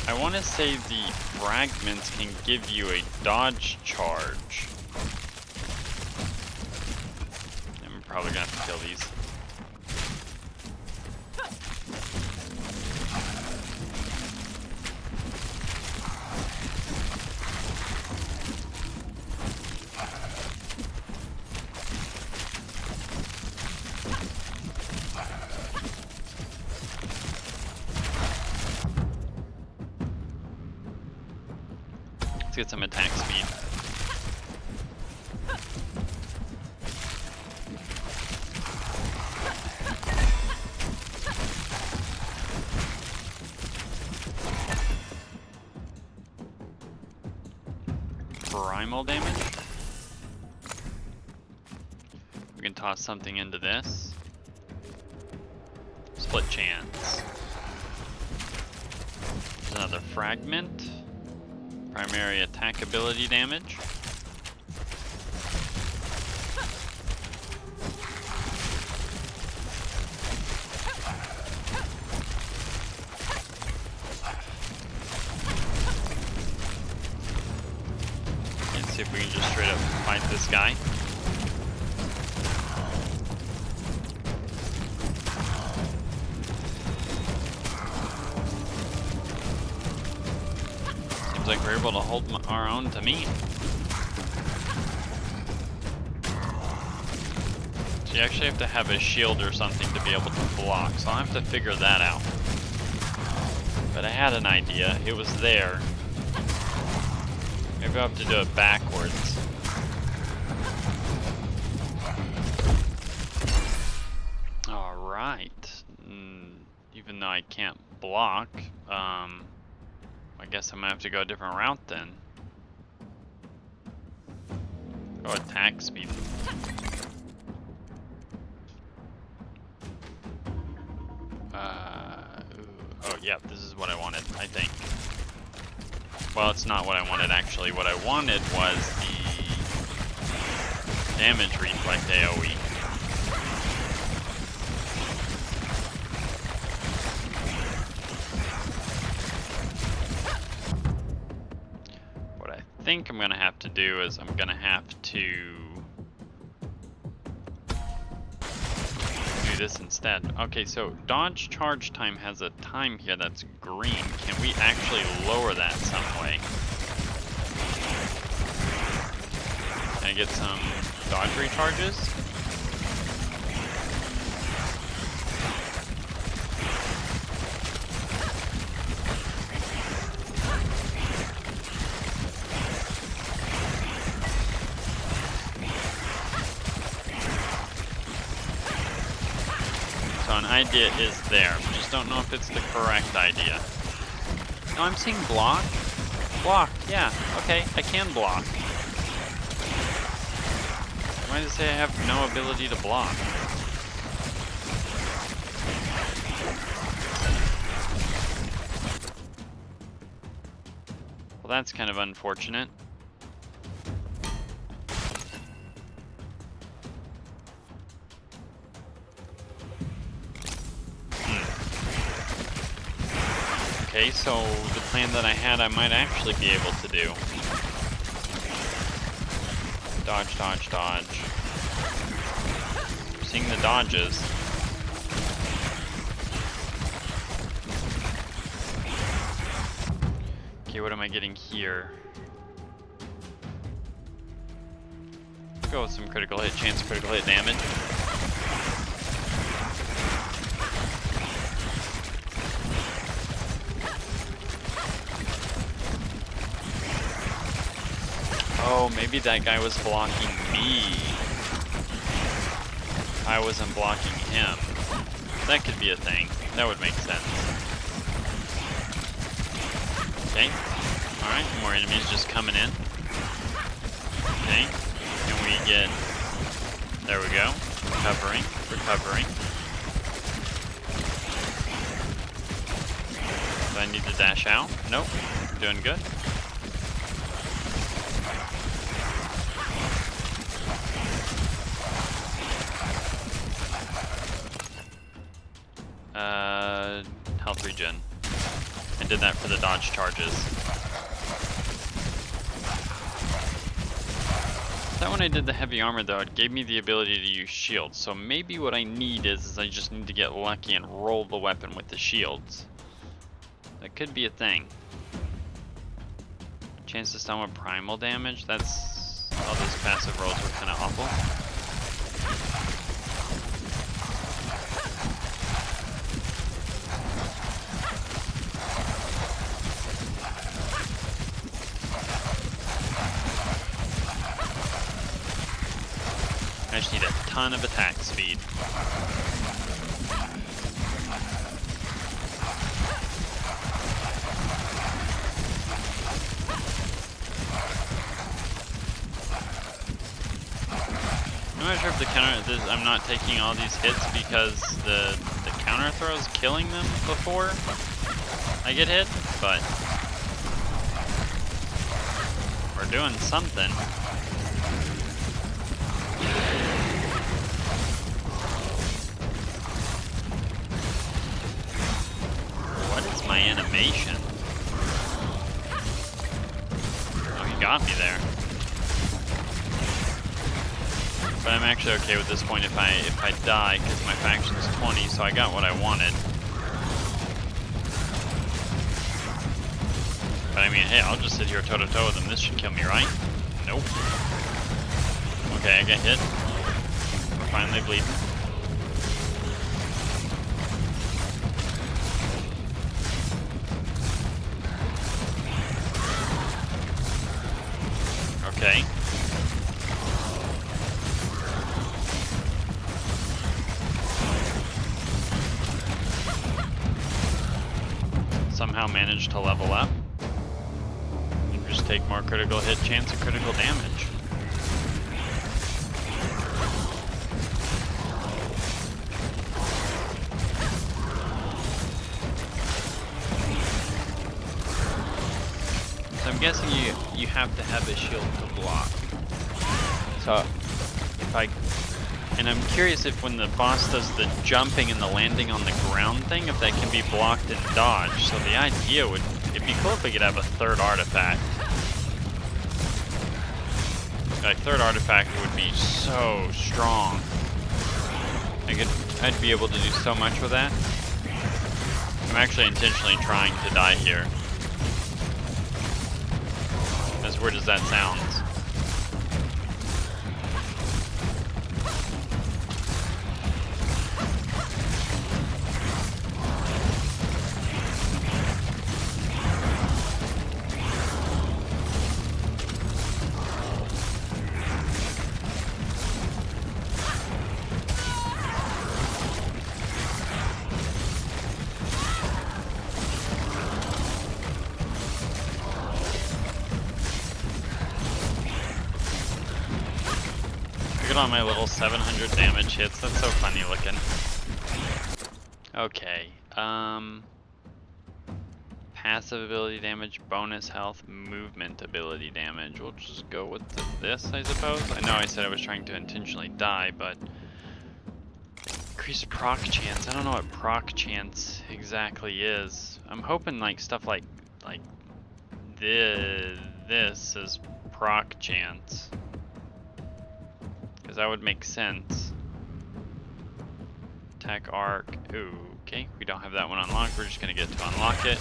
I want to say the fragments can give you a dodge charge. I'm probably gonna have to kill these. Get some attack speed. Primal damage. We can toss something into this. Split chance. There's another fragment. Primary attack ability damage. Let's see if we can just straight up fight this guy. Like we're able to hold our own to me. So you actually have to have a shield or something to be able to block, so I'll have to figure that out. But I had an idea, it was there. Maybe I'll have to do it backwards. Alright. Even though I can't block, I guess I'm gonna have to go a different route then. Go attack speed. Oh yeah, this is what I wanted, I think. Well, it's not what I wanted actually. What I wanted was the damage reflect AoE. I think I'm gonna have to do is I'm gonna have to do this instead. Okay, so dodge charge time has a time here that's green. Can we actually lower that some way? Can I get some dodge recharges? So an idea is there, just don't know if it's the correct idea. No, I'm seeing block. Block, yeah, okay, I can block. Why does it say I have no ability to block? Well, that's kind of unfortunate. Okay, so the plan that I had, I might actually be able to do. Dodge, dodge, dodge. Seeing the dodges. Okay, what am I getting here? Go with some critical hit chance, critical hit damage. Oh, maybe that guy was blocking me. I wasn't blocking him. That could be a thing. That would make sense. Okay. Alright, more enemies just coming in. Okay. And we get... There we go. Recovering. Recovering. Do I need to dash out? Nope. Doing good. Health regen. I did that for the dodge charges. That when I did the heavy armor though, it gave me the ability to use shields. So maybe what I need is I just need to get lucky and roll the weapon with the shields. That could be a thing. Chance to stun with primal damage? That's... all those passive rolls were kind of awful. I just need a ton of attack speed. I'm not sure if the counter, I'm not taking all these hits because the counter throw is killing them before I get hit, but we're doing something. What is my animation? Oh, he got me there. But I'm actually okay with this point if I die, because my faction's 20, so I got what I wanted. But I mean, hey, I'll just sit here toe-to-toe with them. This should kill me, right? Nope. Okay, I get hit. We're finally bleeding. Okay. Somehow managed to level up. You just take more critical hit chance and critical damage. So I'm guessing you have to have a shield to block. So and I'm curious if when the boss does the jumping and the landing on the ground thing, if that can be blocked and dodged. So the idea it'd be cool if we could have a third artifact. Like, third artifact would be so strong. I'd be able to do so much with that. I'm actually intentionally trying to die here. As weird as that sounds. On my little 700 damage hits. That's so funny looking. Okay. Passive ability damage, bonus health, movement ability damage. We'll just go with this, I suppose. I know I said I was trying to intentionally die, but increased proc chance. I don't know what proc chance exactly is. I'm hoping like stuff like this is proc chance. Because that would make sense. Attack arc. Ooh, okay. We don't have that one unlocked. We're just going to get to unlock it.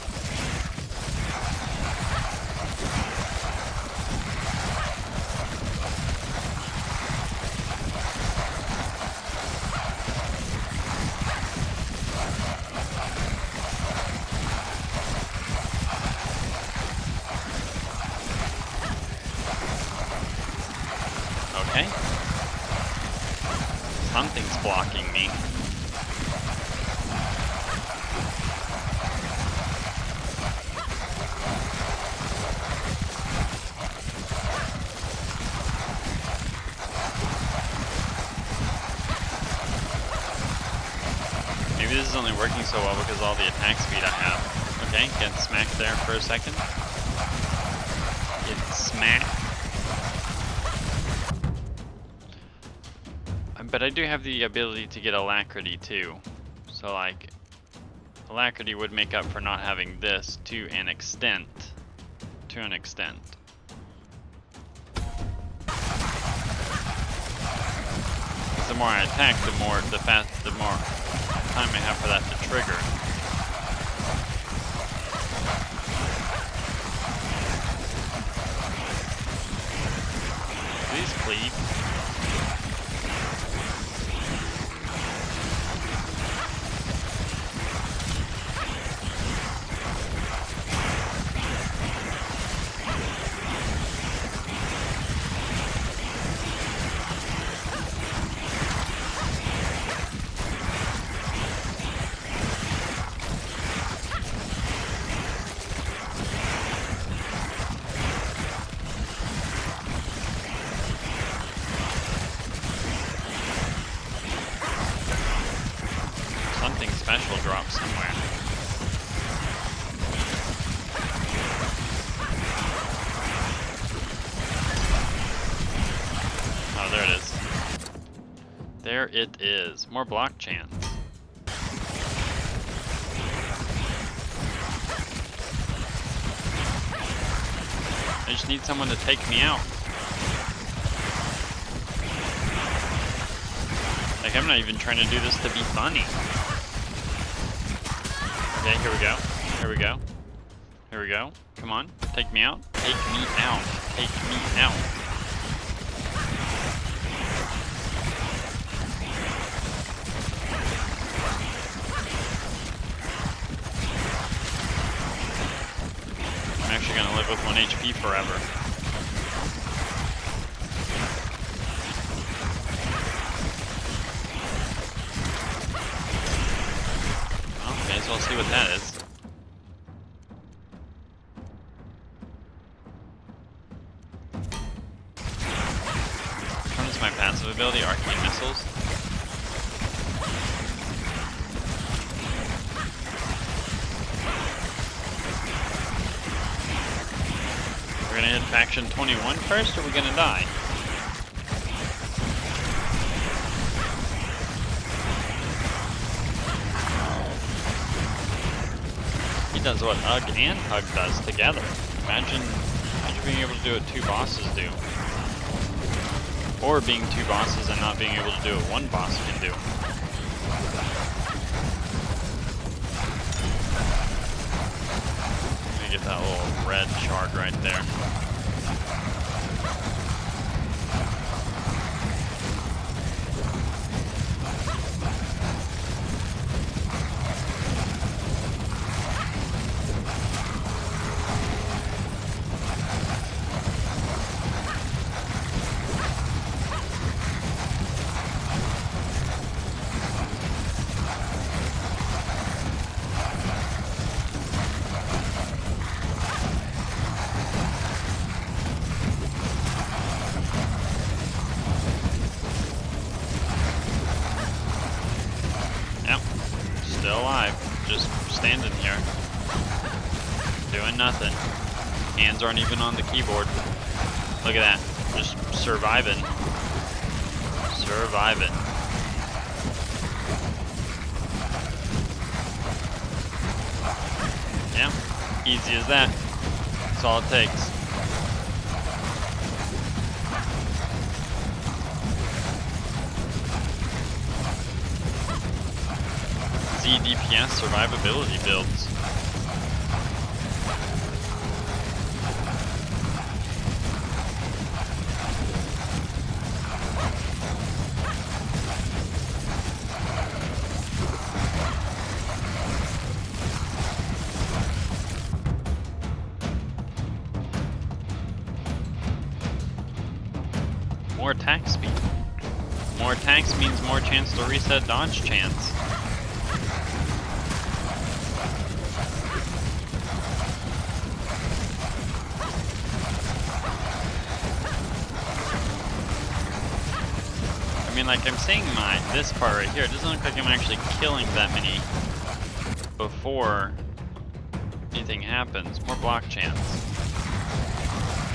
blocking me. Maybe this is only working so well because of all the attack speed I have. Okay, get smacked there for a second. Get smacked. But I do have the ability to get alacrity too. So like, alacrity would make up for not having this to an extent. To an extent. The more I attack, the more time I have for that to trigger. Please cleave. Something special drops somewhere. Oh, there it is. There it is. More block chance. I just need someone to take me out. Like, I'm not even trying to do this to be funny. Okay, here we go. Here we go. Here we go. Come on, take me out. Take me out. Take me out. I'm actually gonna live with 1 HP forever. Well, may as well see what that is. Comes my passive ability, arcane missiles. We're gonna hit faction 21 first, or are we gonna die? He does what Ugg and Hug does together. Imagine being able to do what two bosses do. Or being two bosses and not being able to do what one boss can do. Let me get that little red shard right there. Still alive, just standing here, doing nothing. Hands aren't even on the keyboard. Look at that, just surviving. Surviving. Yeah, easy as that. That's all it takes. DPS survivability builds. More attack speed. more attacks means more chance to reset dodge chance. I mean, like I'm saying, this part right here, it doesn't look like I'm actually killing that many before anything happens. More block chance.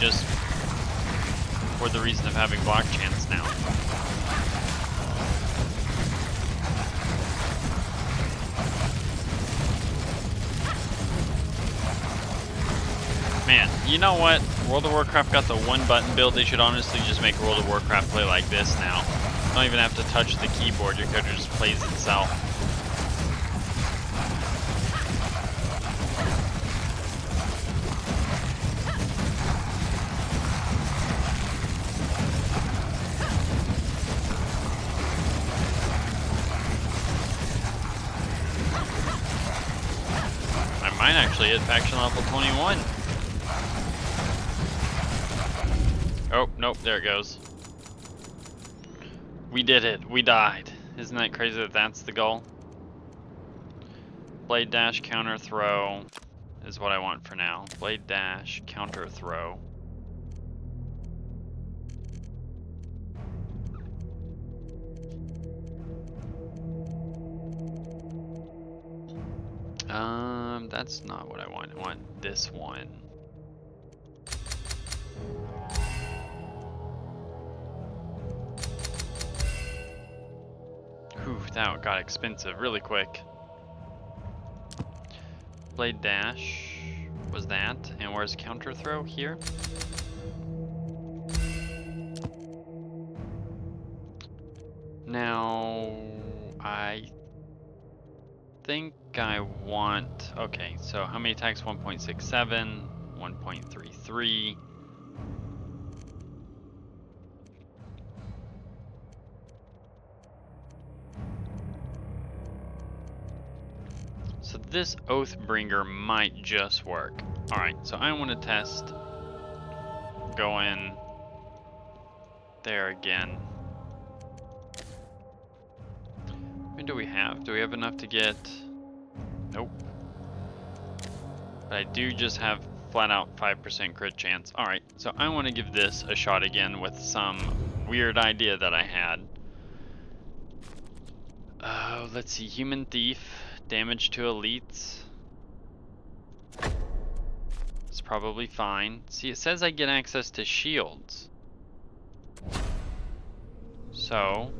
Just for the reason of having block chance now. Man, you know what? World of Warcraft got the one button build. They should honestly just make World of Warcraft play like this now. You don't even have to touch the keyboard, your character just plays itself. I might actually hit faction level 21. Oh, nope, there it goes. We did it. We died. Isn't that crazy that that's the goal? Blade dash, counter throw is what I want for now. Blade dash, counter throw. That's not what I want. I want this one. Whew, that got expensive really quick. Blade dash was that, and where's counter throw? Here. Now, I think I want, okay, so how many attacks? 1.67, 1.33. So this Oathbringer might just work. Alright, so I want to test going there again. What do we have? Do we have enough to get? Nope. But I do just have flat out 5% crit chance. Alright, so I want to give this a shot again with some weird idea that I had. Let's see, Human Thief, damage to elites. It's probably fine. See, it says I get access to shields. So,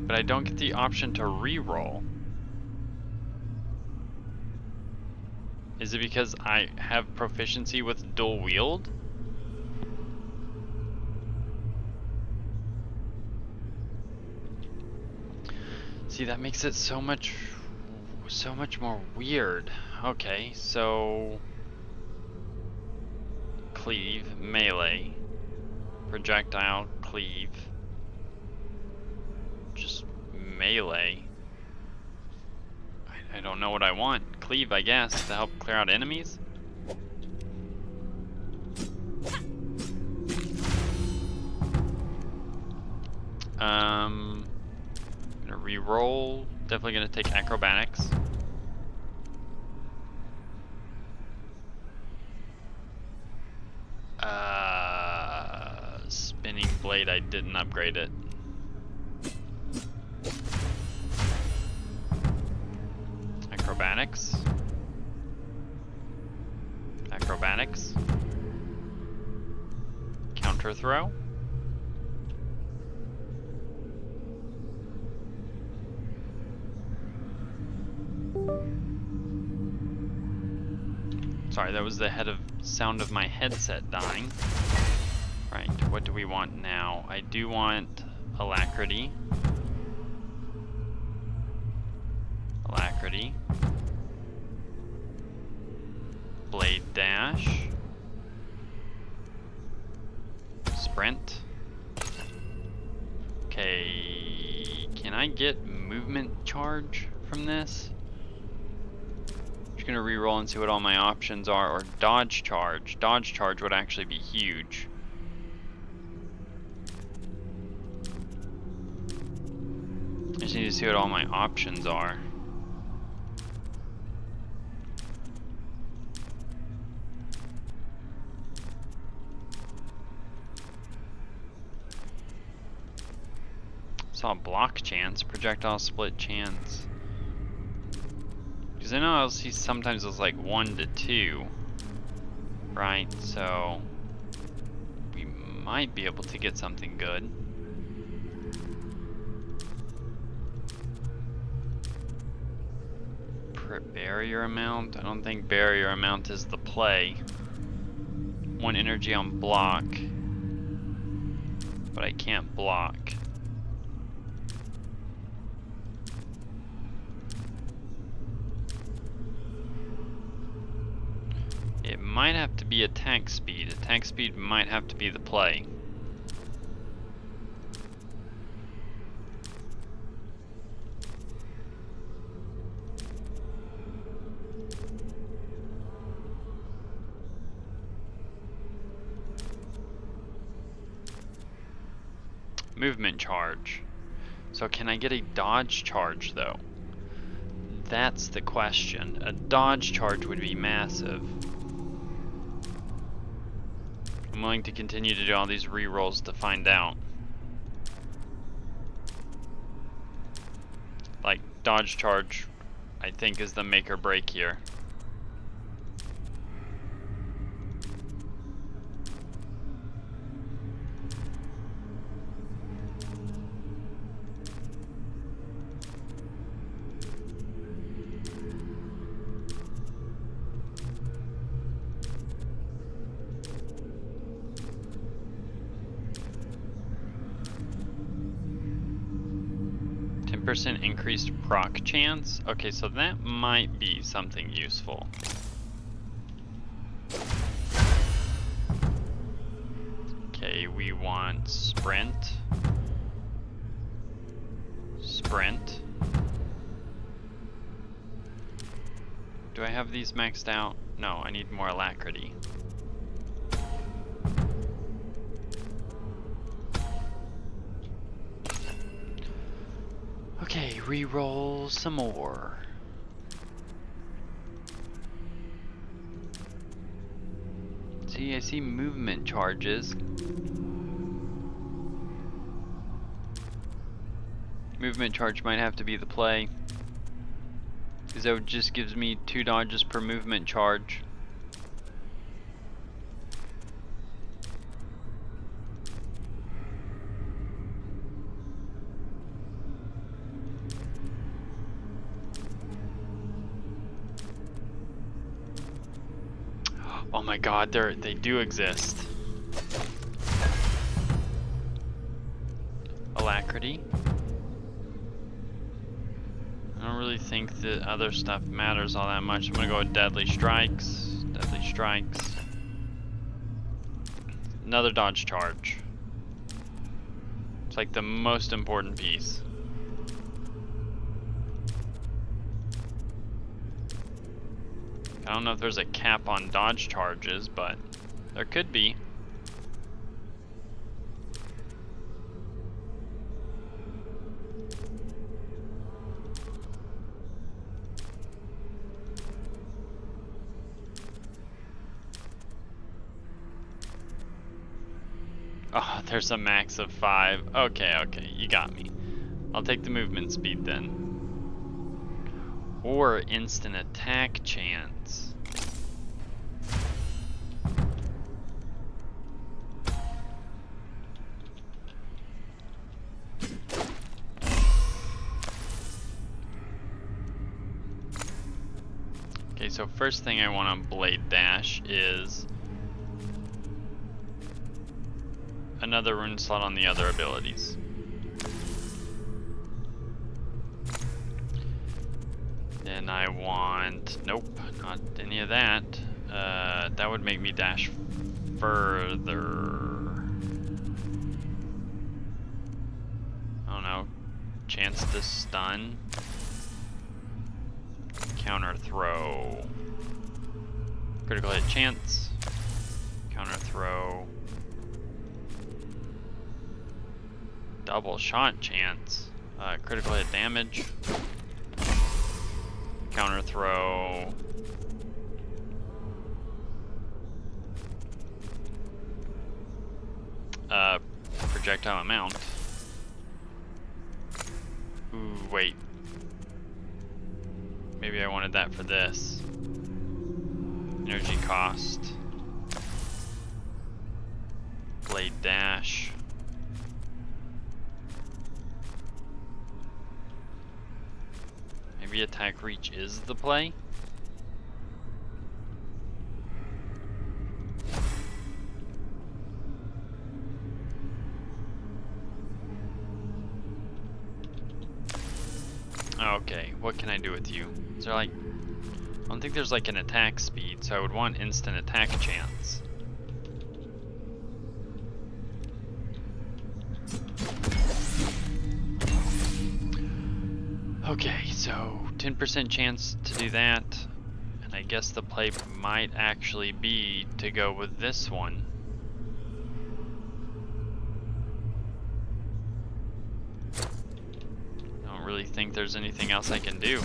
but I don't get the option to reroll. Is it because I have proficiency with dual wield? See, that makes it so much more weird. Okay, so cleave, melee, projectile, cleave. Just melee. I don't know what I want. Cleave, I guess, to help clear out enemies. Gonna re-roll. Definitely gonna take acrobatics. Spinning blade, I didn't upgrade it. Acrobatics. Acrobatics. Counter throw. Sorry, that was the sound of my headset dying. Right, what do we want now? I do want alacrity. Alacrity. Blade dash. Sprint. Okay, can I get movement charge from this? Just gonna re-roll and see what all my options are, or dodge charge. Dodge charge would actually be huge. I just need to see what all my options are. Saw block chance, projectile split chance. Because I know I'll see sometimes it's like 1 to 2, right? So we might be able to get something good. Barrier amount? I don't think barrier amount is the play. 1 energy on block, but I can't block. It might have to be attack speed. Attack speed might have to be the play. Movement charge. So can I get a dodge charge though? That's the question. A dodge charge would be massive. I'm willing to continue to do all these rerolls to find out. Like, dodge charge, I think, is the make or break here. % increased proc chance. Okay, so that might be something useful. Okay, we want sprint. Sprint. Do I have these maxed out? No, I need more alacrity. Okay, re-roll some more. See, I see movement charges. Movement charge might have to be the play, because that just gives me 2 dodges per movement charge. Oh my god, they do exist. Alacrity. I don't really think the other stuff matters all that much. I'm gonna go with deadly strikes. Deadly strikes. Another dodge charge. It's like the most important piece. I don't know if there's a cap on dodge charges, but there could be. Oh, there's a max of 5. Okay, you got me. I'll take the movement speed then. Or instant attack chance. Okay, so first thing I want on Blade Dash is another rune slot on the other abilities. Then I want, nope, not any of that. That would make me dash further. I don't know, chance to stun. Counter throw. Critical hit chance. Counter throw. Double shot chance. Critical hit damage. Counter throw. Projectile amount. Ooh, wait. Maybe I wanted that for this. Energy cost. Blade dash. Maybe attack reach is the play? Okay, what can I do with you? Is there like... I don't think there's like an attack speed, so I would want instant attack chance. Okay, so 10% chance to do that, and I guess the play might actually be to go with this one. I don't really think there's anything else I can do.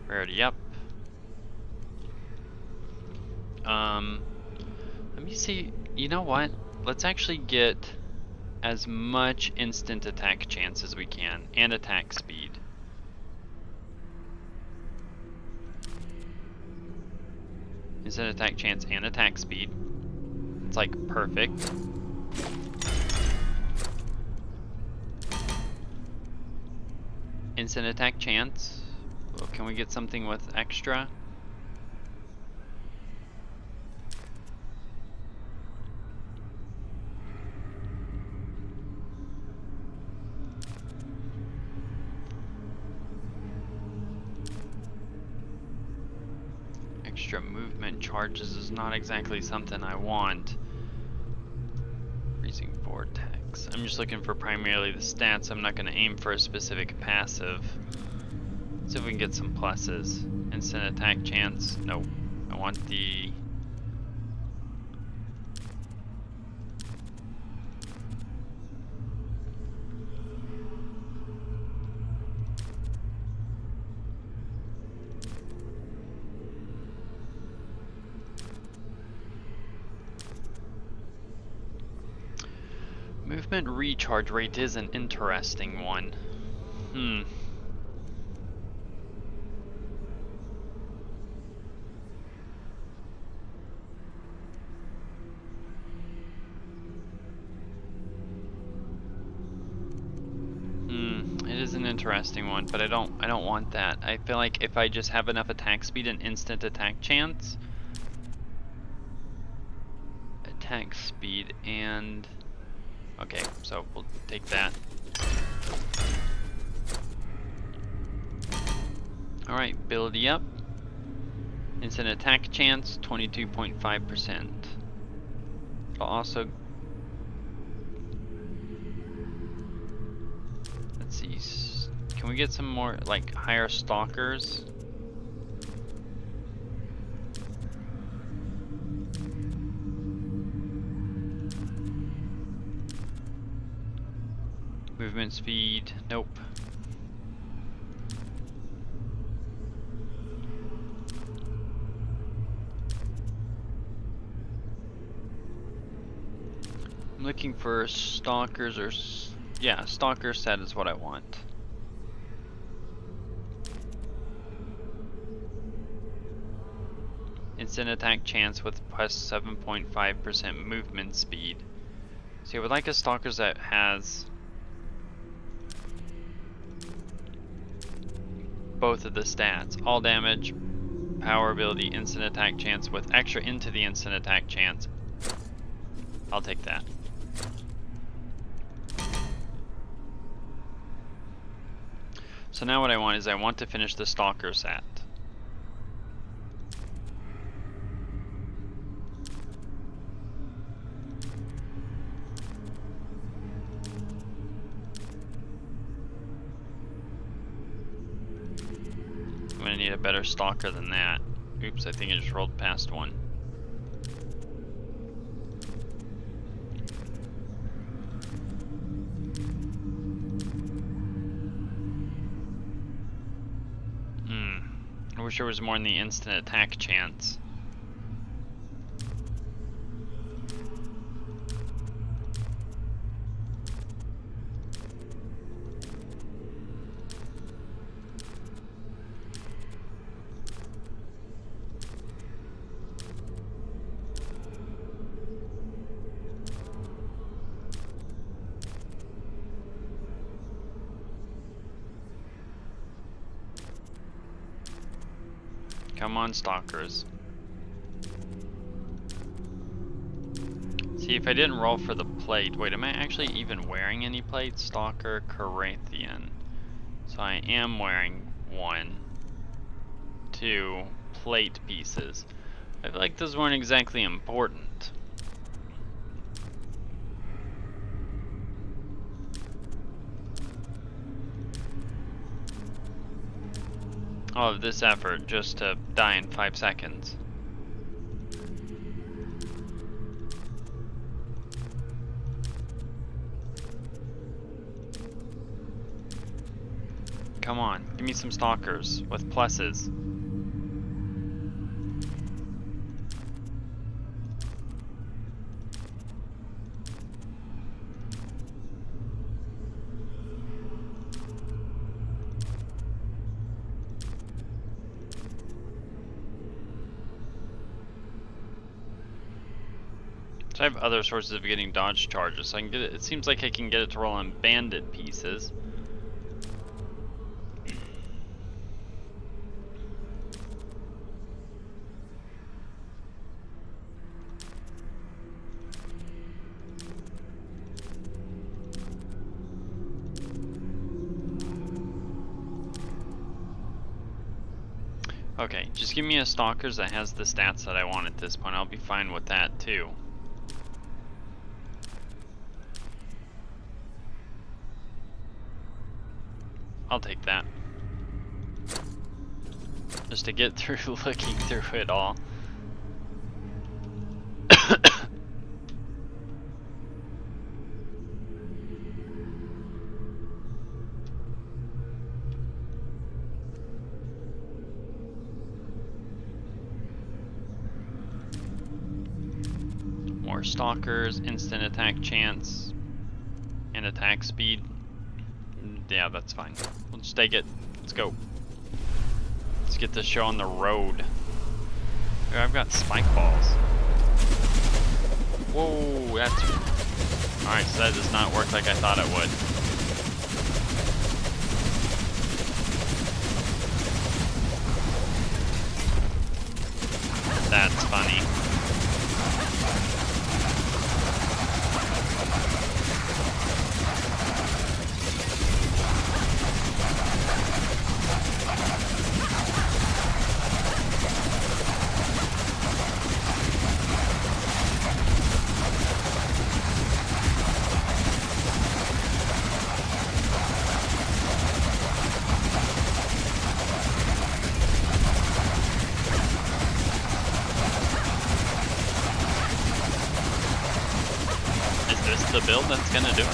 Rarity up. Let me see, you know what? Let's actually get as much instant attack chance as we can, and attack speed. Instant attack chance and attack speed. It's like perfect. Instant attack chance. Well, can we get something with extra? Extra movement charges is not exactly something I want. Freezing vortex. I'm just looking for primarily the stats. I'm not going to aim for a specific passive. Let's see if we can get some pluses. Instant attack chance. Nope. I want the... Movement recharge rate is an interesting one. It is an interesting one, but I don't want that. I feel like if I just have enough attack speed and instant attack chance, attack speed and okay, so we'll take that. Alright, ability up. Instant attack chance, 22.5%. It'll also... Let's see, can we get some more, like, higher stalkers? Movement speed, nope. I'm looking for stalkers or, yeah, stalker set is what I want. Instant attack chance with plus 7.5% movement speed. So I would like a stalker that has both of the stats. All damage, power ability, instant attack chance with extra into the instant attack chance. I'll take that. So now what I want is I want to finish the stalker set. I'm gonna need a better stalker than that. Oops, I think I just rolled past one. wish there was more in the instant attack chance. Come on, stalkers. See, if I didn't roll for the plate... Wait, am I actually even wearing any plates? Stalker, Corinthian. So I am wearing 1, 2 plate pieces. I feel like those weren't exactly important. All of this effort just to die in 5 seconds. Come on, give me some stalkers with pluses. So I have other sources of getting dodge charges, so I can get it. It seems like I can get it to roll on bandit pieces. Okay, just give me a stalkers that has the stats that I want at this point. I'll be fine with that too. I'll take that. Just to get through looking through it all. More stalkers, instant attack chance, and attack speed. Yeah, that's fine. We'll just take it. Let's go. Let's get this show on the road. I've got spike balls. Whoa, that's... Alright, so that does not work like I thought it would. That's funny. The build that's gonna do it.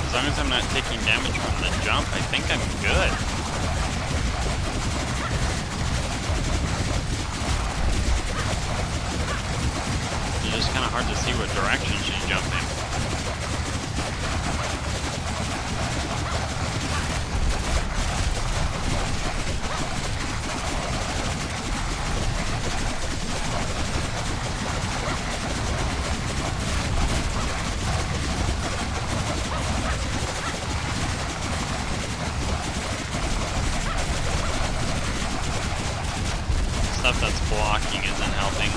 As long as I'm not taking damage from the jump, I think I'm good. It's just kind of hard to see what direction she's jumping. Stuff that's blocking isn't helping.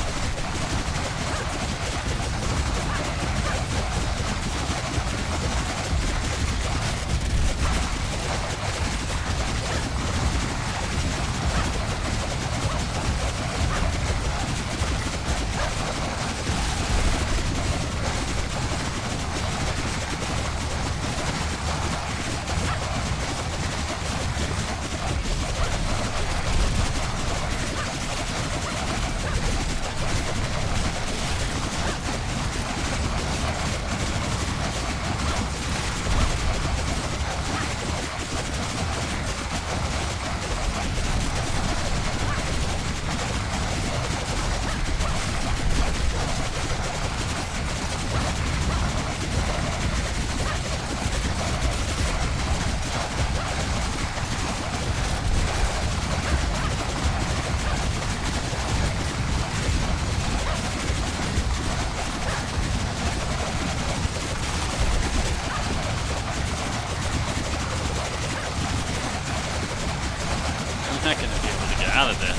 out of this.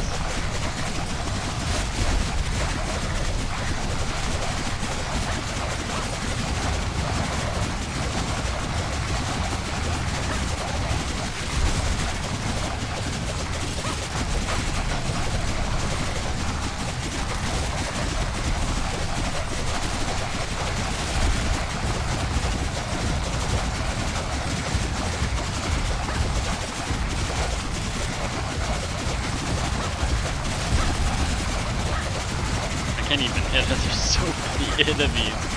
I can't even hit us, there's so many enemies.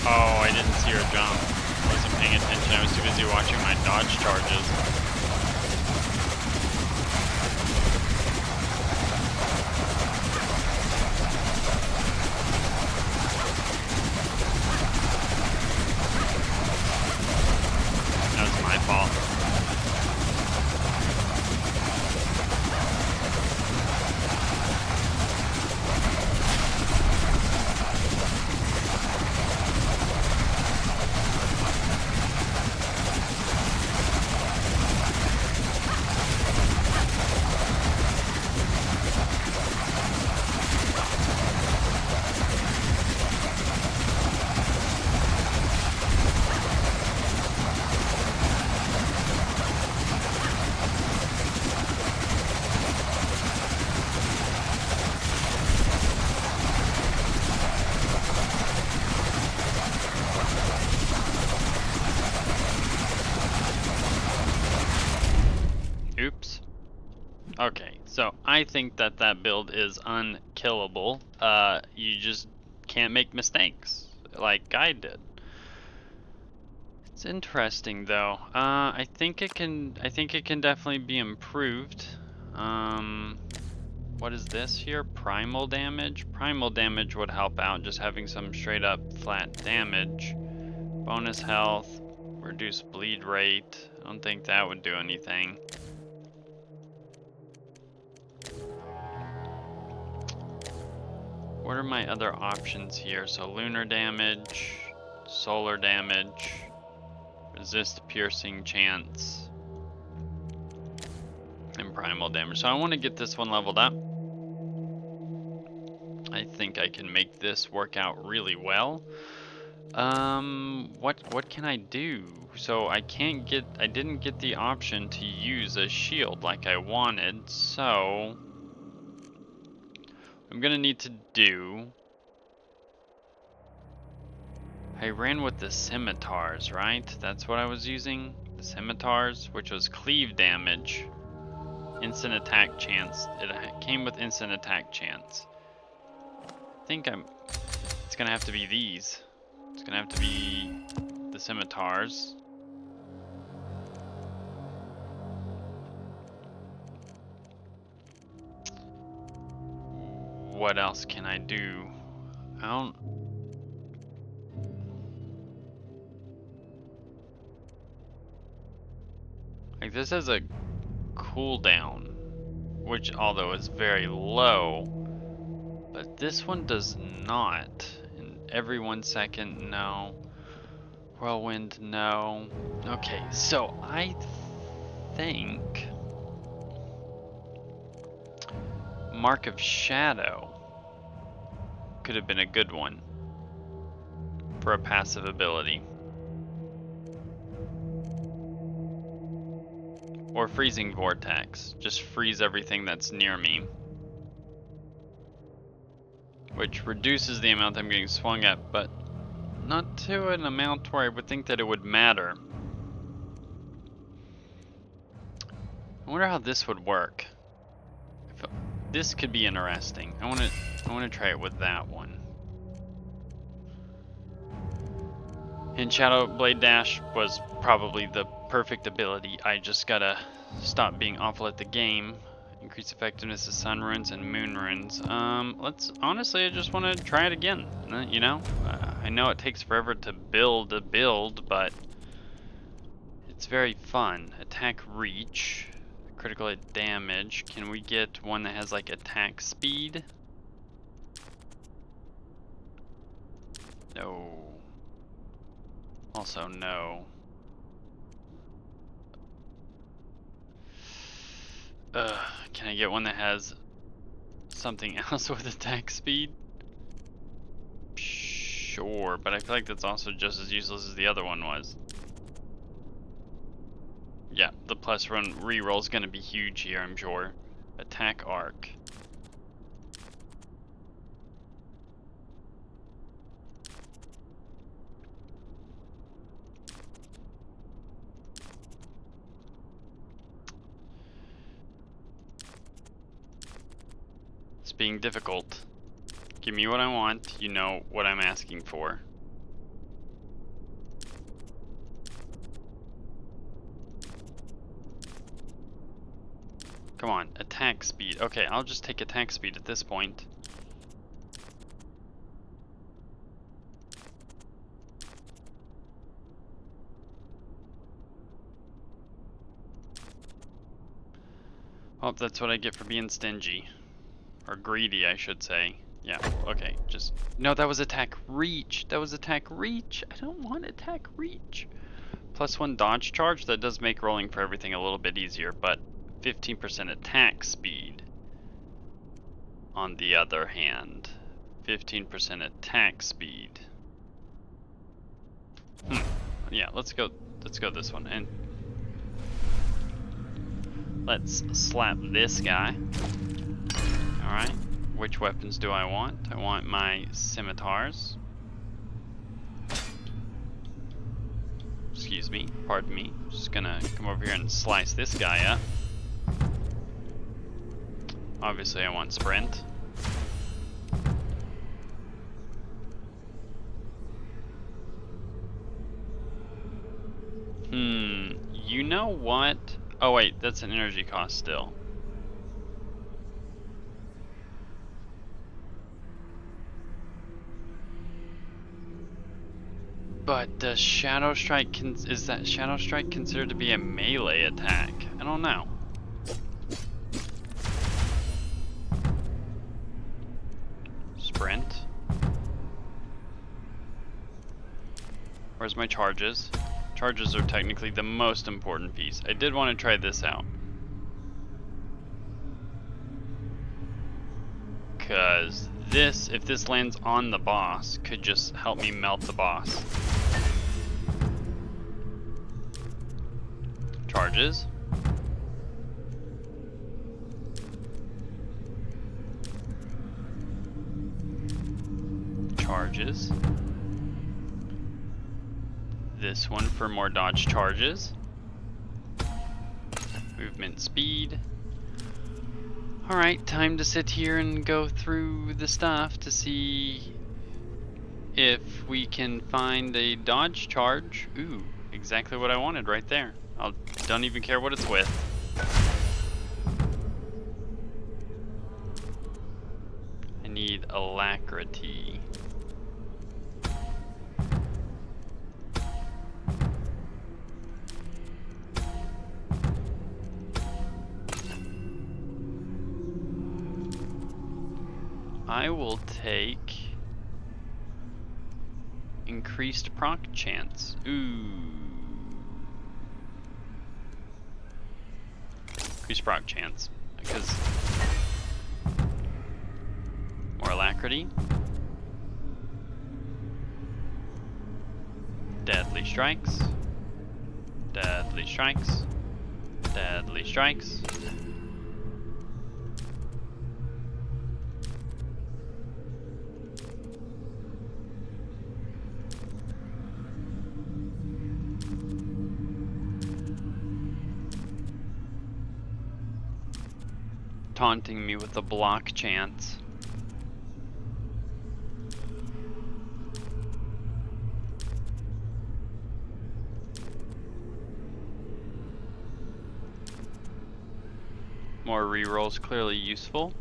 Oh, I didn't see her jump. I wasn't paying attention. I was too busy watching my dodge charges. That was my fault. Oops. Okay, so I think that that build is unkillable. You just can't make mistakes like I did. It's interesting though. I think it can definitely be improved. What is this here? Primal damage? Primal damage would help out, just having some straight up flat damage. Bonus health, reduce bleed rate. I don't think that would do anything. What are my other options here? So lunar damage, solar damage, resist piercing chance, and primal damage. So I want to get this one leveled up. I think I can make this work out really well. What can I do? So I didn't get the option to use a shield like I wanted, so I'm gonna need to do. I ran with the scimitars, right? That's what I was using. The scimitars, which was cleave damage, instant attack chance. It came with instant attack chance. I think it's gonna have to be these. It's gonna have to be the scimitars. What else can I do? I don't. Like this has a cooldown, which although is very low, but this one does not. And every 1 second, no. Whirlwind, no. Okay, so I think Mark of Shadow could have been a good one for a passive ability. Or Freezing Vortex. Just freeze everything that's near me. Which reduces the amount I'm getting swung at, but not to an amount where I would think that it would matter. I wonder how this would work. This could be interesting. I wanna try it with that one. And Shadow Blade Dash was probably the perfect ability. I just gotta stop being awful at the game. Increase effectiveness of sun runes and moon runes. Honestly, I just want to try it again. You know, I know it takes forever to build a build, but it's very fun. Attack reach, critical hit damage. Can we get one that has like attack speed? No. Also no. Can I get one that has something else with attack speed? Sure, but I feel like that's also just as useless as the other one was. Yeah, the +1 reroll is going to be huge here, I'm sure. Attack arc. It's being difficult. Give me what I want, you know what I'm asking for. Come on, attack speed. Okay, I'll just take attack speed at this point. Oh, that's what I get for being stingy. Or greedy, I should say. Yeah, okay, just... No, that was attack reach! That was attack reach! I don't want attack reach! +1 dodge charge, that does make rolling for everything a little bit easier, but 15% attack speed. On the other hand, 15% attack speed. Yeah, let's go this one, and let's slap this guy. Alright, which weapons do I want? I want my scimitars. Excuse me, pardon me. Just gonna come over here and slice this guy up. Obviously I want sprint. You know what? Oh wait, that's an energy cost still. But does Shadow Strike is that Shadow Strike considered to be a melee attack? I don't know. Sprint. Where's my charges? Charges are technically the most important piece. I did want to try this out. Cause this, if this lands on the boss, could just help me melt the boss. Charges. Charges. This one for more dodge charges. Movement speed. Alright, time to sit here and go through the stuff to see if we can find a dodge charge. Ooh, exactly what I wanted right there. I don't even care what it's with. I need alacrity. I will take increased proc chance. Ooh. Increased proc chance. Because more alacrity. Deadly strikes. Deadly strikes. Deadly strikes. taunting me with a block chance. More rerolls, clearly useful.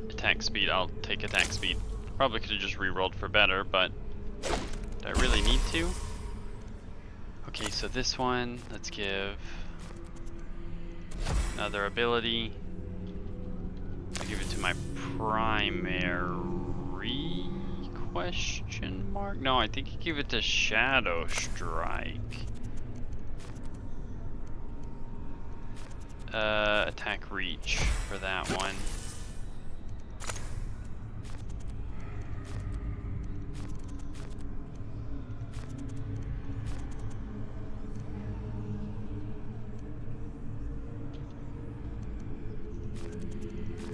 Attack speed, I'll take attack speed. Probably could have just rerolled for better, but do I really need to? Okay, so this one, let's give another ability. I'll give it to my primary question mark? No, I think you give it to Shadow Strike. Attack reach for that one.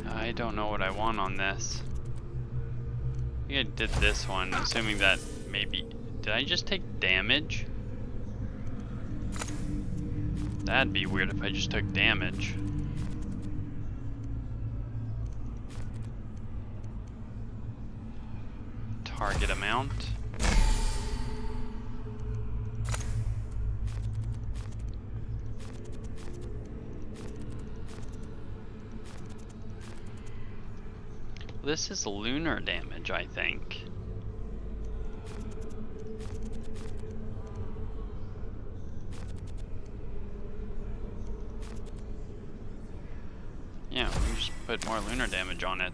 I don't know what I want on this. I think I did this one, assuming that maybe... Did I just take damage? That'd be weird if I just took damage. Target amount. This is lunar damage, I think. Yeah, we just put more lunar damage on it.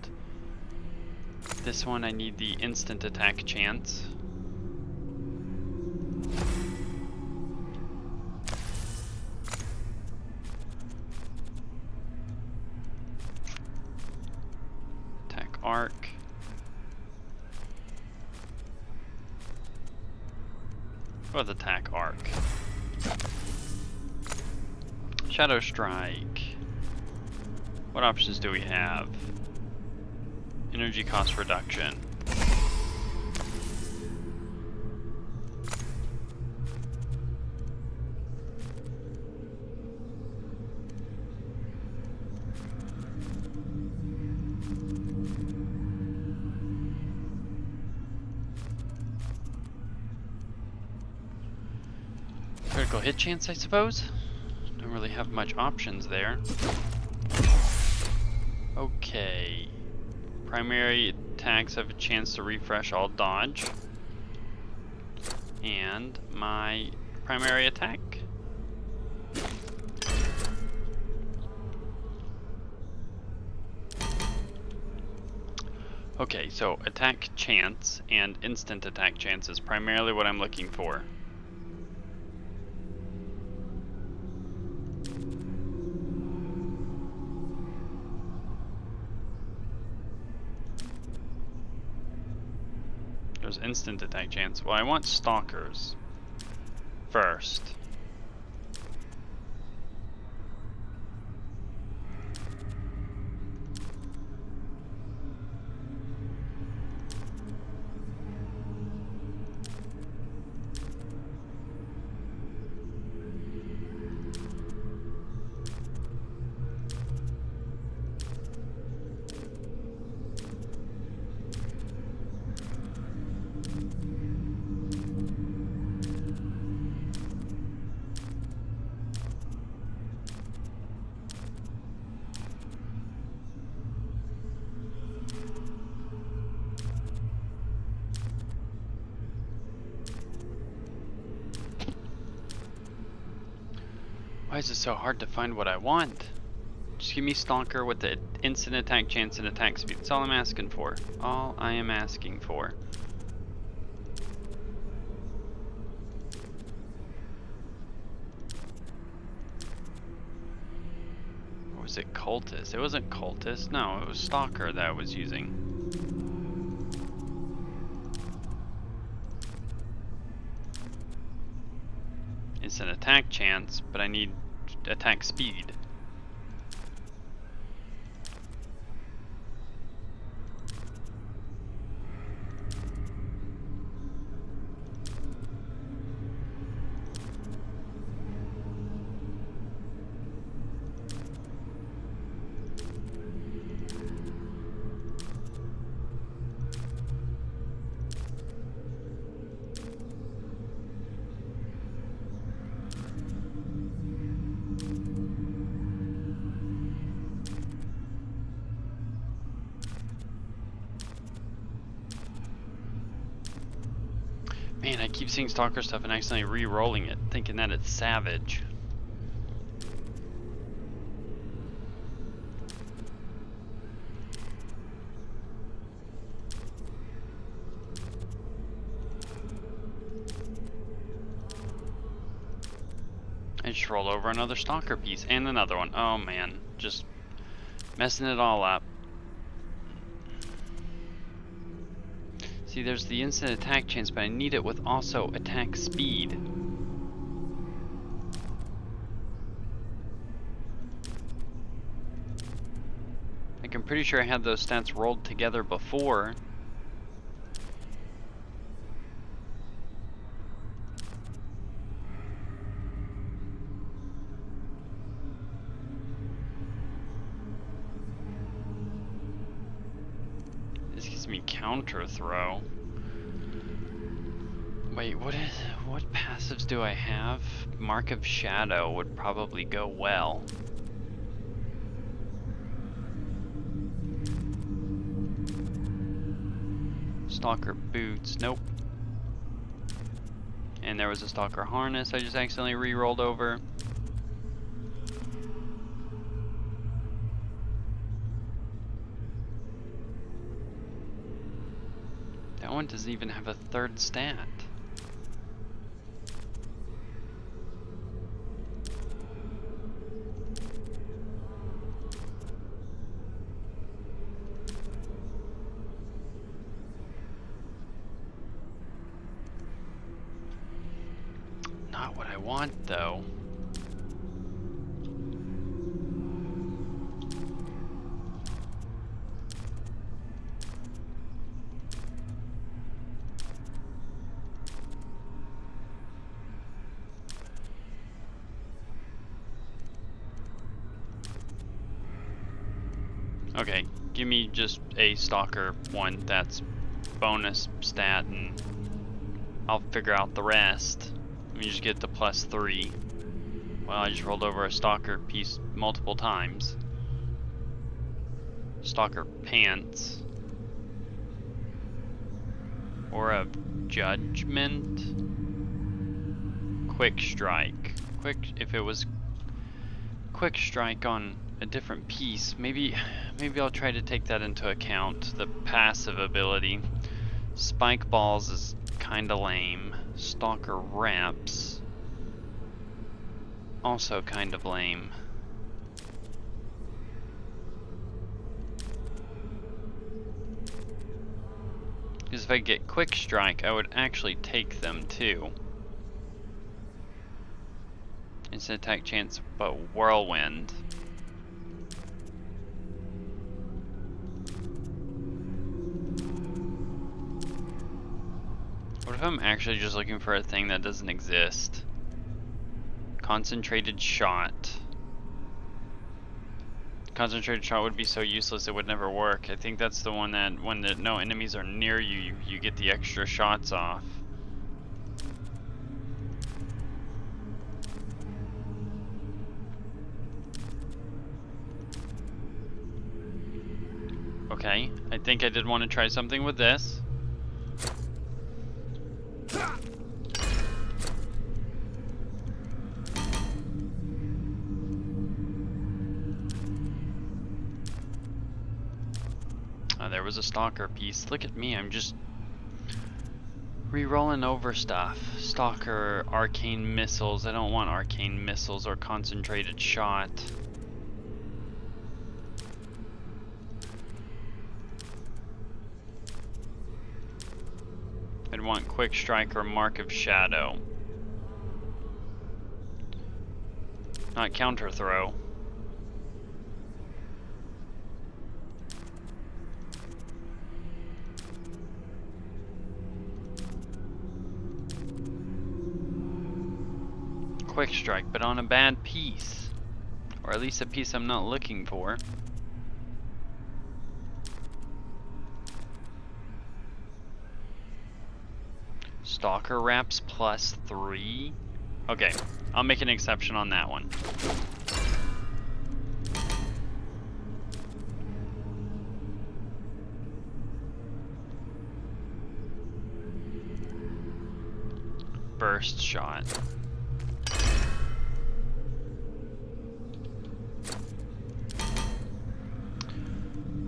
This one I need the instant attack chance. Attack arc. What attack arc? Shadow Strike. What options do we have? Energy cost reduction. Critical hit chance, I suppose? Don't really have much options there. Okay. Primary attacks have a chance to refresh all dodge. And my primary attack. Okay, so attack chance and instant attack chance is primarily what I'm looking for. There's instant attack chance. Well, I want stalkers first. Why is it so hard to find what I want? Just give me Stalker with the instant attack chance and attack speed. That's all I'm asking for. All I am asking for. Or was it Cultist? It wasn't Cultist. No, it was Stalker that I was using. It's an attack chance, but I need attack speed. keep seeing stalker stuff and accidentally re-rolling it, thinking that it's savage. I just rolled over another stalker piece and another one. Oh man, just messing it all up. See, there's the instant attack chance, but I need it with also attack speed. Like, I'm pretty sure I had those stats rolled together before. This gives me counter throw. Wait, what passives do I have? Mark of Shadow would probably go well. Stalker boots, nope. And there was a stalker harness I just accidentally re-rolled over. That one doesn't even have a third stat. Not what I want, though. Okay, give me just a stalker one that's bonus stat and I'll figure out the rest. Let me just get the +3. Well, I just rolled over a stalker piece multiple times. Stalker pants. Or a judgment. Quick strike. If it was quick strike on a different piece, maybe I'll try to take that into account. The passive ability. Spike balls is kinda lame. Stalker wraps, also kind of lame. Because if I get quick strike, I would actually take them too. Instant attack chance, but whirlwind. What if I'm actually just looking for a thing that doesn't exist? Concentrated shot. Concentrated shot would be so useless it would never work. I think that's the one that when no enemies are near you, you get the extra shots off. Okay, I think I did want to try something with this. There was a stalker piece. Look at me, I'm just re-rolling over stuff. Stalker, arcane missiles. I don't want arcane missiles or concentrated shot. I'd want quick strike or mark of shadow. Not counter throw. Quick strike, but on a bad piece. Or at least a piece I'm not looking for. Stalker wraps +3. Okay, I'll make an exception on that one. burst shot.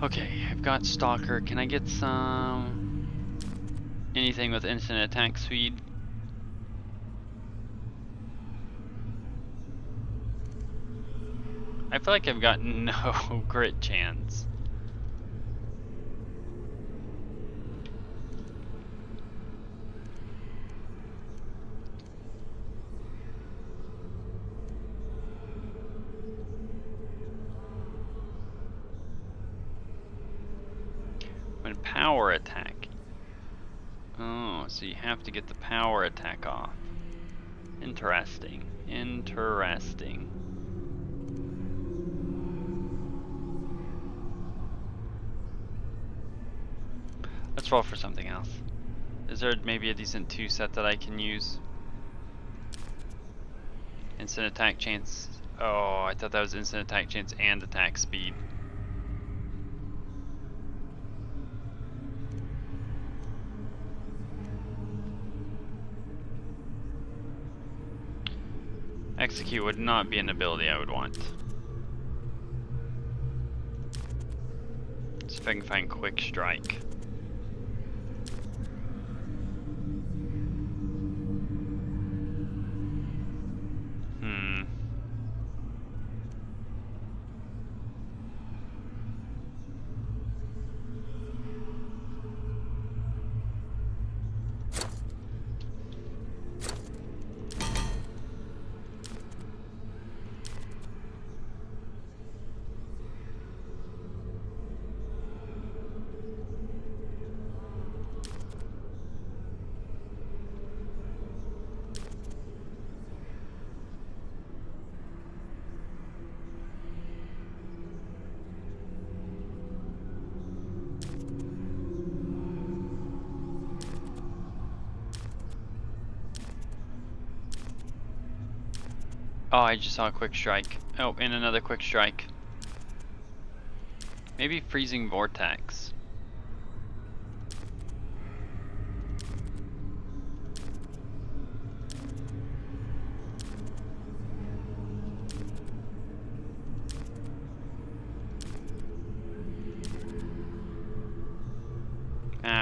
Okay, I've got Stalker. Can I get anything with instant attack speed? I feel like I've got no crit chance. When power attack. Oh, so you have to get the power attack off. Interesting. Interesting. Let's roll for something else. Is there maybe a decent 2 set that I can use? Instant attack chance. Oh, I thought that was instant attack chance and attack speed. Execute would not be an ability I would want. See if I can find quick strike. Oh, I just saw a quick strike. Oh, and another quick strike. Maybe freezing vortex.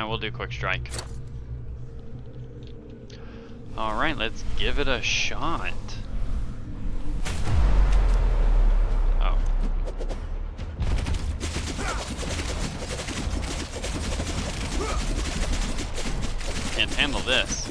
We'll do quick strike. Alright, let's give it a shot. Oh. Can't handle this.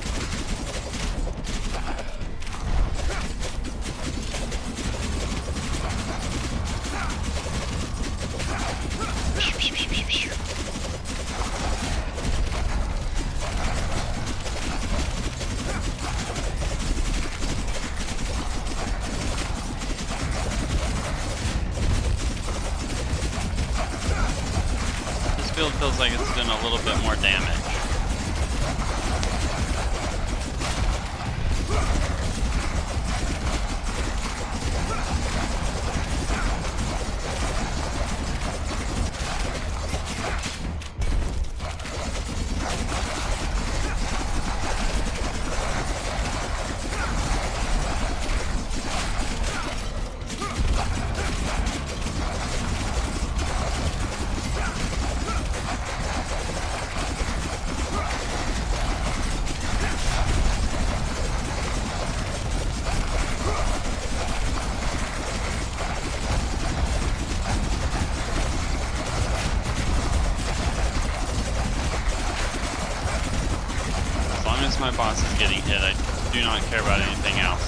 Feels like it's doing a little bit more damage. My boss is getting hit. I do not care about anything else.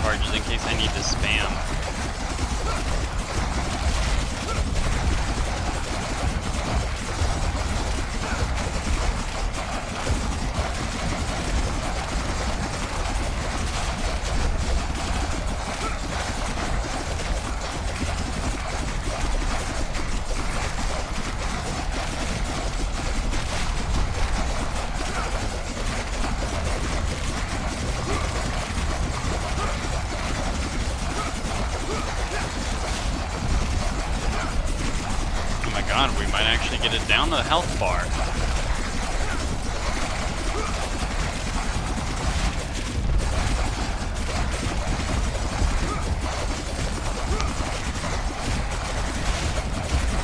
charges in case I need to spam. God, we might actually get it down to the health bar.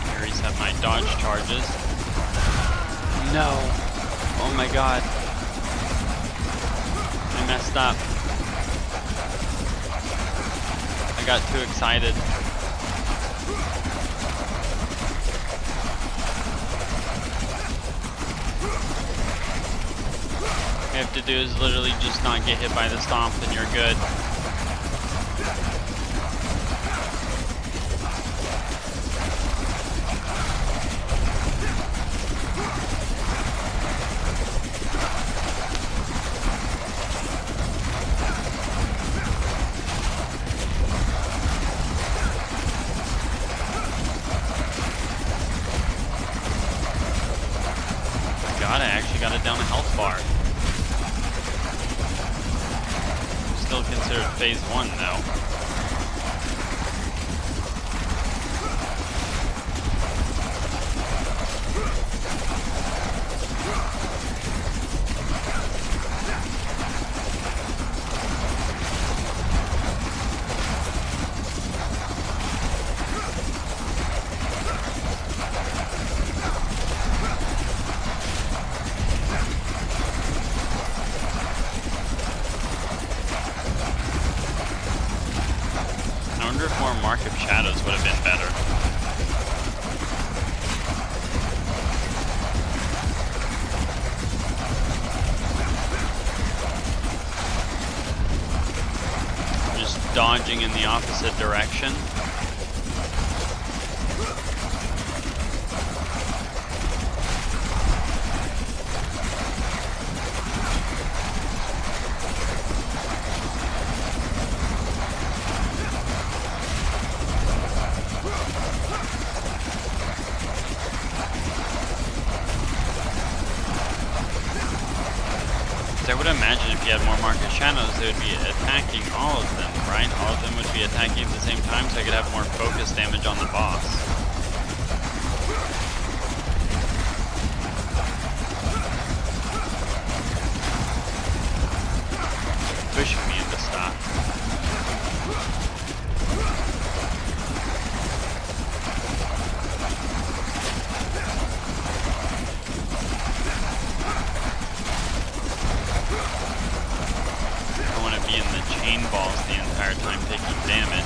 I reset my dodge charges. No! Oh my god. I messed up. I got too excited. All you have to do is literally just not get hit by the stomp and you're good. God, I actually got it down a health bar. Still considered phase 1 though. I wonder if more Mark of Shadows would have been better. Just dodging in the opposite direction. I would imagine if you had more Market Shadows, they would be attacking all of them, right? All of them would be attacking at the same time, so I could have more focus damage on the boss. Pushing me into stuff. In the chain balls the entire time taking damage.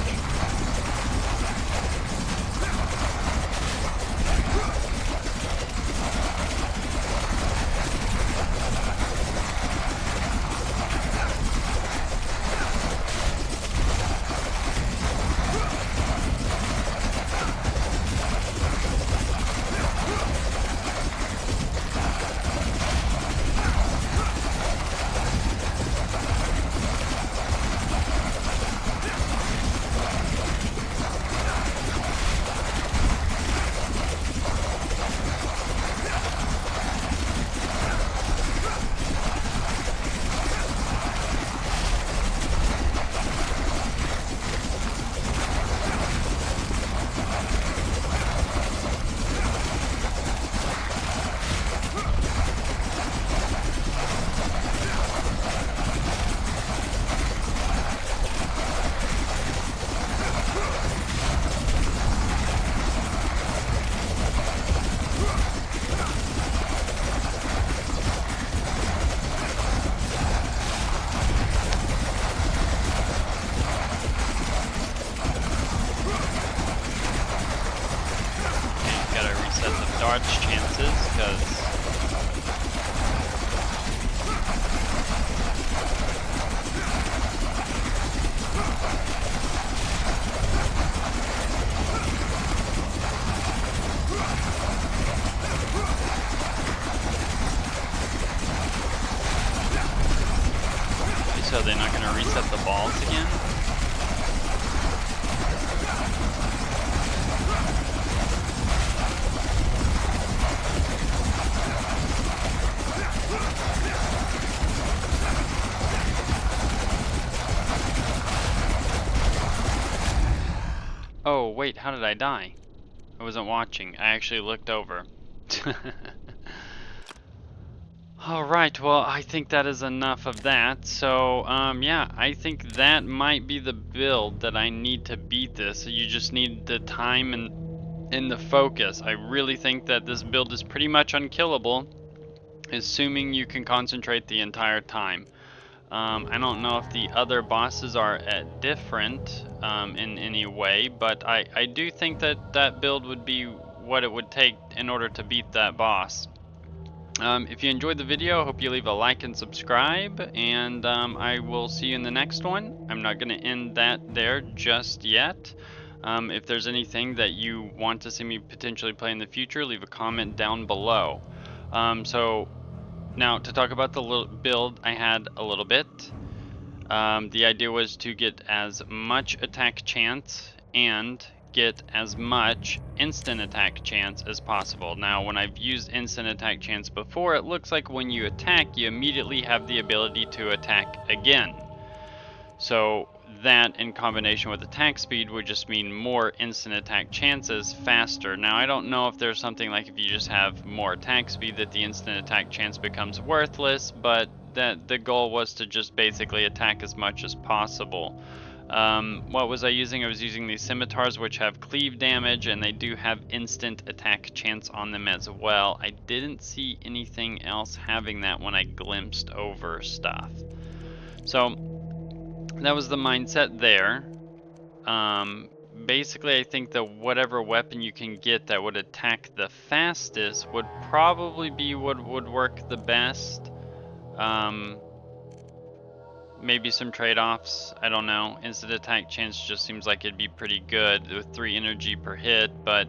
Dodge chances, because So they're not going to reset the balls again? Oh, wait, how did I die? I wasn't watching. I actually looked over. Alright, well, I think that is enough of that. So, yeah, I think that might be the build that I need to beat this. You just need the time and the focus. I really think that this build is pretty much unkillable, assuming you can concentrate the entire time. I don't know if the other bosses are different in any way, but I do think that that build would be what it would take in order to beat that boss. If you enjoyed the video, I hope you leave a like and subscribe, and I will see you in the next one. I'm not going to end that there just yet. If there's anything that you want to see me potentially play in the future, leave a comment down below. So now to talk about the build I had a little bit. The idea was to get as much attack chance and get as much instant attack chance as possible. Now, when I've used instant attack chance before, it looks like when you attack, you immediately have the ability to attack again. So that in combination with attack speed would just mean more instant attack chances faster. Now, I don't know if there's something like if you just have more attack speed that the instant attack chance becomes worthless, but that the goal was to just basically attack as much as possible. What was I using? I was using these scimitars, which have cleave damage, and they do have instant attack chance on them as well. I didn't see anything else having that when I glimpsed over stuff. So that was the mindset there. Basically, I think that whatever weapon you can get that would attack the fastest would probably be what would work the best. Maybe some trade-offs, I don't know. Instant attack chance just seems like it'd be pretty good with 3 energy per hit, but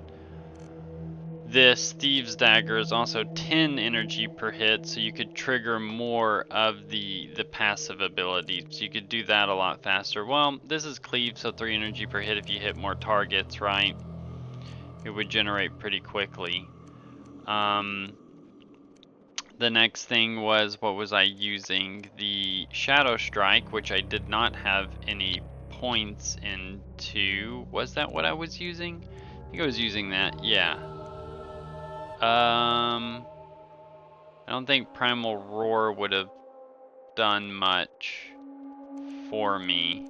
this Thieves Dagger is also 10 energy per hit, so you could trigger more of the passive ability, so you could do that a lot faster. Well, this is Cleave, so 3 energy per hit if you hit more targets, right? It would generate pretty quickly. The next thing was, what was I using? The Shadow Strike, which I did not have any points into. Was that what I was using? I think I was using that, yeah. I don't think Primal Roar would have done much for me.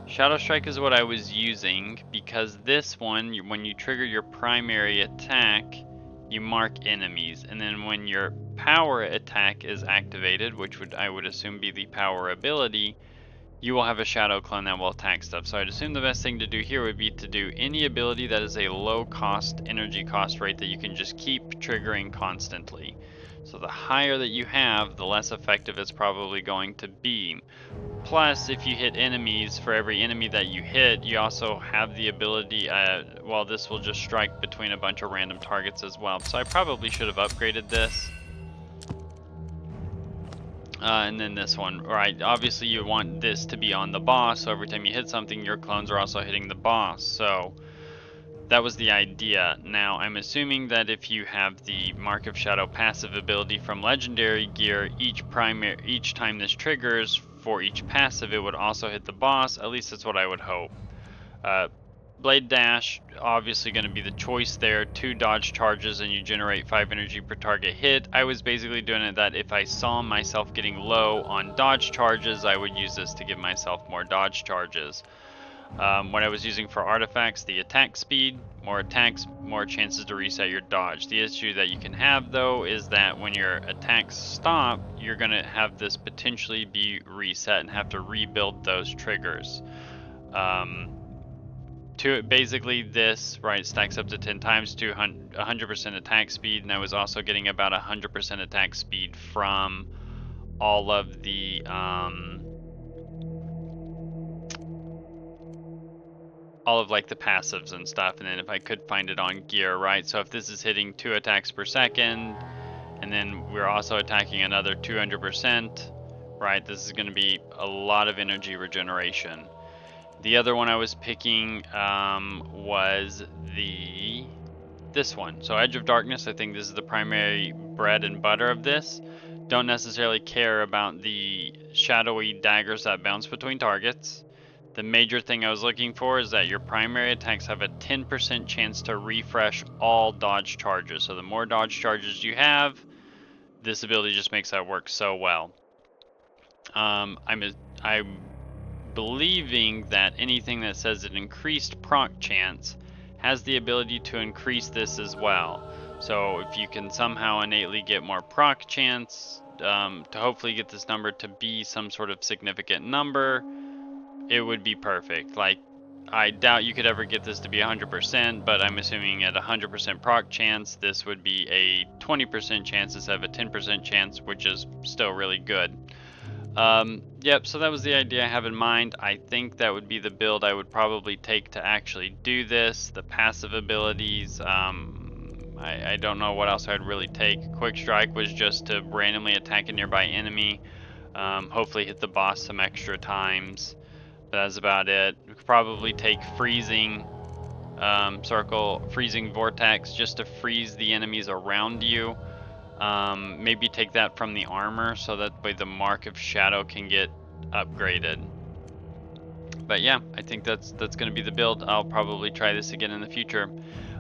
Shadow Strike is what I was using because this one, when you trigger your primary attack, you mark enemies, and then when your power attack is activated, which I would assume be the power ability, you will have a shadow clone that will attack stuff. So I'd assume the best thing to do here would be to do any ability that is a low cost energy cost rate that you can just keep triggering constantly. So the higher that you have, the less effective it's probably going to be. Plus, if you hit enemies, for every enemy that you hit, you also have the ability, well, this will just strike between a bunch of random targets as well. So I probably should have upgraded this. And then this one, right? Obviously you want this to be on the boss, so every time you hit something, your clones are also hitting the boss. So that was the idea. Now, I'm assuming that if you have the Mark of Shadow passive ability from Legendary Gear, each time this triggers, for each passive, it would also hit the boss. At least that's what I would hope. Blade Dash, obviously going to be the choice there. 2 dodge charges and you generate 5 energy per target hit. I was basically doing it that if I saw myself getting low on dodge charges, I would use this to give myself more dodge charges. What I was using for artifacts, the attack speed, more attacks, more chances to reset your dodge. The issue that you can have though is that when your attacks stop, you're going to have this potentially be reset and have to rebuild those triggers. Basically this, right, stacks up to 10 times to 100% attack speed, and I was also getting about 100% attack speed from all of the like the passives and stuff, and then if I could find it on gear, right? So if this is hitting 2 attacks per second, and then we're also attacking another 200%, right? This is going to be a lot of energy regeneration. The other one I was picking was this one. So Edge of Darkness, I think this is the primary bread and butter of this. Don't necessarily care about the shadowy daggers that bounce between targets. The major thing I was looking for is that your primary attacks have a 10% chance to refresh all dodge charges. So the more dodge charges you have, this ability just makes that work so well. I'm believing that anything that says an increased proc chance has the ability to increase this as well. So if you can somehow innately get more proc chance to hopefully get this number to be some sort of significant number, it would be perfect. Like, I doubt you could ever get this to be 100%, but I'm assuming at 100% proc chance, this would be a 20% chance instead of a 10% chance, which is still really good. Yep, so that was the idea I have in mind. I think that would be the build I would probably take to actually do this. The passive abilities, I don't know what else I'd really take. Quick Strike was just to randomly attack a nearby enemy, hopefully hit the boss some extra times. But that's about it. We could probably take Freezing Freezing Vortex just to freeze the enemies around you. Maybe take that from the armor so that way the Mark of Shadow can get upgraded. But yeah, I think that's going to be the build. I'll probably try this again in the future.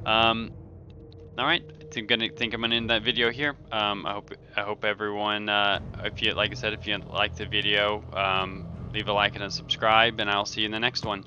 All right, I'm gonna end that video here. I hope everyone, if you, like I said, if you like the video, leave a like and a subscribe, and I'll see you in the next one.